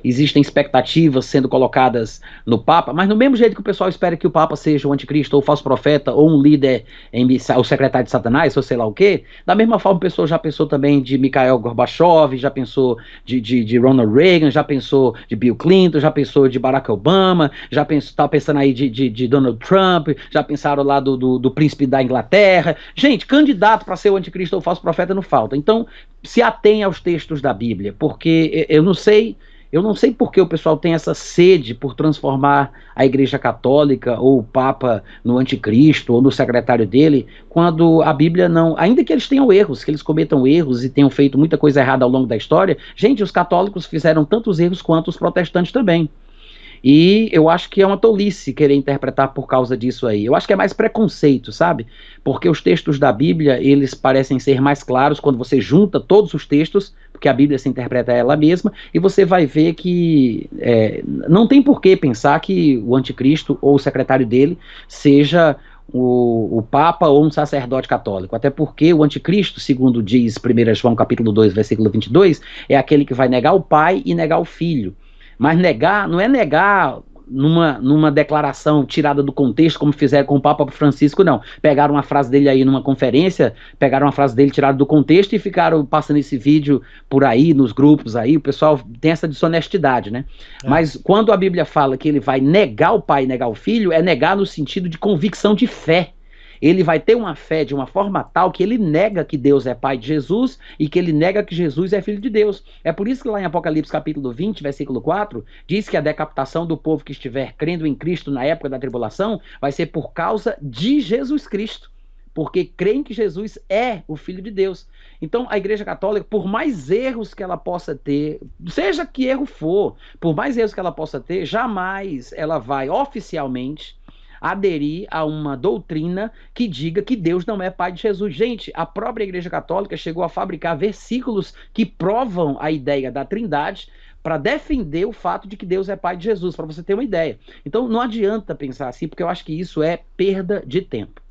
existem expectativas sendo colocadas no Papa, mas no mesmo jeito que o pessoal espera que o Papa seja o anticristo, ou o falso profeta, ou um líder, ou secretário de Satanás, ou sei lá o quê, da mesma forma o pessoal já pensou também de Mikhail Gorbachev, já pensou de Ronald Reagan, já pensou de Bill Clinton, já pensou de Barack Obama, já está pensando aí de Donald Trump, já pensaram lá do príncipe da Inglaterra. Gente, candidato para ser o anticristo ou o falso profeta não falta. Então, se atenha aos textos da Bíblia, porque eu não sei por que o pessoal tem essa sede por transformar a Igreja Católica ou o Papa no anticristo ou no secretário dele, quando a Bíblia não... Ainda que eles tenham erros, que eles cometam erros e tenham feito muita coisa errada ao longo da história, gente, os católicos fizeram tantos erros quanto os protestantes também. E eu acho que é uma tolice querer interpretar por causa disso aí. Eu acho que é mais preconceito, sabe? Porque os textos da Bíblia, eles parecem ser mais claros quando você junta todos os textos, porque a Bíblia se interpreta ela mesma, e você vai ver que não tem por que pensar que o anticristo ou o secretário dele seja o Papa ou um sacerdote católico. Até porque o anticristo, segundo diz 1 João capítulo 2, versículo 22, é aquele que vai negar o Pai e negar o Filho. Mas negar, não é negar numa declaração tirada do contexto, como fizeram com o Papa Francisco, não. Pegaram uma frase dele aí numa conferência, pegaram uma frase dele tirada do contexto e ficaram passando esse vídeo por aí, nos grupos aí, o pessoal tem essa desonestidade, né? Mas quando a Bíblia fala que ele vai negar o Pai e negar o Filho, é negar no sentido de convicção de fé. Ele vai ter uma fé de uma forma tal que ele nega que Deus é pai de Jesus e que ele nega que Jesus é filho de Deus. É por isso que lá em Apocalipse capítulo 20, versículo 4, diz que a decapitação do povo que estiver crendo em Cristo na época da tribulação vai ser por causa de Jesus Cristo, porque creem que Jesus é o Filho de Deus. Então a Igreja Católica, por mais erros que ela possa ter, seja que erro for, por mais erros que ela possa ter, jamais ela vai oficialmente aderir a uma doutrina que diga que Deus não é pai de Jesus. Gente, a própria Igreja Católica chegou a fabricar versículos que provam a ideia da Trindade para defender o fato de que Deus é pai de Jesus, para você ter uma ideia. Então não adianta pensar assim, porque eu acho que isso é perda de tempo.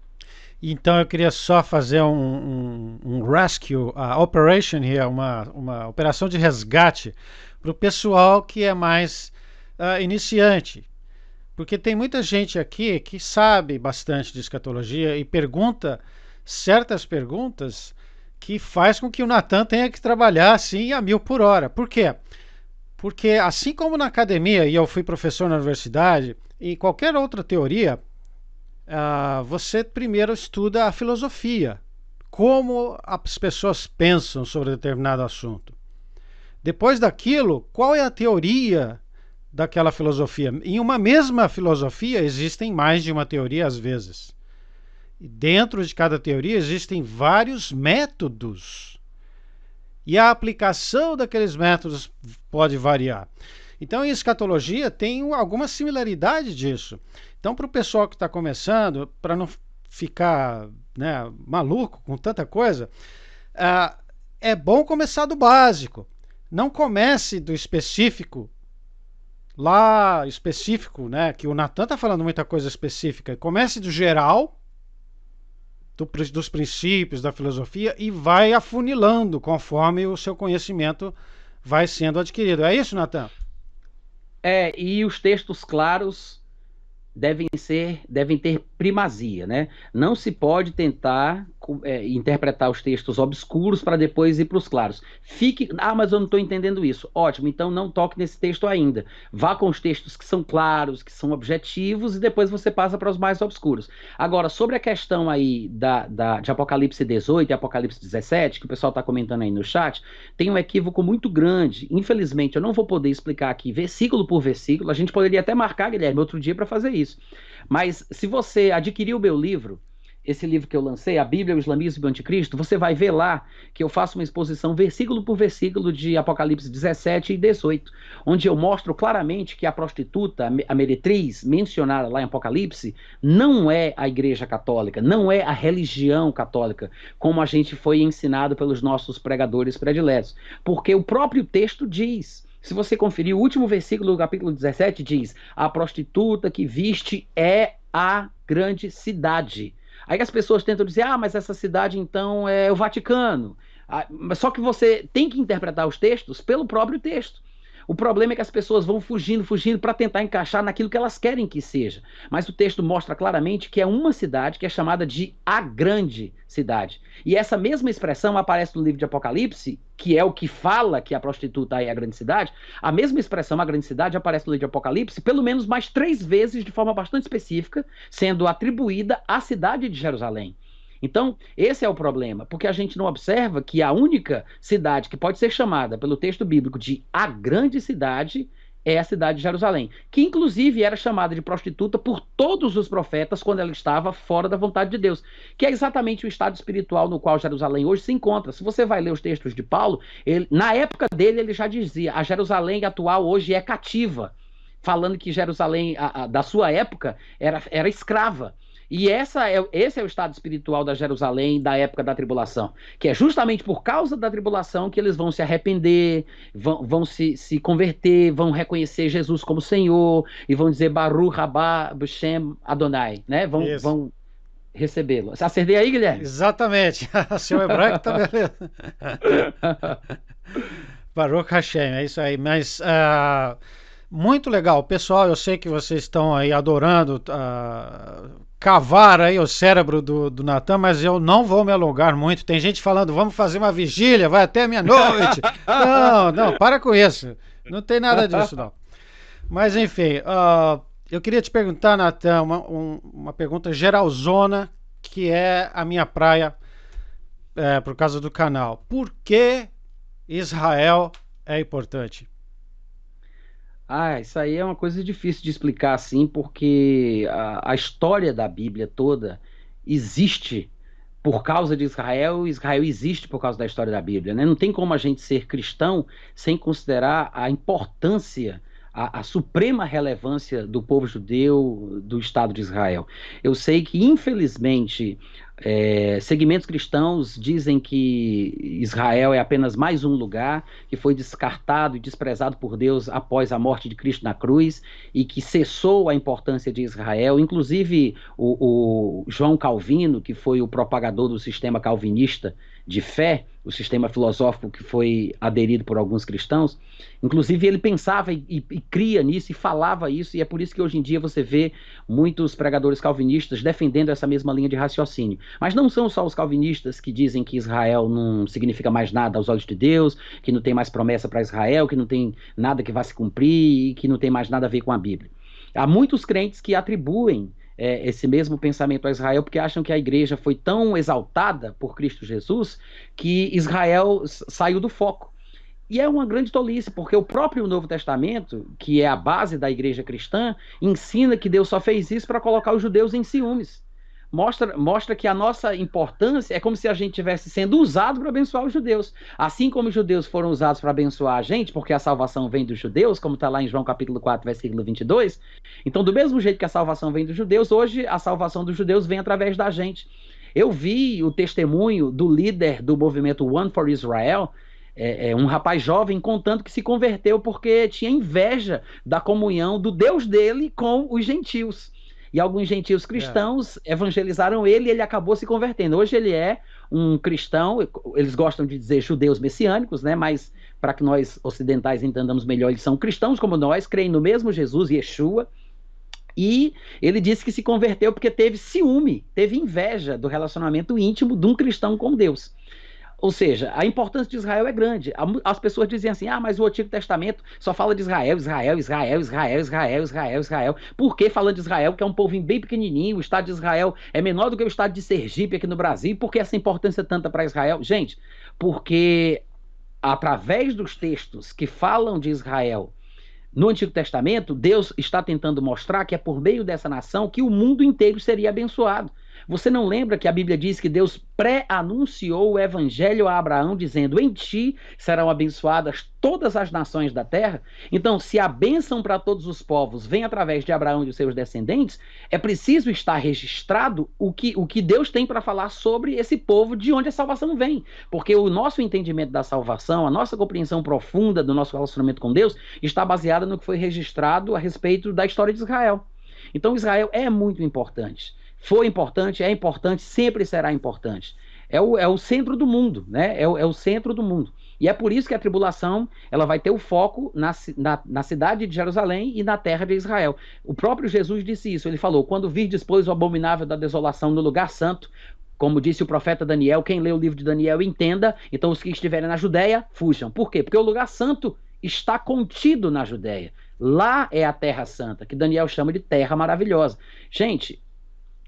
Então eu queria só fazer um rescue operation here, uma operação de resgate para o pessoal que é mais iniciante. Porque tem muita gente aqui que sabe bastante de escatologia e pergunta certas perguntas que faz com que o Natan tenha que trabalhar assim a 1000 por hora. Por quê? Porque assim como na academia, e eu fui professor na universidade, e qualquer outra teoria, você primeiro estuda a filosofia, como as pessoas pensam sobre determinado assunto. Depois daquilo, qual é a teoria daquela filosofia? Em uma mesma filosofia existem mais de uma teoria às vezes. E dentro de cada teoria existem vários métodos. E a aplicação daqueles métodos pode variar. Então, em escatologia tem alguma similaridade disso. Então, para o pessoal que está começando, para não ficar, né, maluco com tanta coisa, é bom começar do básico. Não comece do específico, lá específico, né, que o Natan está falando muita coisa específica. Comece do geral, dos princípios da filosofia, e vai afunilando conforme o seu conhecimento vai sendo adquirido. É isso, Natan? E os textos claros devem ter primazia, né? Não se pode tentar interpretar os textos obscuros para depois ir para os claros. Mas eu não estou entendendo isso. Ótimo, então não toque nesse texto ainda. Vá com os textos que são claros, que são objetivos, e depois você passa para os mais obscuros. Agora, sobre a questão aí de Apocalipse 18 e Apocalipse 17, que o pessoal está comentando aí no chat, tem um equívoco muito grande. Infelizmente, eu não vou poder explicar aqui versículo por versículo. A gente poderia até marcar, Guilherme, outro dia para fazer isso. Mas se você adquirir o meu livro, esse livro que eu lancei, A Bíblia, o Islamismo e o Anticristo, você vai ver lá que eu faço uma exposição versículo por versículo de Apocalipse 17 e 18, onde eu mostro claramente que a prostituta, a meretriz, mencionada lá em Apocalipse, não é a Igreja Católica, não é a religião católica, como a gente foi ensinado pelos nossos pregadores prediletos, porque o próprio texto diz. Se você conferir o último versículo do capítulo 17, diz: a prostituta que viste é a grande cidade. Aí as pessoas tentam dizer: mas essa cidade então é o Vaticano. Só que você tem que interpretar os textos pelo próprio texto. O problema é que as pessoas vão fugindo para tentar encaixar naquilo que elas querem que seja. Mas o texto mostra claramente que é uma cidade que é chamada de a grande cidade. E essa mesma expressão aparece no livro de Apocalipse, que é o que fala que a prostituta é a grande cidade. A mesma expressão, a grande cidade, aparece no livro de Apocalipse pelo menos mais 3 vezes de forma bastante específica, sendo atribuída à cidade de Jerusalém. Então, esse é o problema, porque a gente não observa que a única cidade que pode ser chamada pelo texto bíblico de a grande cidade é a cidade de Jerusalém, que inclusive era chamada de prostituta por todos os profetas quando ela estava fora da vontade de Deus, que é exatamente o estado espiritual no qual Jerusalém hoje se encontra. Se você vai ler os textos de Paulo, na época dele ele já dizia: a Jerusalém atual hoje é cativa, falando que Jerusalém, da sua época, era escrava. E esse é o estado espiritual da Jerusalém da época da tribulação, que é justamente por causa da tribulação que eles vão se arrepender, vão se converter, vão reconhecer Jesus como Senhor e vão dizer Baruch Rabá B'Shem Adonai, né? Vão recebê-lo. Acertei aí, Guilherme? Exatamente. Seu hebraico tá beleza. Baruch Hashem, é isso aí. Mas muito legal. Pessoal, eu sei que vocês estão aí adorando cavar aí o cérebro do Natan, mas eu não vou me alongar muito. Tem gente falando: vamos fazer uma vigília, vai até meia-noite. Não, para com isso. Não tem nada disso, não. Mas, enfim, eu queria te perguntar, Natan, uma pergunta geralzona, que é a minha praia, por causa do canal. Por que Israel é importante? Isso aí é uma coisa difícil de explicar assim, porque a história da Bíblia toda existe por causa de Israel, e Israel existe por causa da história da Bíblia, né? Não tem como a gente ser cristão sem considerar a importância, a suprema relevância do povo judeu, do Estado de Israel. Eu sei que, infelizmente, segmentos cristãos dizem que Israel é apenas mais um lugar que foi descartado e desprezado por Deus após a morte de Cristo na cruz, e que cessou a importância de Israel. Inclusive o João Calvino, que foi o propagador do sistema calvinista de fé, o sistema filosófico que foi aderido por alguns cristãos, inclusive ele pensava e cria nisso e falava isso, e é por isso que hoje em dia você vê muitos pregadores calvinistas defendendo essa mesma linha de raciocínio. Mas não são só os calvinistas que dizem que Israel não significa mais nada aos olhos de Deus, que não tem mais promessa para Israel, que não tem nada que vá se cumprir e que não tem mais nada a ver com a Bíblia. Há muitos crentes que atribuem esse mesmo pensamento a Israel, porque acham que a igreja foi tão exaltada por Cristo Jesus que Israel saiu do foco. E é uma grande tolice, porque o próprio Novo Testamento, que é a base da igreja cristã, ensina que Deus só fez isso para colocar os judeus em ciúmes. Mostra que a nossa importância é como se a gente estivesse sendo usado para abençoar os judeus. Assim como os judeus foram usados para abençoar a gente, porque a salvação vem dos judeus, como está lá em João capítulo 4, versículo 22. Então, do mesmo jeito que a salvação vem dos judeus, hoje a salvação dos judeus vem através da gente. Eu vi o testemunho do líder do movimento One for Israel, um rapaz jovem contando que se converteu porque tinha inveja da comunhão do Deus dele com os gentios. E alguns gentios cristãos evangelizaram ele e ele acabou se convertendo. Hoje ele é um cristão, eles gostam de dizer judeus messiânicos, né? Mas para que nós ocidentais entendamos melhor, eles são cristãos como nós, creem no mesmo Jesus, Yeshua. E ele disse que se converteu porque teve ciúme, teve inveja do relacionamento íntimo de um cristão com Deus. Ou seja, a importância de Israel é grande. As pessoas dizem assim, mas o Antigo Testamento só fala de Israel, Israel, Israel, Israel, Israel, Israel, Israel. Por que falando de Israel, que é um povinho bem pequenininho, o Estado de Israel é menor do que o Estado de Sergipe aqui no Brasil? Por que essa importância tanta para Israel? Gente, porque através dos textos que falam de Israel no Antigo Testamento, Deus está tentando mostrar que é por meio dessa nação que o mundo inteiro seria abençoado. Você não lembra que a Bíblia diz que Deus pré-anunciou o evangelho a Abraão, dizendo, em ti serão abençoadas todas as nações da terra? Então, se a bênção para todos os povos vem através de Abraão e dos seus descendentes, é preciso estar registrado o que Deus tem para falar sobre esse povo, de onde a salvação vem. Porque o nosso entendimento da salvação, a nossa compreensão profunda do nosso relacionamento com Deus, está baseada no que foi registrado a respeito da história de Israel. Então, Israel é muito importante. Foi importante, é importante, sempre será importante. É o centro do mundo, né? É o centro do mundo. E é por isso que a tribulação ela vai ter o foco na cidade de Jerusalém e na terra de Israel. O próprio Jesus disse isso. Ele falou, quando virdes, pois, o abominável da desolação no lugar santo, como disse o profeta Daniel, quem lê o livro de Daniel entenda, então os que estiverem na Judéia, fujam. Por quê? Porque o lugar santo está contido na Judéia. Lá é a terra santa, que Daniel chama de terra maravilhosa. Gente,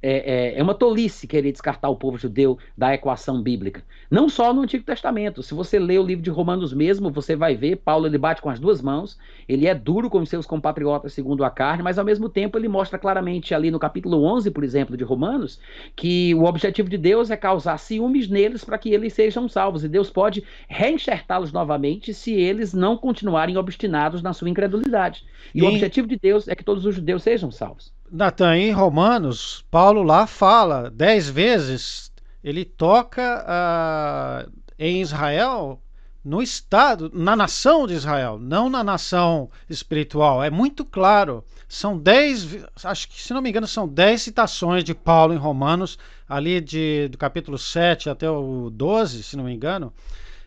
é uma tolice querer descartar o povo judeu da equação bíblica. Não só no Antigo Testamento. Se você ler o livro de Romanos mesmo, você vai ver, Paulo ele bate com as duas mãos, ele é duro com os seus compatriotas segundo a carne, mas ao mesmo tempo ele mostra claramente ali no capítulo 11, por exemplo, de Romanos, que o objetivo de Deus é causar ciúmes neles para que eles sejam salvos. E Deus pode reenxertá-los novamente se eles não continuarem obstinados na sua incredulidade. E o objetivo de Deus é que todos os judeus sejam salvos. Natan, em Romanos, Paulo lá fala 10 vezes, ele toca em Israel, no Estado, na nação de Israel, não na nação espiritual. É muito claro. São 10, acho que se não me engano, são 10 citações de Paulo em Romanos, ali do capítulo 7 até o 12, se não me engano.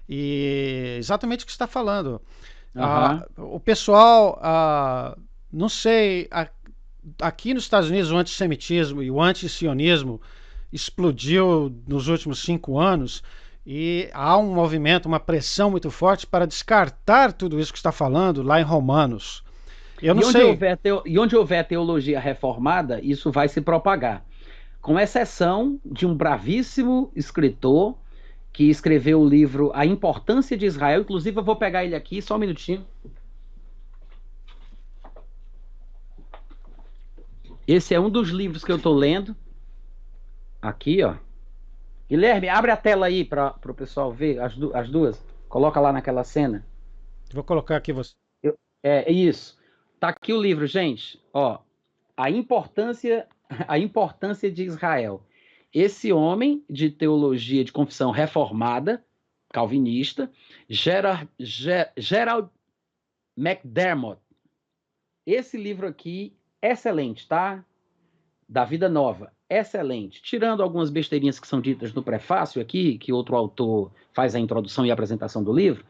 E exatamente o que você está falando. O pessoal, não sei, aqui nos Estados Unidos o antissemitismo e o antisionismo explodiu nos últimos 5 anos e há um movimento, uma pressão muito forte para descartar tudo isso que está falando lá em Romanos. Eu não sei. E onde houver teologia reformada, isso vai se propagar. Com exceção de um bravíssimo escritor que escreveu o livro A Importância de Israel. Inclusive, eu vou pegar ele aqui, só um minutinho. Esse é um dos livros que eu estou lendo. Aqui, ó. Guilherme, abre a tela aí para o pessoal ver as duas. Coloca lá naquela cena. Vou colocar aqui você. É isso. Tá aqui o livro, gente. Ó, a importância de Israel. Esse homem de teologia de confissão reformada, calvinista, Gerald McDermott. Esse livro aqui, excelente, tá? Da Vida Nova, excelente. Tirando algumas besteirinhas que são ditas no prefácio aqui, que outro autor faz a introdução e a apresentação do livro,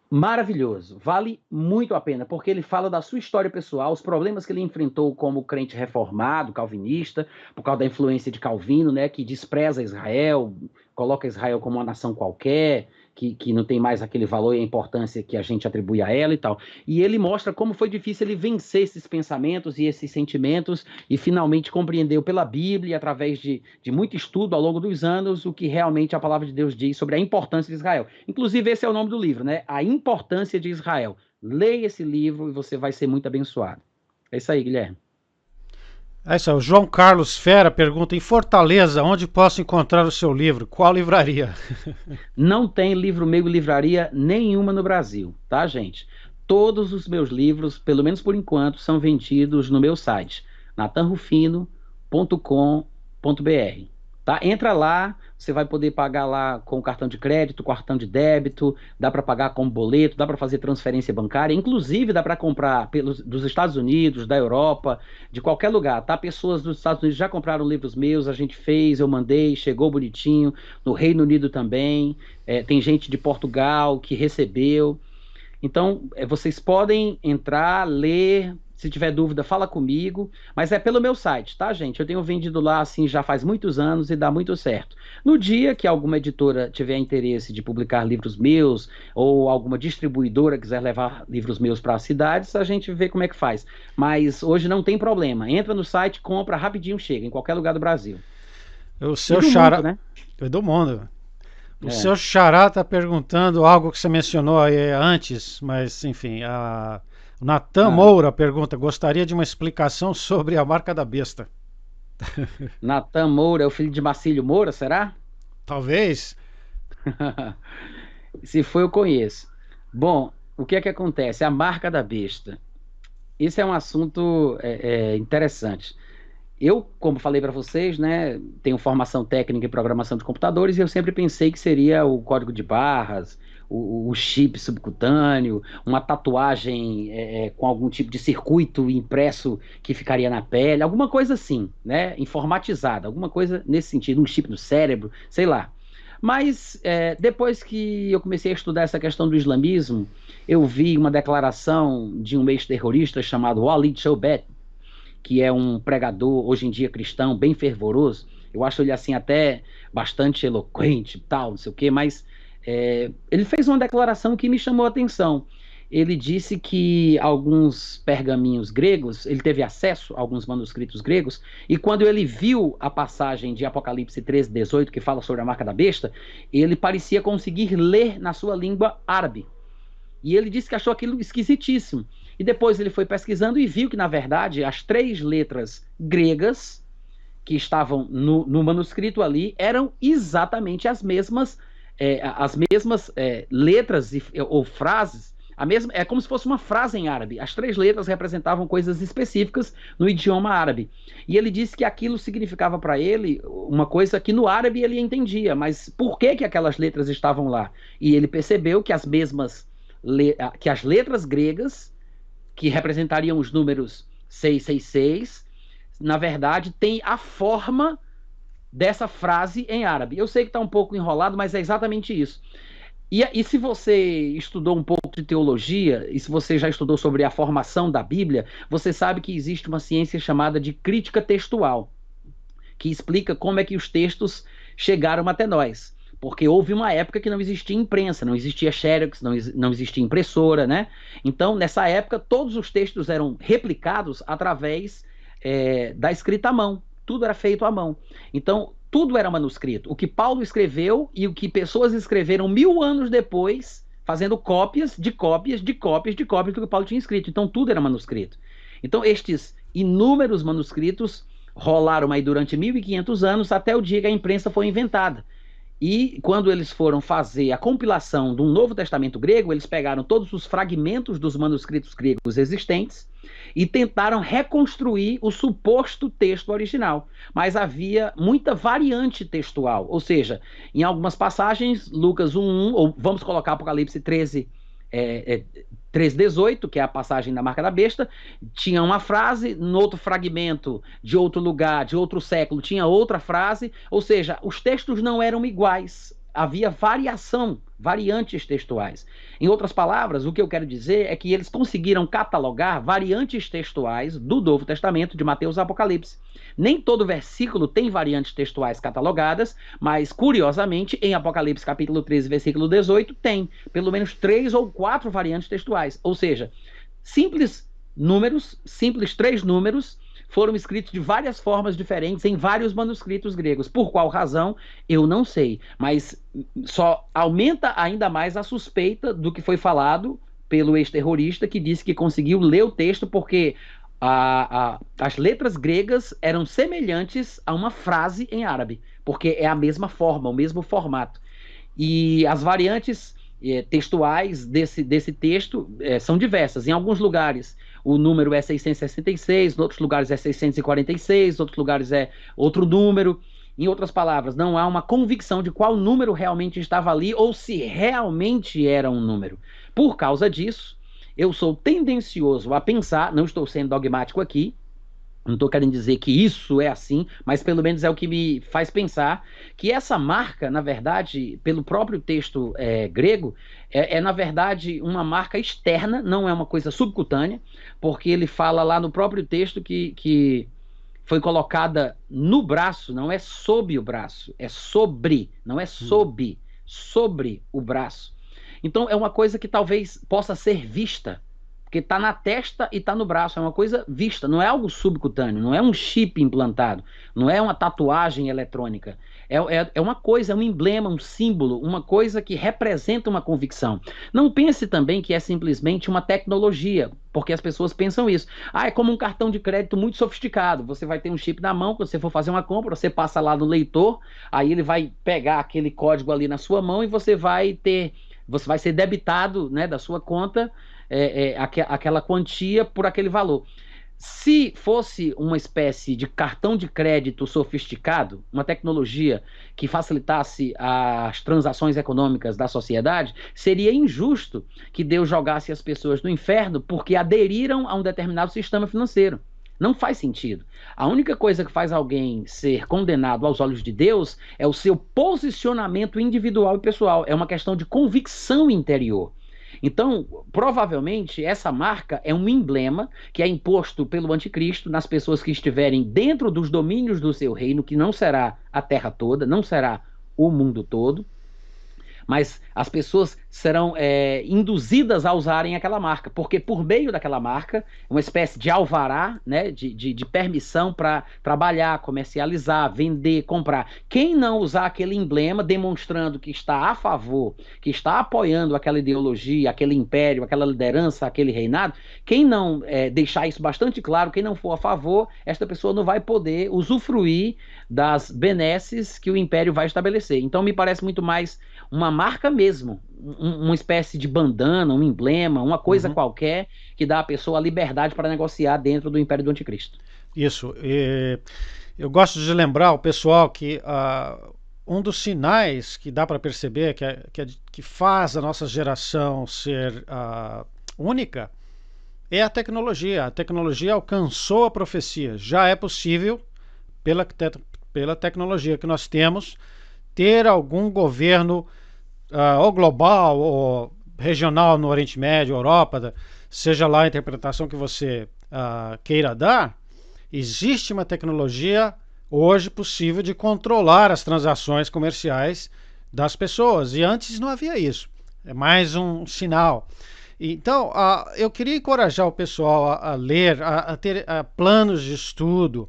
maravilhoso, vale muito a pena, porque ele fala da sua história pessoal, os problemas que ele enfrentou como crente reformado, calvinista, por causa da influência de Calvino, né, que despreza Israel, coloca Israel como uma nação qualquer, que não tem mais aquele valor e a importância que a gente atribui a ela e tal. E ele mostra como foi difícil ele vencer esses pensamentos e esses sentimentos e finalmente compreendeu pela Bíblia, através de muito estudo ao longo dos anos, o que realmente a palavra de Deus diz sobre a importância de Israel. Inclusive, esse é o nome do livro, né? A Importância de Israel. Leia esse livro e você vai ser muito abençoado. É isso aí, Guilherme. É isso aí. O João Carlos Fera pergunta: em Fortaleza, onde posso encontrar o seu livro? Qual livraria? Não tem livro meu em livraria nenhuma no Brasil, tá, gente? Todos os meus livros, pelo menos por enquanto, são vendidos no meu site, natanrufino.com.br. Tá? Entra lá, você vai poder pagar lá com cartão de crédito, cartão de débito, dá para pagar com boleto, dá para fazer transferência bancária, inclusive dá para comprar dos Estados Unidos, da Europa, de qualquer lugar, tá? Pessoas dos Estados Unidos já compraram livros meus, a gente fez, eu mandei, chegou bonitinho, no Reino Unido também, tem gente de Portugal que recebeu. Então, vocês podem entrar, ler, se tiver dúvida, fala comigo, mas é pelo meu site, tá, gente? Eu tenho vendido lá, assim, já faz muitos anos e dá muito certo. No dia que alguma editora tiver interesse de publicar livros meus, ou alguma distribuidora quiser levar livros meus para as cidades, a gente vê como é que faz. Mas hoje não tem problema. Entra no site, compra, rapidinho chega, em qualquer lugar do Brasil. O seu xará, né? Do mundo. O seu xará está perguntando algo que você mencionou aí antes, mas enfim, o Natan Moura pergunta: gostaria de uma explicação sobre a marca da besta. Natan Moura é o filho de Marcílio Moura, será? Talvez. Se for, eu conheço. Bom, o que é que acontece? A marca da besta. Esse é um assunto interessante. Eu, como falei para vocês, né, tenho formação técnica em programação de computadores e eu sempre pensei que seria o código de barras, o chip subcutâneo, uma tatuagem com algum tipo de circuito impresso que ficaria na pele, alguma coisa assim, né, informatizada, alguma coisa nesse sentido, um chip no cérebro, sei lá. Mas depois que eu comecei a estudar essa questão do islamismo, eu vi uma declaração de um ex-terrorista chamado Walid Shoebat, que é um pregador, hoje em dia cristão, bem fervoroso. Eu acho ele assim até bastante eloquente, tal, não sei o quê, mas ele fez uma declaração que me chamou a atenção. Ele disse que alguns pergaminhos gregos, ele teve acesso a alguns manuscritos gregos, e quando ele viu a passagem de Apocalipse 13:18, que fala sobre a marca da besta, ele parecia conseguir ler na sua língua árabe. E ele disse que achou aquilo esquisitíssimo. E depois ele foi pesquisando e viu que, na verdade, as 3 letras gregas que estavam no manuscrito ali eram exatamente as mesmas letras ou frases. É como se fosse uma frase em árabe. As 3 letras representavam coisas específicas no idioma árabe. E ele disse que aquilo significava para ele uma coisa que no árabe ele entendia, mas por que aquelas letras estavam lá? E ele percebeu que as letras gregas, que representariam os números 666, na verdade, tem a forma dessa frase em árabe. Eu sei que está um pouco enrolado, mas é exatamente isso. E se você estudou um pouco de teologia, e se você já estudou sobre a formação da Bíblia, você sabe que existe uma ciência chamada de crítica textual, que explica como é que os textos chegaram até nós. Porque houve uma época que não existia imprensa, não existia xerox, não existia impressora, né? Então, nessa época, todos os textos eram replicados através da escrita à mão. Tudo era feito à mão. Então, tudo era manuscrito. O que Paulo escreveu e o que pessoas escreveram 1000 anos depois, fazendo cópias de cópias de cópias de cópias do que Paulo tinha escrito. Então, tudo era manuscrito. Então, estes inúmeros manuscritos rolaram aí durante 1500 anos até o dia que a imprensa foi inventada. E quando eles foram fazer a compilação do Novo Testamento grego, eles pegaram todos os fragmentos dos manuscritos gregos existentes e tentaram reconstruir o suposto texto original. Mas havia muita variante textual, ou seja, em algumas passagens, Lucas 1:1, ou vamos colocar Apocalipse 13:18, que é a passagem da marca da besta, tinha uma frase, no outro fragmento de outro lugar, de outro século, tinha outra frase, ou seja, os textos não eram iguais, havia variação variantes textuais. Em outras palavras, o que eu quero dizer é que eles conseguiram catalogar variantes textuais do Novo Testamento, de Mateus e Apocalipse. Nem todo versículo tem variantes textuais catalogadas, mas, curiosamente, em Apocalipse capítulo 13, versículo 18, tem pelo menos 3 ou 4 variantes textuais. Ou seja, simples simples 3 números, foram escritos de várias formas diferentes em vários manuscritos gregos. Por qual razão, eu não sei. Mas só aumenta ainda mais a suspeita do que foi falado pelo ex-terrorista, que disse que conseguiu ler o texto porque as letras gregas eram semelhantes a uma frase em árabe, porque é a mesma forma, o mesmo formato. E as variantes textuais desse texto são diversas. Em alguns lugares o número é 666, em outros lugares é 646, em outros lugares é outro número. Em outras palavras, não há uma convicção de qual número realmente estava ali ou se realmente era um número. Por causa disso, eu sou tendencioso a pensar, não estou sendo dogmático aqui, não estou querendo dizer que isso é assim, mas pelo menos é o que me faz pensar que essa marca, na verdade, pelo próprio texto grego, na verdade, uma marca externa, não é uma coisa subcutânea, porque ele fala lá no próprio texto que foi colocada no braço, não é sob o braço, é sobre, não é sob, sobre o braço. Então é uma coisa que talvez possa ser vista, porque está na testa e está no braço, é uma coisa vista, não é algo subcutâneo, não é um chip implantado, não é uma tatuagem eletrônica, é uma coisa, é um emblema, um símbolo, uma coisa que representa uma convicção. Não pense também que é simplesmente uma tecnologia, porque as pessoas pensam isso. É como um cartão de crédito muito sofisticado, você vai ter um chip na mão, quando você for fazer uma compra, você passa lá no leitor, aí ele vai pegar aquele código ali na sua mão e você vai ser debitado, né, da sua conta, aquela quantia por aquele valor. Se fosse uma espécie de cartão de crédito sofisticado, uma tecnologia que facilitasse as transações econômicas da sociedade, seria injusto que Deus jogasse as pessoas no inferno porque aderiram a um determinado sistema financeiro. Não faz sentido. A única coisa que faz alguém ser condenado aos olhos de Deus é o seu posicionamento individual e pessoal. É uma questão de convicção interior. Então, provavelmente, essa marca é um emblema que é imposto pelo anticristo nas pessoas que estiverem dentro dos domínios do seu reino, que não será a terra toda, não será o mundo todo, mas as pessoas serão induzidas a usarem aquela marca, porque por meio daquela marca, uma espécie de alvará, né, de permissão para trabalhar, comercializar, vender, comprar. Quem não usar aquele emblema demonstrando que está a favor, que está apoiando aquela ideologia, aquele império, aquela liderança, aquele reinado, quem não deixar isso bastante claro, quem não for a favor, esta pessoa não vai poder usufruir das benesses que o império vai estabelecer. Então me parece muito mais uma marca mesmo, uma espécie de bandana, um emblema, uma coisa qualquer que dá à pessoa a liberdade para negociar dentro do império do anticristo. Isso. Eu gosto de lembrar o pessoal que um dos sinais que dá para perceber que faz a nossa geração ser única é a tecnologia. A tecnologia alcançou a profecia. Já é possível, pela tecnologia que nós temos, ter algum governo ou global ou regional no Oriente Médio, Europa, seja lá a interpretação que você queira dar, existe uma tecnologia hoje possível de controlar as transações comerciais das pessoas, e antes não havia isso. É mais um sinal. Então, eu queria encorajar o pessoal a ler, a ter planos de estudo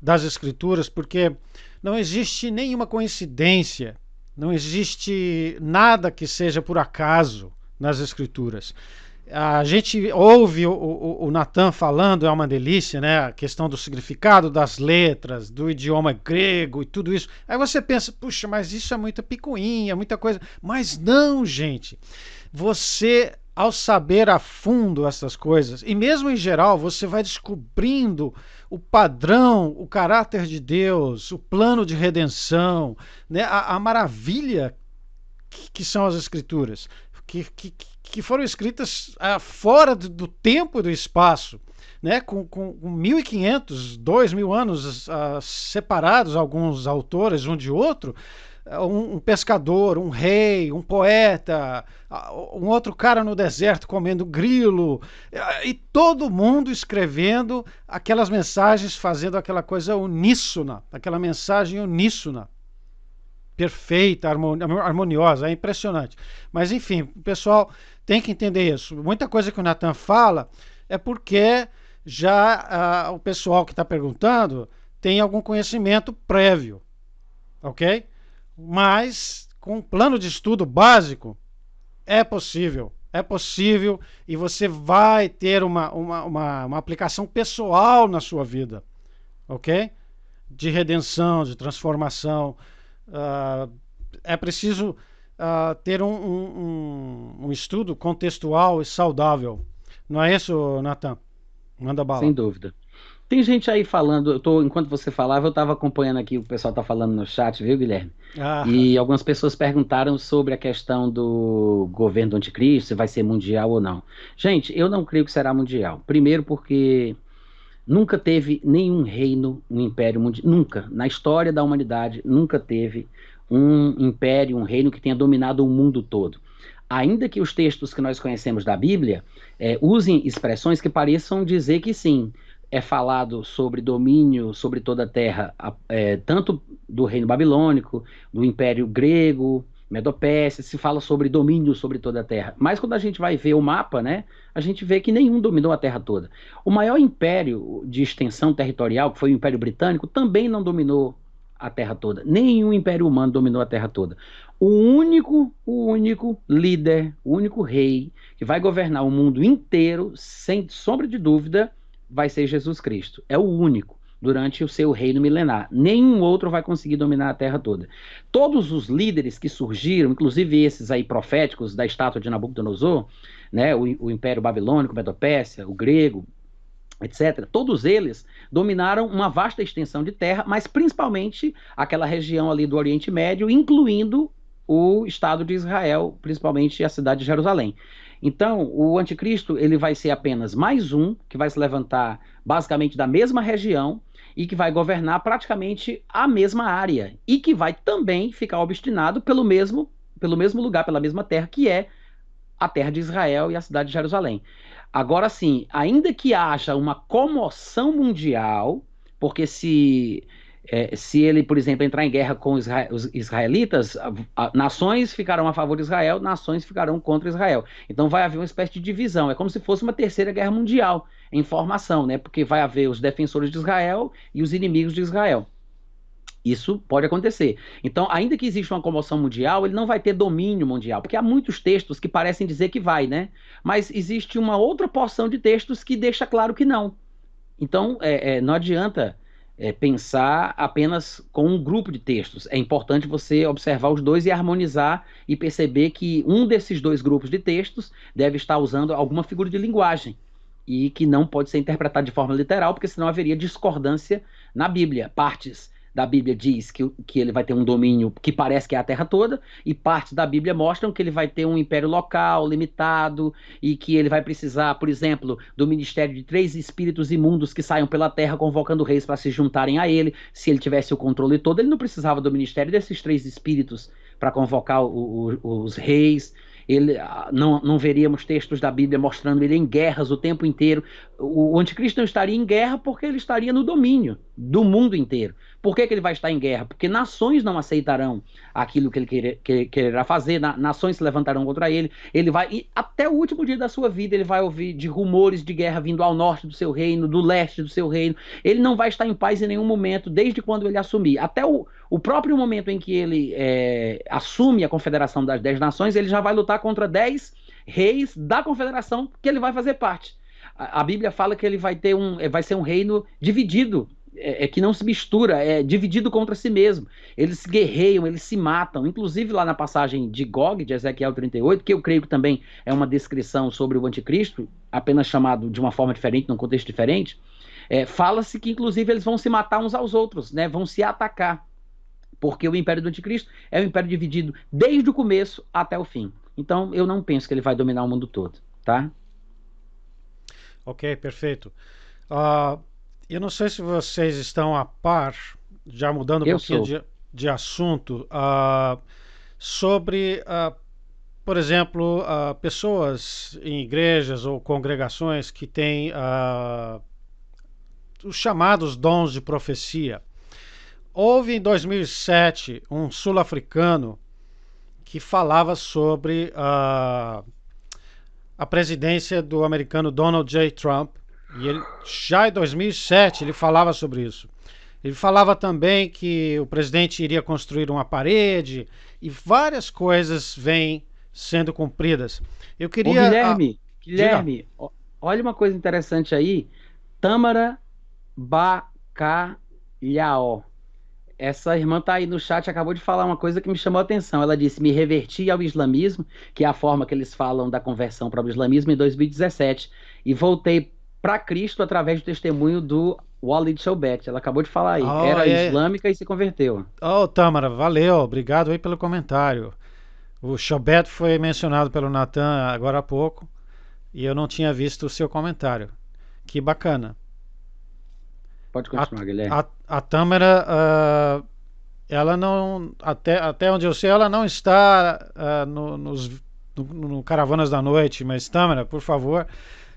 das Escrituras, porque não existe nenhuma coincidência, não existe nada que seja por acaso nas Escrituras. A gente ouve o Natan falando, é uma delícia, né? A questão do significado das letras, do idioma grego e tudo isso. Aí você pensa, puxa, mas isso é muita picuinha, muita coisa. Mas não, gente. Você, ao saber a fundo essas coisas, e mesmo em geral, você vai descobrindo o padrão, o caráter de Deus, o plano de redenção, né? A maravilha que são as Escrituras, que foram escritas fora do tempo e do espaço, né? com 1.500, 2.000 anos separados, alguns autores um de outro, um pescador, um rei, um poeta, um outro cara no deserto comendo grilo, e todo mundo escrevendo aquelas mensagens, fazendo aquela coisa uníssona, aquela mensagem uníssona, perfeita, harmoniosa, é impressionante. Mas enfim, o pessoal tem que entender isso. Muita coisa que o Natan fala é porque já o pessoal que está perguntando tem algum conhecimento prévio, ok? Mas com um plano de estudo básico é possível e você vai ter uma aplicação pessoal na sua vida, ok? De redenção, de transformação. É preciso ter um estudo contextual e saudável. Não é isso, Natan? Manda Sem bala. dúvida. Tem gente aí falando, enquanto você falava, eu estava acompanhando aqui o pessoal está falando no chat, viu, Guilherme? Ah, E algumas pessoas perguntaram sobre a questão do governo do anticristo, se vai ser mundial ou não. Gente, eu não creio que será mundial. Primeiro porque nunca teve nenhum reino, um império mundial, nunca, na história da humanidade, nunca teve um império, um reino que tenha dominado o mundo todo. Ainda que os textos que nós conhecemos da Bíblia usem expressões que pareçam dizer que sim, é falado sobre domínio sobre toda a terra, tanto do reino babilônico, do império grego, Medopécia, se fala sobre domínio sobre toda a terra. Mas quando a gente vai ver o mapa, né, a gente vê que nenhum dominou a terra toda. O maior império de extensão territorial, que foi o Império Britânico, também não dominou a terra toda. Nenhum império humano dominou a terra toda. O único líder, o único rei que vai governar o mundo inteiro, sem sombra de dúvida, vai ser Jesus Cristo. É o único durante o seu reino milenar. Nenhum outro vai conseguir dominar a terra toda. Todos os líderes que surgiram, inclusive esses aí proféticos da estátua de Nabucodonosor, né, o Império Babilônico, Medopécia, o grego, etc., todos eles dominaram uma vasta extensão de terra, mas principalmente aquela região ali do Oriente Médio, incluindo o Estado de Israel, principalmente a cidade de Jerusalém. Então, o anticristo ele vai ser apenas mais um que vai se levantar basicamente da mesma região e que vai governar praticamente a mesma área e que vai também ficar obstinado pelo mesmo lugar, pela mesma terra, que é a terra de Israel e a cidade de Jerusalém. Agora sim, ainda que haja uma comoção mundial, porque se ele, por exemplo, entrar em guerra com os israelitas, nações ficarão a favor de Israel, nações ficarão contra Israel. Então vai haver uma espécie de divisão. É como se fosse uma terceira guerra mundial em formação, né? Porque vai haver os defensores de Israel e os inimigos de Israel. Isso pode acontecer. Então, ainda que exista uma comoção mundial, ele não vai ter domínio mundial, porque há muitos textos que parecem dizer que vai, né? Mas existe uma outra porção de textos que deixa claro que não. Então, não adianta pensar apenas com um grupo de textos. É importante você observar os dois e harmonizar e perceber que um desses dois grupos de textos deve estar usando alguma figura de linguagem e que não pode ser interpretado de forma literal, porque senão haveria discordância na Bíblia. Partes da Bíblia diz que ele vai ter um domínio que parece que é a terra toda, e partes da Bíblia mostram que ele vai ter um império local, limitado, e que ele vai precisar, por exemplo, do ministério de 3 espíritos imundos que saiam pela terra convocando reis para se juntarem a ele. Se ele tivesse o controle todo, ele não precisava do ministério desses 3 espíritos para convocar os reis. Não veríamos textos da Bíblia mostrando ele em guerras o tempo inteiro. O anticristo não estaria em guerra porque ele estaria no domínio do mundo inteiro. Por que ele vai estar em guerra? Porque nações não aceitarão aquilo que ele quererá fazer, nações se levantarão contra ele. Ele vai, e até o último dia da sua vida, ele vai ouvir de rumores de guerra vindo ao norte do seu reino, do leste do seu reino. Ele não vai estar em paz em nenhum momento, desde quando ele assumir. Até o próprio momento em que ele assume a confederação das 10 nações, ele já vai lutar contra 10 reis da confederação que ele vai fazer parte. A Bíblia fala que ele vai ser um reino dividido, que não se mistura, é dividido contra si mesmo. Eles guerreiam, eles se matam. Inclusive lá na passagem de Gog, de Ezequiel 38, que eu creio que também é uma descrição sobre o anticristo, apenas chamado de uma forma diferente, num contexto diferente, fala-se que inclusive eles vão se matar uns aos outros, né? Vão se atacar. Porque o império do anticristo é um império dividido desde o começo até o fim. Então eu não penso que ele vai dominar o mundo todo, tá? ok, perfeito. Eu não sei se vocês estão a par, já mudando um Eu pouquinho sou. de. de assunto sobre, por exemplo, pessoas em igrejas ou congregações que têm os chamados dons de profecia. Houve em 2007 um sul-africano que falava sobre a presidência do americano Donald J. Trump. E ele, já em 2007 ele falava sobre isso. Ele falava também que o presidente iria construir uma parede e várias coisas vêm sendo cumpridas. Eu Ô, queria. Guilherme, Diga. Guilherme, olha uma coisa interessante aí. Tâmara Bacalhau. Essa irmã tá aí no chat, acabou de falar uma coisa que me chamou a atenção. Ela disse: me reverti ao islamismo, que é a forma que eles falam da conversão para o islamismo, em 2017, e voltei para Cristo através do testemunho do Walid Shoubet. Ela acabou de falar aí. Oh, Era islâmica e se converteu. oh, Tâmara, valeu, obrigado aí pelo comentário. O Chobet foi mencionado pelo Natan agora há pouco e eu não tinha visto o seu comentário. Que bacana. Pode A, continuar, Guilherme. a Tâmara, ela não, até onde eu sei, ela não está no Caravanas da Noite, mas Tâmara, por favor,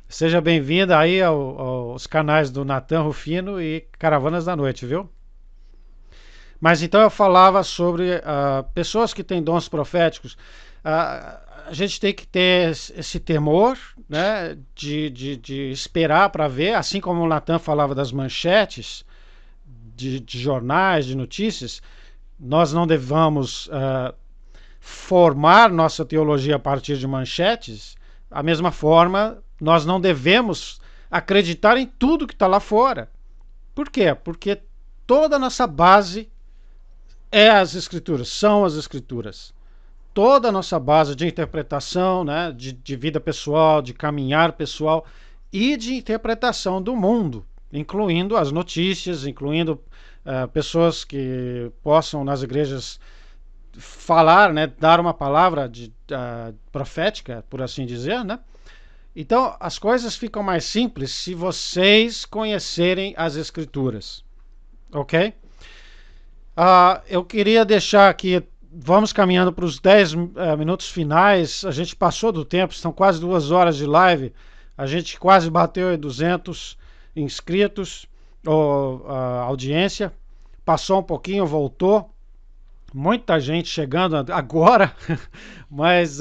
seja bem-vinda aí aos canais do Natan Rufino e Caravanas da Noite, viu? Mas então eu falava sobre pessoas que têm dons proféticos. A gente tem que ter esse temor, né, de esperar para ver, assim como o Natan falava das manchetes de jornais, de notícias. Nós não devemos formar nossa teologia a partir de manchetes. Da mesma forma, nós não devemos acreditar em tudo que está lá fora. Por quê? Porque toda a nossa base é as escrituras, são as escrituras. Toda a nossa base de interpretação, né, de vida pessoal, de caminhar pessoal e de interpretação do mundo, incluindo as notícias, incluindo pessoas que possam nas igrejas falar, né, dar uma palavra profética, por assim dizer, né? Então as coisas ficam mais simples se vocês conhecerem as escrituras, ok? Eu queria deixar aqui, vamos caminhando para os 10 minutos finais. A gente passou do tempo, são quase 2 horas de live. A gente quase bateu em 200 inscritos, ou audiência. Passou um pouquinho, voltou. Muita gente chegando agora, mas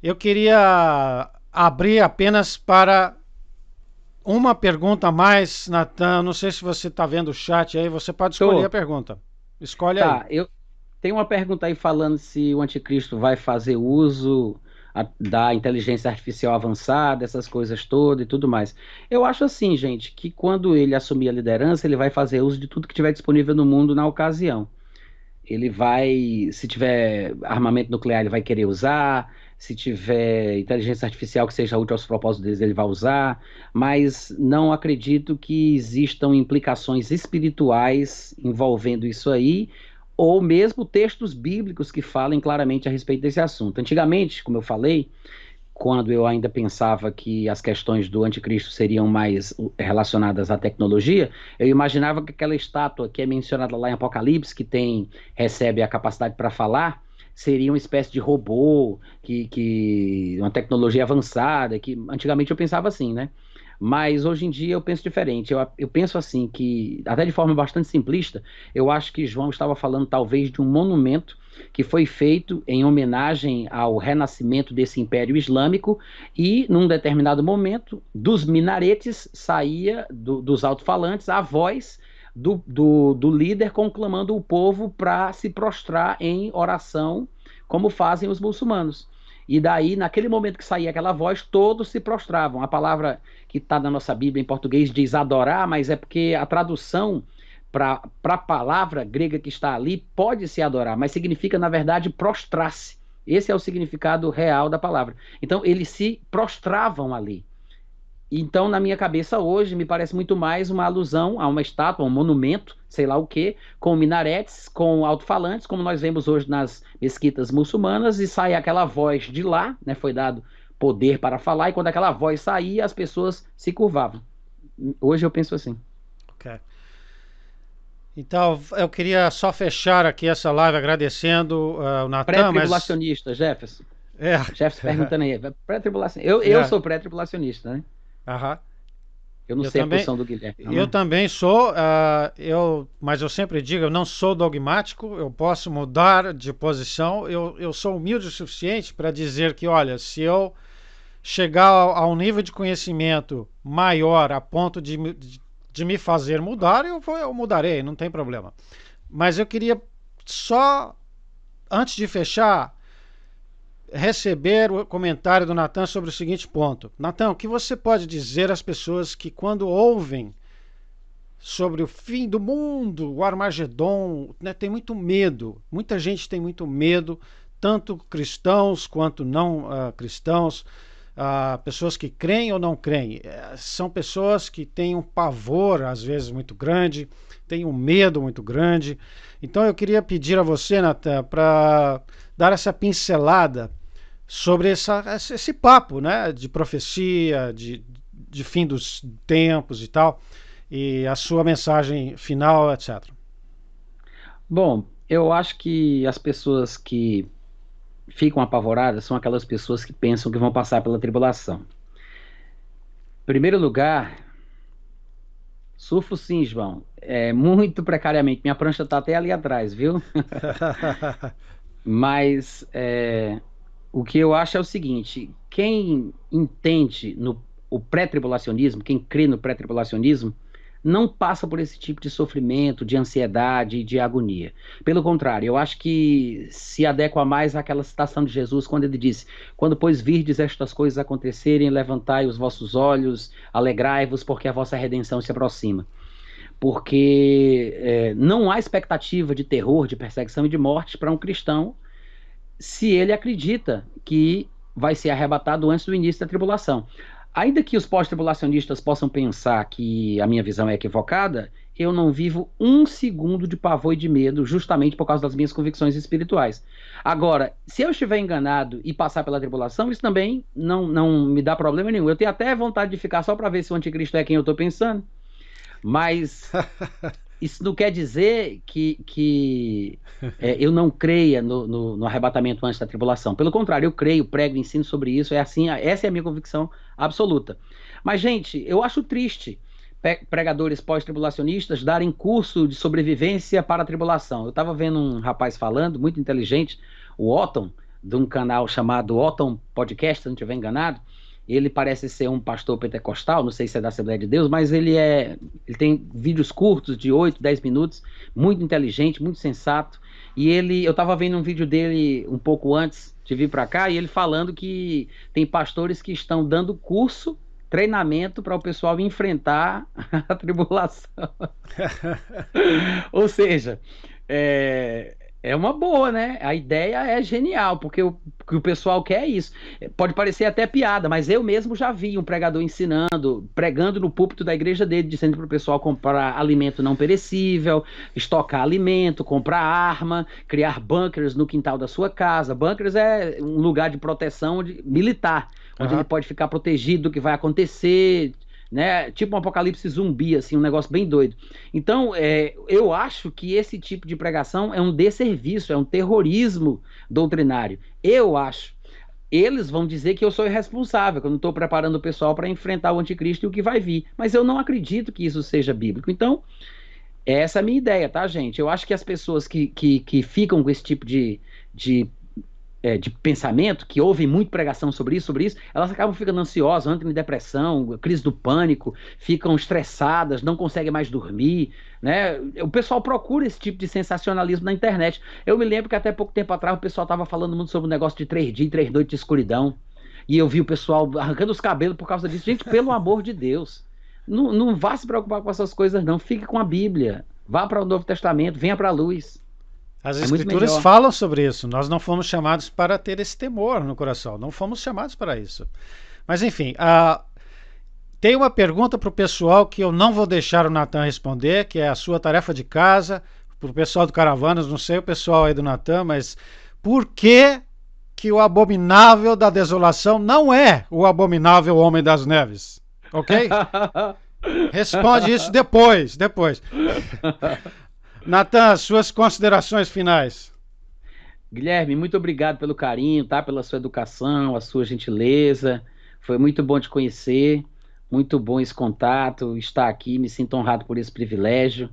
eu queria abrir apenas para uma pergunta a mais, Natan. Não sei se você está vendo o chat aí. Você pode escolher a Tô. pergunta. Escolhe aí. Tá, eu tenho uma pergunta aí falando se o anticristo vai fazer uso da inteligência artificial avançada, essas coisas todas e tudo mais. Eu acho assim, gente, que quando ele assumir a liderança, ele vai fazer uso de tudo que tiver disponível no mundo na ocasião. Ele vai, se tiver armamento nuclear, ele vai querer usar, se tiver inteligência artificial que seja útil aos propósitos deles, ele vai usar, mas não acredito que existam implicações espirituais envolvendo isso aí, ou mesmo textos bíblicos que falem claramente a respeito desse assunto. Antigamente, como eu falei, quando eu ainda pensava que as questões do anticristo seriam mais relacionadas à tecnologia, eu imaginava que aquela estátua que é mencionada lá em Apocalipse, que recebe a capacidade para falar, seria uma espécie de robô, uma tecnologia avançada, que antigamente eu pensava assim, né? Mas hoje em dia eu penso diferente. Eu penso assim que, até de forma bastante simplista, eu acho que João estava falando talvez de um monumento que foi feito em homenagem ao renascimento desse Império Islâmico e, num determinado momento, dos minaretes saía, dos alto-falantes, a voz do líder conclamando o povo para se prostrar em oração, como fazem os muçulmanos. E daí, naquele momento que saía aquela voz, todos se prostravam. A palavra que está na nossa Bíblia em português diz adorar, mas é porque a tradução para a palavra grega que está ali pode se adorar, mas significa, na verdade, prostrar-se. Esse é o significado real da palavra. Então, eles se prostravam ali. Então, na minha cabeça hoje, me parece muito mais uma alusão a uma estátua, um monumento, sei lá o quê, com minaretes, com alto-falantes, como nós vemos hoje nas mesquitas muçulmanas, e sai aquela voz de lá, né, foi dado poder para falar, e quando aquela voz saía, as pessoas se curvavam. Hoje eu penso assim. Ok. Então, eu queria só fechar aqui essa live agradecendo o Natan, mas. Pré-tribulacionista, Jefferson. É, Jefferson perguntando aí, pré-tribulacionista. Eu é, sou pré-tribulacionista, né? aham. Eu não Eu sei a também, posição do Guilherme, não, eu né? também sou, mas eu sempre digo, eu não sou dogmático, eu posso mudar de posição, eu sou humilde o suficiente para dizer que, olha, se eu chegar a um nível de conhecimento maior a ponto de me fazer mudar, eu mudarei, não tem problema. Mas eu queria só, antes de fechar, receber o comentário do Natan sobre o seguinte ponto. Natan, o que você pode dizer às pessoas que quando ouvem sobre o fim do mundo, o Armagedon, né, tem muito medo, muita gente tem muito medo, tanto cristãos quanto não cristãos, pessoas que creem ou não creem, são pessoas que têm um pavor às vezes muito grande, têm um medo muito grande. Então eu queria pedir a você, Natan, para dar essa pincelada sobre esse papo, né, de profecia, de fim dos tempos e tal, e a sua mensagem final, etc. Bom, eu acho que as pessoas que ficam apavoradas são aquelas pessoas que pensam que vão passar pela tribulação. Em primeiro lugar, surfo sim, João. É muito precariamente. Minha prancha tá até ali atrás, viu? Mas o que eu acho é o seguinte: quem entende no o pré-tribulacionismo, quem crê no pré-tribulacionismo, não passa por esse tipo de sofrimento, de ansiedade e de agonia. Pelo contrário, eu acho que se adequa mais àquela citação de Jesus, quando ele disse: Quando, pois, virdes estas coisas acontecerem, levantai os vossos olhos, alegrai-vos, porque a vossa redenção se aproxima. Porque não há expectativa de terror, de perseguição e de morte para um cristão se ele acredita que vai ser arrebatado antes do início da tribulação. Ainda que os pós-tribulacionistas possam pensar que a minha visão é equivocada, eu não vivo um segundo de pavor e de medo, justamente por causa das minhas convicções espirituais. Agora, se eu estiver enganado e passar pela tribulação, isso também não me dá problema nenhum. Eu tenho até vontade de ficar só para ver se o anticristo é quem eu estou pensando, mas isso não quer dizer que eu não creia no arrebatamento antes da tribulação. Pelo contrário, eu creio, prego, ensino sobre isso. É assim, essa é a minha convicção absoluta. Mas, gente, eu acho triste pregadores pós-tribulacionistas darem curso de sobrevivência para a tribulação. Eu estava vendo um rapaz falando, muito inteligente, o Otton, de um canal chamado Otton Podcast, se não estiver enganado. Ele parece ser um pastor pentecostal, não sei se é da Assembleia de Deus, mas ele tem vídeos curtos de 8, 10 minutos, muito inteligente, muito sensato. E eu estava vendo um vídeo dele um pouco antes de vir para cá, e ele falando que tem pastores que estão dando curso, treinamento para o pessoal enfrentar a tribulação. Ou seja, é uma boa, né? A ideia é genial, porque o pessoal quer isso. Pode parecer até piada, mas eu mesmo já vi um pregador ensinando, pregando no púlpito da igreja dele, dizendo para o pessoal comprar alimento não perecível, estocar alimento, comprar arma, criar bunkers no quintal da sua casa. Bunkers é um lugar de proteção militar, onde ele Aham. pode ficar protegido do que vai acontecer, né? Tipo um apocalipse zumbi, assim, um negócio bem doido. Então, eu acho que esse tipo de pregação é um desserviço, é um terrorismo doutrinário. Eu acho. Eles vão dizer que eu sou irresponsável, que eu não estou preparando o pessoal para enfrentar o anticristo e o que vai vir. Mas eu não acredito que isso seja bíblico. Então, essa é a minha ideia, tá, gente? Eu acho que as pessoas que ficam com esse tipo de pensamento, que ouvem muito pregação sobre isso, elas acabam ficando ansiosas, entram em depressão, crise do pânico, ficam estressadas, não conseguem mais dormir, né? O pessoal procura esse tipo de sensacionalismo na internet. Eu me lembro que até pouco tempo atrás o pessoal estava falando muito sobre o negócio de 3 dias e 3 noites de escuridão, e eu vi o pessoal arrancando os cabelos por causa disso. Gente, pelo amor de Deus, não vá se preocupar com essas coisas não, fique com a Bíblia, vá para o Novo Testamento, venha para a luz, As é muito escrituras melhor. falam sobre isso. Nós não fomos chamados para ter esse temor no coração. Não fomos chamados para isso. Mas enfim, tem uma pergunta para o pessoal que eu não vou deixar o Natan responder, que é a sua tarefa de casa, para o pessoal do Caravanas, não sei o pessoal aí do Natan, mas por que o abominável da desolação não é o abominável homem das neves? Ok? Responde isso depois. Natan, suas considerações finais. Guilherme, muito obrigado pelo carinho, tá? Pela sua educação, a sua gentileza. Foi muito bom te conhecer, muito bom esse contato, estar aqui, me sinto honrado por esse privilégio.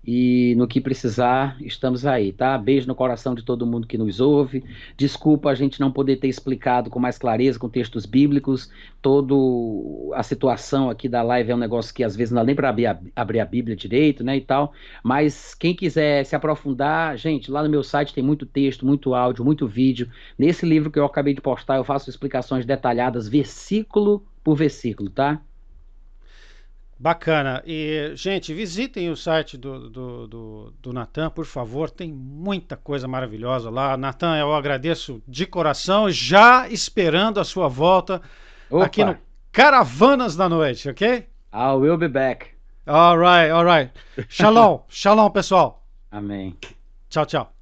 E no que precisar, estamos aí, tá? Beijo no coração de todo mundo que nos ouve. Desculpa a gente não poder ter explicado com mais clareza, com textos bíblicos. Toda a situação aqui da live é um negócio que às vezes não dá nem para abrir a Bíblia direito, né, e tal. Mas quem quiser se aprofundar, gente, lá no meu site tem muito texto, muito áudio, muito vídeo. Nesse livro que eu acabei de postar, eu faço explicações detalhadas, versículo por versículo, tá? Bacana. E, gente, visitem o site do Natan, por favor. Tem muita coisa maravilhosa lá. Natan, eu agradeço de coração, já esperando a sua volta aqui no Opa! Caravanas da Noite, ok? I will be back. All right, all right. Shalom, shalom, pessoal. Amém. Tchau, tchau.